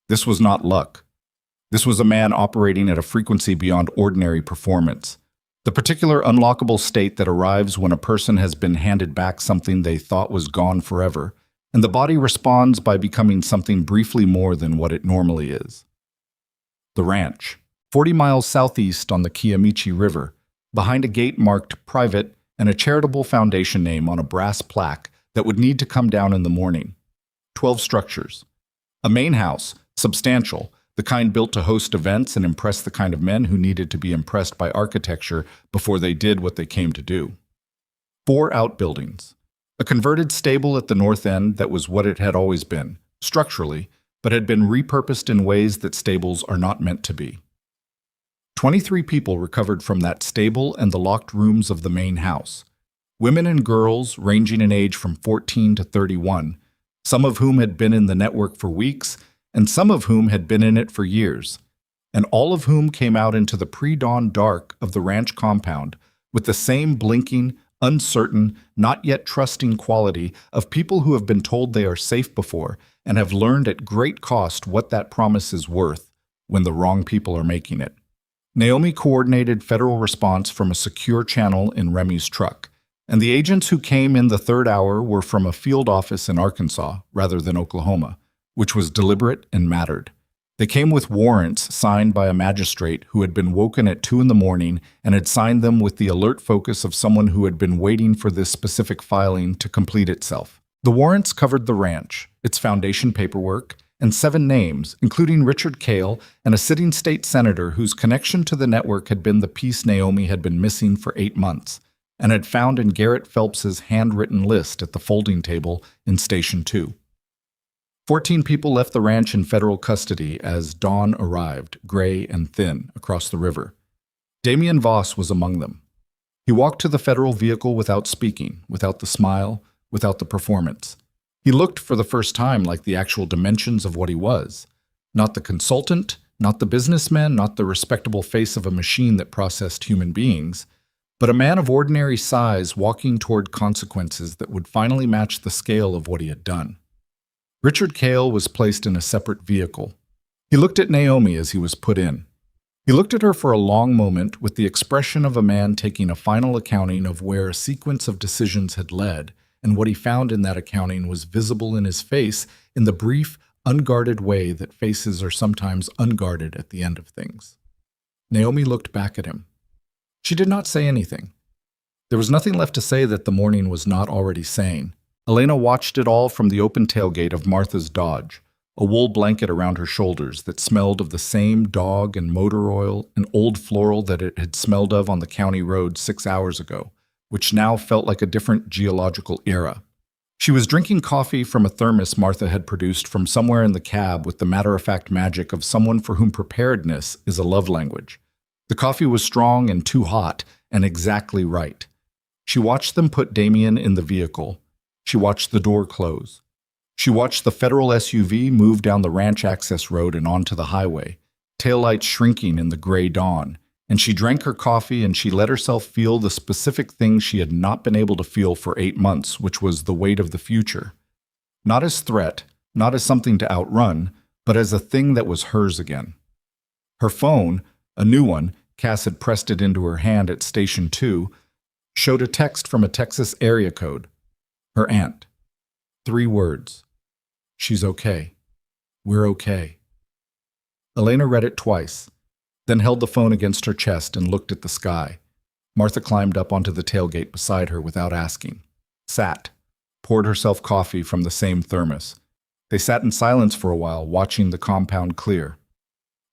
This was not luck. This was a man operating at a frequency beyond ordinary performance. The particular unlockable state that arrives when a person has been handed back something they thought was gone forever, and the body responds by becoming something briefly more than what it normally is. The ranch, 40 miles southeast on the Kiamichi River, behind a gate marked private and a charitable foundation name on a brass plaque that would need to come down in the morning. 12 structures. A main house, substantial, the kind built to host events and impress the kind of men who needed to be impressed by architecture before they did what they came to do. 4 outbuildings. A converted stable at the north end that was what it had always been, structurally, but had been repurposed in ways that stables are not meant to be. 23 people recovered from that stable and the locked rooms of the main house. Women and girls ranging in age from 14 to 31, some of whom had been in the network for weeks, and some of whom had been in it for years, and all of whom came out into the pre-dawn dark of the ranch compound with the same blinking, uncertain, not yet trusting quality of people who have been told they are safe before and have learned at great cost what that promise is worth when the wrong people are making it. Naomi coordinated federal response from a secure channel in Remy's truck, and the agents who came in the third hour were from a field office in Arkansas rather than Oklahoma, which was deliberate and mattered. They came with warrants signed by a magistrate who had been woken at 2 in the morning and had signed them with the alert focus of someone who had been waiting for this specific filing to complete itself. The warrants covered the ranch, its foundation paperwork, and 7 names, including Richard Cale and a sitting state senator whose connection to the network had been the piece Naomi had been missing for 8 months and had found in Garrett Phelps's handwritten list at the folding table in Station 2. 14 people left the ranch in federal custody as dawn arrived, gray and thin, across the river. Damian Voss was among them. He walked to the federal vehicle without speaking, without the smile, without the performance. He looked for the first time like the actual dimensions of what he was. Not the consultant, not the businessman, not the respectable face of a machine that processed human beings, but a man of ordinary size walking toward consequences that would finally match the scale of what he had done. Richard Cale was placed in a separate vehicle. He looked at Naomi as he was put in. He looked at her for a long moment with the expression of a man taking a final accounting of where a sequence of decisions had led, and what he found in that accounting was visible in his face in the brief, unguarded way that faces are sometimes unguarded at the end of things. Naomi looked back at him. She did not say anything. There was nothing left to say that the morning was not already saying. Elena watched it all from the open tailgate of Martha's Dodge, a wool blanket around her shoulders that smelled of the same dog and motor oil and old floral that it had smelled of on the county road 6 hours ago, which now felt like a different geological era. She was drinking coffee from a thermos Martha had produced from somewhere in the cab with the matter-of-fact magic of someone for whom preparedness is a love language. The coffee was strong and too hot, and exactly right. She watched them put Damien in the vehicle. She watched the door close. She watched the federal SUV move down the ranch access road and onto the highway, taillights shrinking in the gray dawn, and she drank her coffee and she let herself feel the specific thing she had not been able to feel for 8 months, which was the weight of the future. Not as threat, not as something to outrun, but as a thing that was hers again. Her phone, a new one, Cass had pressed it into her hand at Station 2, showed a text from a Texas area code. Her aunt. 3 words. She's okay. We're okay. Elena read it twice, then held the phone against her chest and looked at the sky. Martha climbed up onto the tailgate beside her without asking. Sat. Poured herself coffee from the same thermos. They sat in silence for a while, watching the compound clear.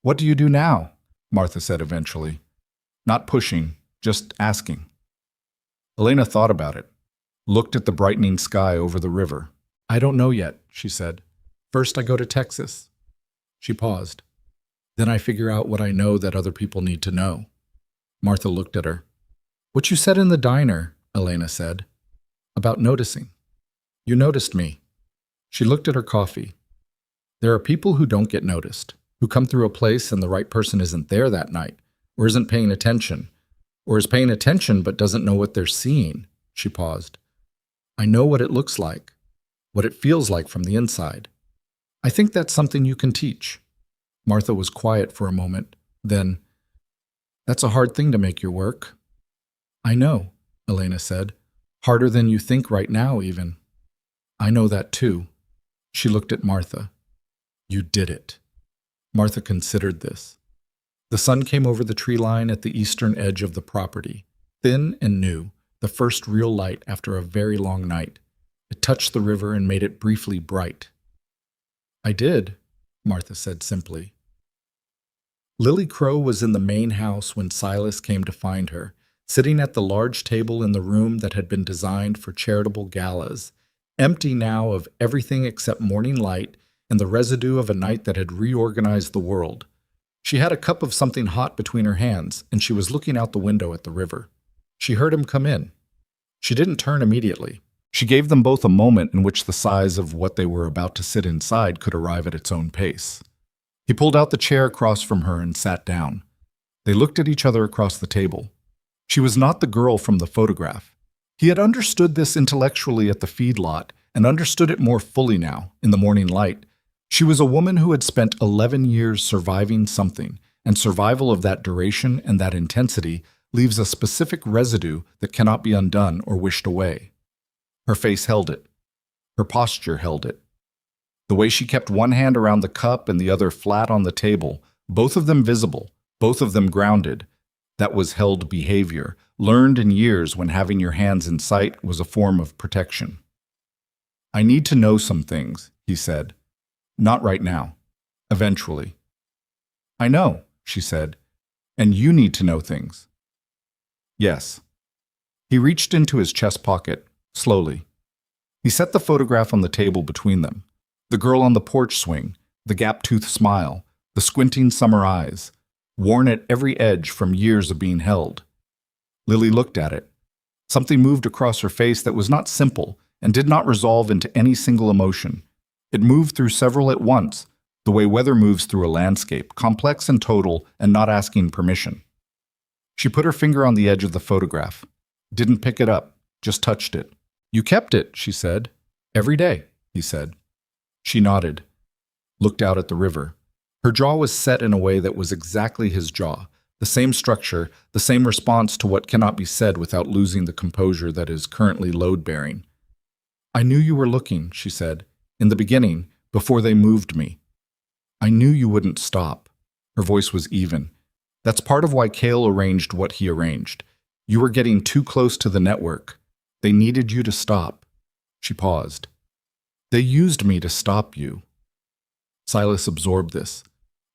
What do you do now? Martha said eventually. Not pushing, just asking. Elena thought about it. Looked at the brightening sky over the river. I don't know yet, she said. First I go to Texas. She paused. Then I figure out what I know that other people need to know. Martha looked at her. What you said in the diner, Elena said. About noticing. You noticed me. She looked at her coffee. There are people who don't get noticed, who come through a place and the right person isn't there that night, or isn't paying attention, or is paying attention but doesn't know what they're seeing. She paused. I know what it looks like, what it feels like from the inside. I think that's something you can teach. Martha was quiet for a moment. Then, that's a hard thing to make your work. I know, Elena said. Harder than you think right now, even. I know that too. She looked at Martha. You did it. Martha considered this. The sun came over the tree line at the eastern edge of the property, thin and new, the first real light after a very long night. It touched the river and made it briefly bright. I did, Martha said simply. Lily Crow was in the main house when Silas came to find her, sitting at the large table in the room that had been designed for charitable galas, empty now of everything except morning light and the residue of a night that had reorganized the world. She had a cup of something hot between her hands, and she was looking out the window at the river. She heard him come in. She didn't turn immediately. She gave them both a moment in which the size of what they were about to sit inside could arrive at its own pace. He pulled out the chair across from her and sat down. They looked at each other across the table. She was not the girl from the photograph. He had understood this intellectually at the feedlot and understood it more fully now, in the morning light. She was a woman who had spent 11 years surviving something, and survival of that duration and that intensity leaves a specific residue that cannot be undone or wished away. Her face held it. Her posture held it. The way she kept one hand around the cup and the other flat on the table, both of them visible, both of them grounded, that was held behavior, learned in years when having your hands in sight was a form of protection. I need to know some things, he said. Not right now. Eventually. I know, she said, and you need to know things. Yes. He reached into his chest pocket, slowly. He set the photograph on the table between them. The girl on the porch swing, the gap-toothed smile, the squinting summer eyes, worn at every edge from years of being held. Lily looked at it. Something moved across her face that was not simple and did not resolve into any single emotion. It moved through several at once, the way weather moves through a landscape, complex and total and not asking permission. She put her finger on the edge of the photograph. Didn't pick it up, just touched it. You kept it, she said. Every day, he said. She nodded, looked out at the river. Her jaw was set in a way that was exactly his jaw, the same structure, the same response to what cannot be said without losing the composure that is currently load-bearing. I knew you were looking, she said, in the beginning, before they moved me. I knew you wouldn't stop. Her voice was even. That's part of why Cale arranged what he arranged. You were getting too close to the network. They needed you to stop. She paused. They used me to stop you. Silas absorbed this.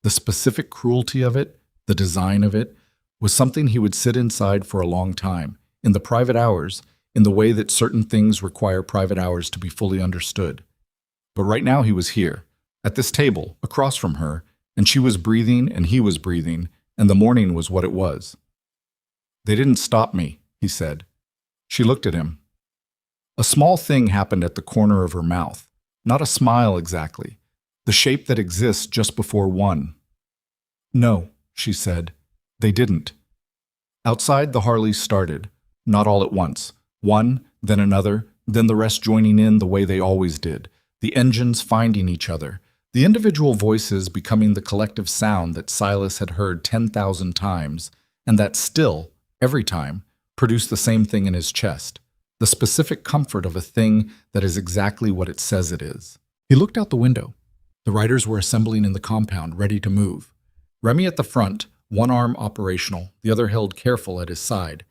The specific cruelty of it, the design of it, was something he would sit inside for a long time, in the private hours, in the way that certain things require private hours to be fully understood. But right now he was here, at this table, across from her, and she was breathing and he was breathing, and the morning was what it was. They didn't stop me, he said. She looked at him. A small thing happened at the corner of her mouth, not a smile exactly, the shape that exists just before one. No, she said, they didn't. Outside, the Harleys started, not all at once, one, then another, then the rest joining in the way they always did, the engines finding each other, the individual voices becoming the collective sound that Silas had heard 10,000 times, and that still, every time, produced the same thing in his chest. The specific comfort of a thing that is exactly what it says it is. He looked out the window. The riders were assembling in the compound, ready to move. Remy at the front, one arm operational, the other held careful at his side,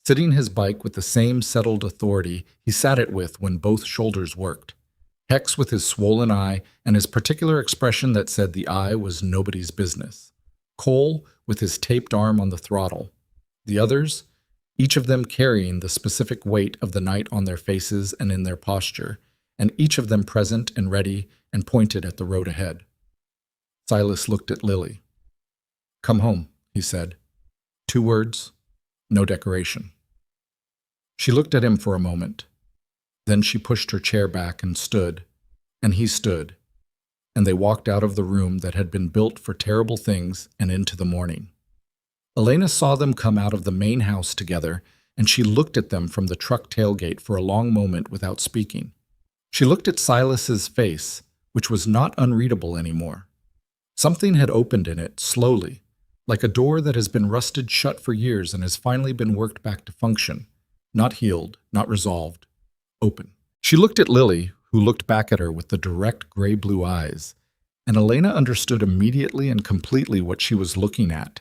sitting his bike with the same settled authority he sat it with when both shoulders worked. Hex with his swollen eye and his particular expression that said the eye was nobody's business. Cole with his taped arm on the throttle. The others, each of them carrying the specific weight of the night on their faces and in their posture, and each of them present and ready and pointed at the road ahead. Silas looked at Lily. Come home, he said. 2 words, no decoration. She looked at him for a moment. Then she pushed her chair back and stood, and he stood, and they walked out of the room that had been built for terrible things and into the morning. Elena saw them come out of the main house together, and she looked at them from the truck tailgate for a long moment without speaking. She looked at Silas's face, which was not unreadable anymore. Something had opened in it, slowly, like a door that has been rusted shut for years and has finally been worked back to function, not healed, not resolved, open. She looked at Lily, who looked back at her with the direct gray-blue eyes, and Elena understood immediately and completely what she was looking at.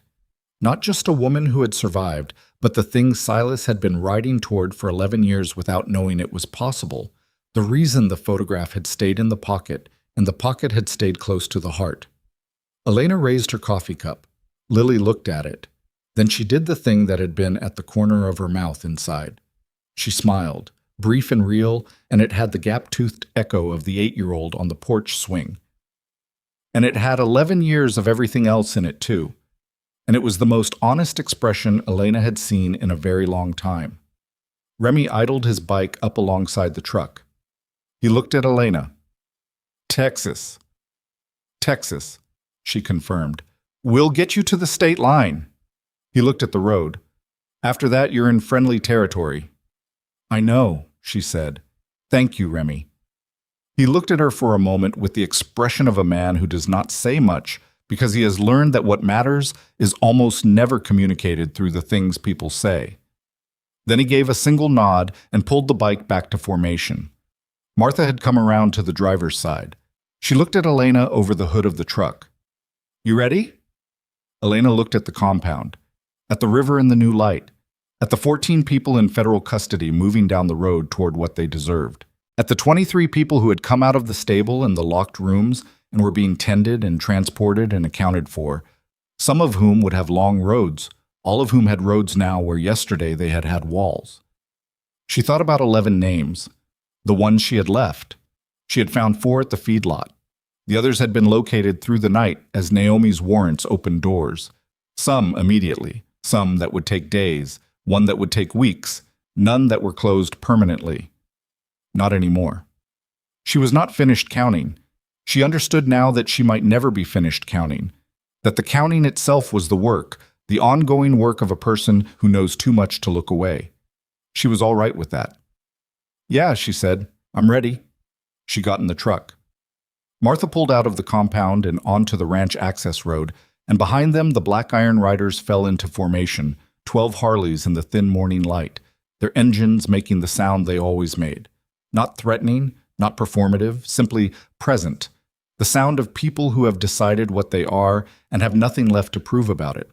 Not just a woman who had survived, but the thing Silas had been riding toward for 11 years without knowing it was possible, the reason the photograph had stayed in the pocket and the pocket had stayed close to the heart. Elena raised her coffee cup. Lily looked at it. Then she did the thing that had been at the corner of her mouth inside. She smiled, brief and real, and it had the gap-toothed echo of the 8-year-old on the porch swing. And it had 11 years of everything else in it, too. And it was the most honest expression Elena had seen in a very long time. Remy idled his bike up alongside the truck. He looked at Elena. Texas. Texas, she confirmed. We'll get you to the state line. He looked at the road. After that, you're in friendly territory. I know, she said. Thank you, Remy. He looked at her for a moment with the expression of a man who does not say much because he has learned that what matters is almost never communicated through the things people say. Then he gave a single nod and pulled the bike back to formation. Martha had come around to the driver's side. She looked at Elena over the hood of the truck. You ready? Elena looked at the compound, at the river and the new light, at the 14 people in federal custody moving down the road toward what they deserved, at the 23 people who had come out of the stable and the locked rooms and were being tended and transported and accounted for, some of whom would have long roads, all of whom had roads now where yesterday they had had walls. She thought about 11 names, the ones she had left. She had found 4 at the feedlot. The others had been located through the night as Naomi's warrants opened doors. Some immediately, some that would take days, one that would take weeks, none that were closed permanently. Not anymore. She was not finished counting. She understood now that she might never be finished counting, that the counting itself was the work, the ongoing work of a person who knows too much to look away. She was all right with that. Yeah, she said, I'm ready. She got in the truck. Martha pulled out of the compound and onto the ranch access road, and behind them the Black Iron Riders fell into formation, 12 Harleys in the thin morning light, their engines making the sound they always made. Not threatening, not performative, simply present. The sound of people who have decided what they are and have nothing left to prove about it.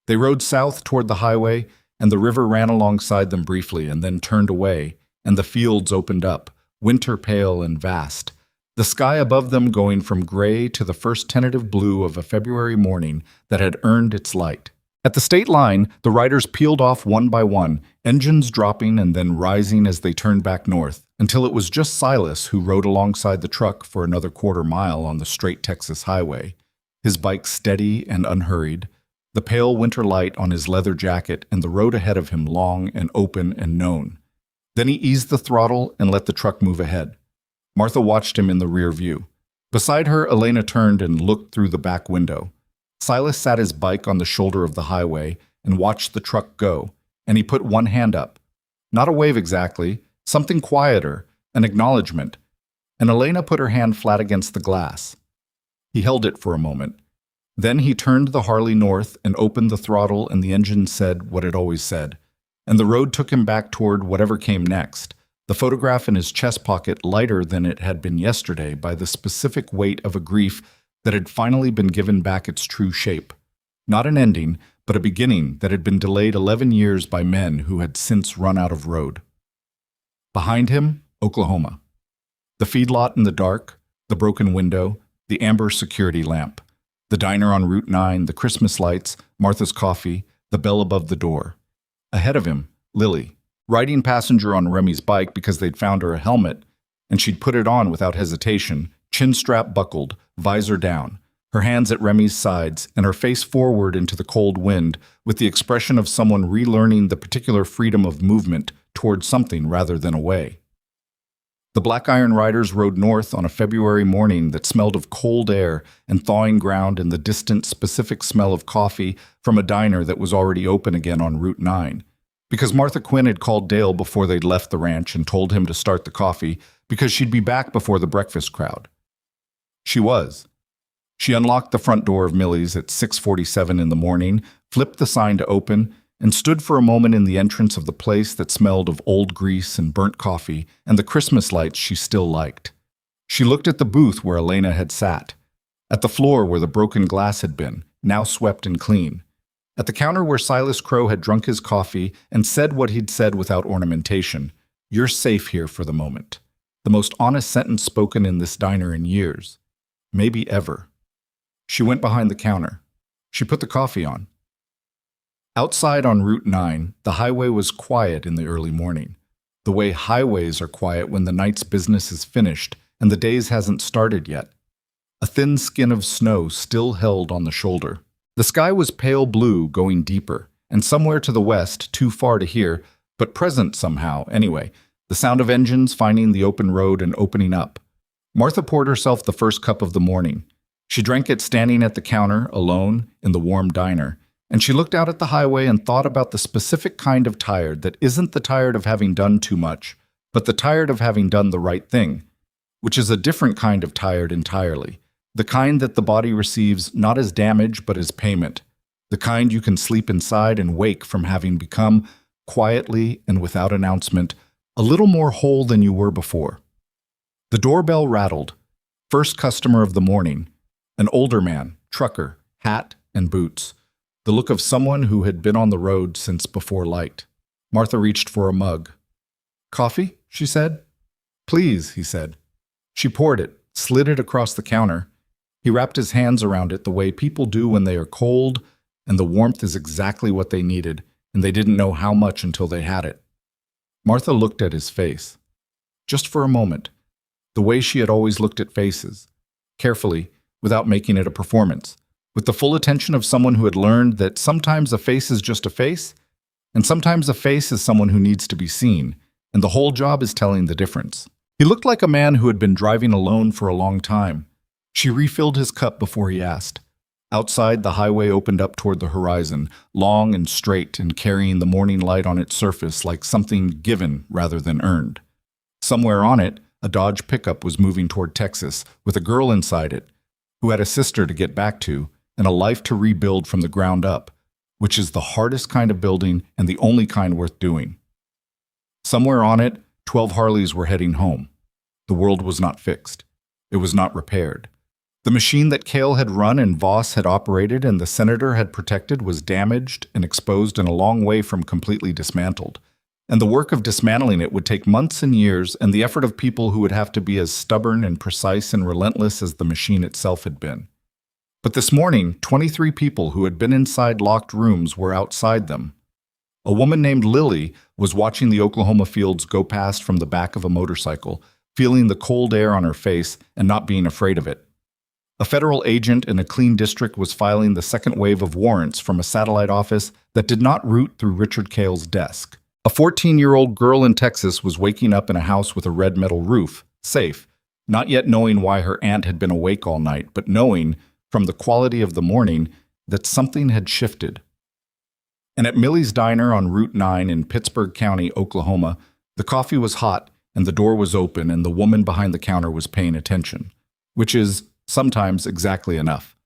They rode south toward the highway, and the river ran alongside them briefly and then turned away, and the fields opened up, winter pale and vast. The sky above them going from gray to the first tentative blue of a February morning that had earned its light. At the state line, the riders peeled off one by one, engines dropping and then rising as they turned back north, until it was just Silas who rode alongside the truck for another quarter-mile on the straight Texas highway, his bike steady and unhurried, the pale winter light on his leather jacket and the road ahead of him long and open and known. Then he eased the throttle and let the truck move ahead. Martha watched him in the rear view. Beside her, Elena turned and looked through the back window. Silas sat his bike on the shoulder of the highway and watched the truck go, and he put one hand up. Not a wave exactly, something quieter, an acknowledgement. And Elena put her hand flat against the glass. He held it for a moment. Then he turned the Harley north and opened the throttle, and the engine said what it always said. And the road took him back toward whatever came next. The photograph in his chest pocket lighter than it had been yesterday by the specific weight of a grief that had finally been given back its true shape. Not an ending, but a beginning that had been delayed 11 years by men who had since run out of road. Behind him, Oklahoma. The feedlot in the dark, the broken window, the amber security lamp, the diner on Route 9, the Christmas lights, Martha's coffee, the bell above the door. Ahead of him, Lily, riding passenger on Remy's bike because they'd found her a helmet, and she'd put it on without hesitation, chin strap buckled, visor down, her hands at Remy's sides, and her face forward into the cold wind, with the expression of someone relearning the particular freedom of movement toward something rather than away. The Black Iron Riders rode north on a February morning that smelled of cold air and thawing ground and the distant specific smell of coffee from a diner that was already open again on Route 9. Because Martha Quinn had called Dale before they'd left the ranch and told him to start the coffee because she'd be back before the breakfast crowd. She was. She unlocked the front door of Millie's at 6:47 in the morning, flipped the sign to open, and stood for a moment in the entrance of the place that smelled of old grease and burnt coffee and the Christmas lights she still liked. She looked at the booth where Elena had sat, at the floor where the broken glass had been, now swept and clean, at the counter where Silas Crow had drunk his coffee and said what he'd said without ornamentation. You're safe here for the moment. The most honest sentence spoken in this diner in years. Maybe ever. She went behind the counter. She put the coffee on. Outside on Route 9, the highway was quiet in the early morning. The way highways are quiet when the night's business is finished and the day's hasn't started yet. A thin skin of snow still held on the shoulder. The sky was pale blue going deeper, and somewhere to the west, too far to hear, but present somehow, anyway, the sound of engines finding the open road and opening up. Martha poured herself the first cup of the morning. She drank it standing at the counter, alone, in the warm diner, and she looked out at the highway and thought about the specific kind of tired that isn't the tired of having done too much, but the tired of having done the right thing, which is a different kind of tired entirely. The kind that the body receives not as damage but as payment. The kind you can sleep inside and wake from having become, quietly and without announcement, a little more whole than you were before. The doorbell rattled. First customer of the morning. An older man, trucker, hat and boots. The look of someone who had been on the road since before light. Martha reached for a mug. "Coffee?" she said. "Please," he said. She poured it, slid it across the counter. He wrapped his hands around it the way people do when they are cold, and the warmth is exactly what they needed, and they didn't know how much until they had it. Martha looked at his face. Just for a moment. The way she had always looked at faces. Carefully, without making it a performance. With the full attention of someone who had learned that sometimes a face is just a face, and sometimes a face is someone who needs to be seen, and the whole job is telling the difference. He looked like a man who had been driving alone for a long time. She refilled his cup before he asked. Outside, the highway opened up toward the horizon, long and straight and carrying the morning light on its surface like something given rather than earned. Somewhere on it, a Dodge pickup was moving toward Texas, with a girl inside it, who had a sister to get back to, and a life to rebuild from the ground up, which is the hardest kind of building and the only kind worth doing. Somewhere on it, 12 Harleys were heading home. The world was not fixed. It was not repaired. The machine that Cale had run and Voss had operated and the senator had protected was damaged and exposed and a long way from completely dismantled. And the work of dismantling it would take months and years, and the effort of people who would have to be as stubborn and precise and relentless as the machine itself had been. But this morning, 23 people who had been inside locked rooms were outside them. A woman named Lily was watching the Oklahoma fields go past from the back of a motorcycle, feeling the cold air on her face and not being afraid of it. A federal agent in a clean district was filing the second wave of warrants from a satellite office that did not route through Richard Cale's desk. A 14-year-old girl in Texas was waking up in a house with a red metal roof, safe, not yet knowing why her aunt had been awake all night, but knowing, from the quality of the morning, that something had shifted. And at Millie's Diner on Route 9 in Pittsburgh County, Oklahoma, the coffee was hot and the door was open and the woman behind the counter was paying attention, which is sometimes exactly enough.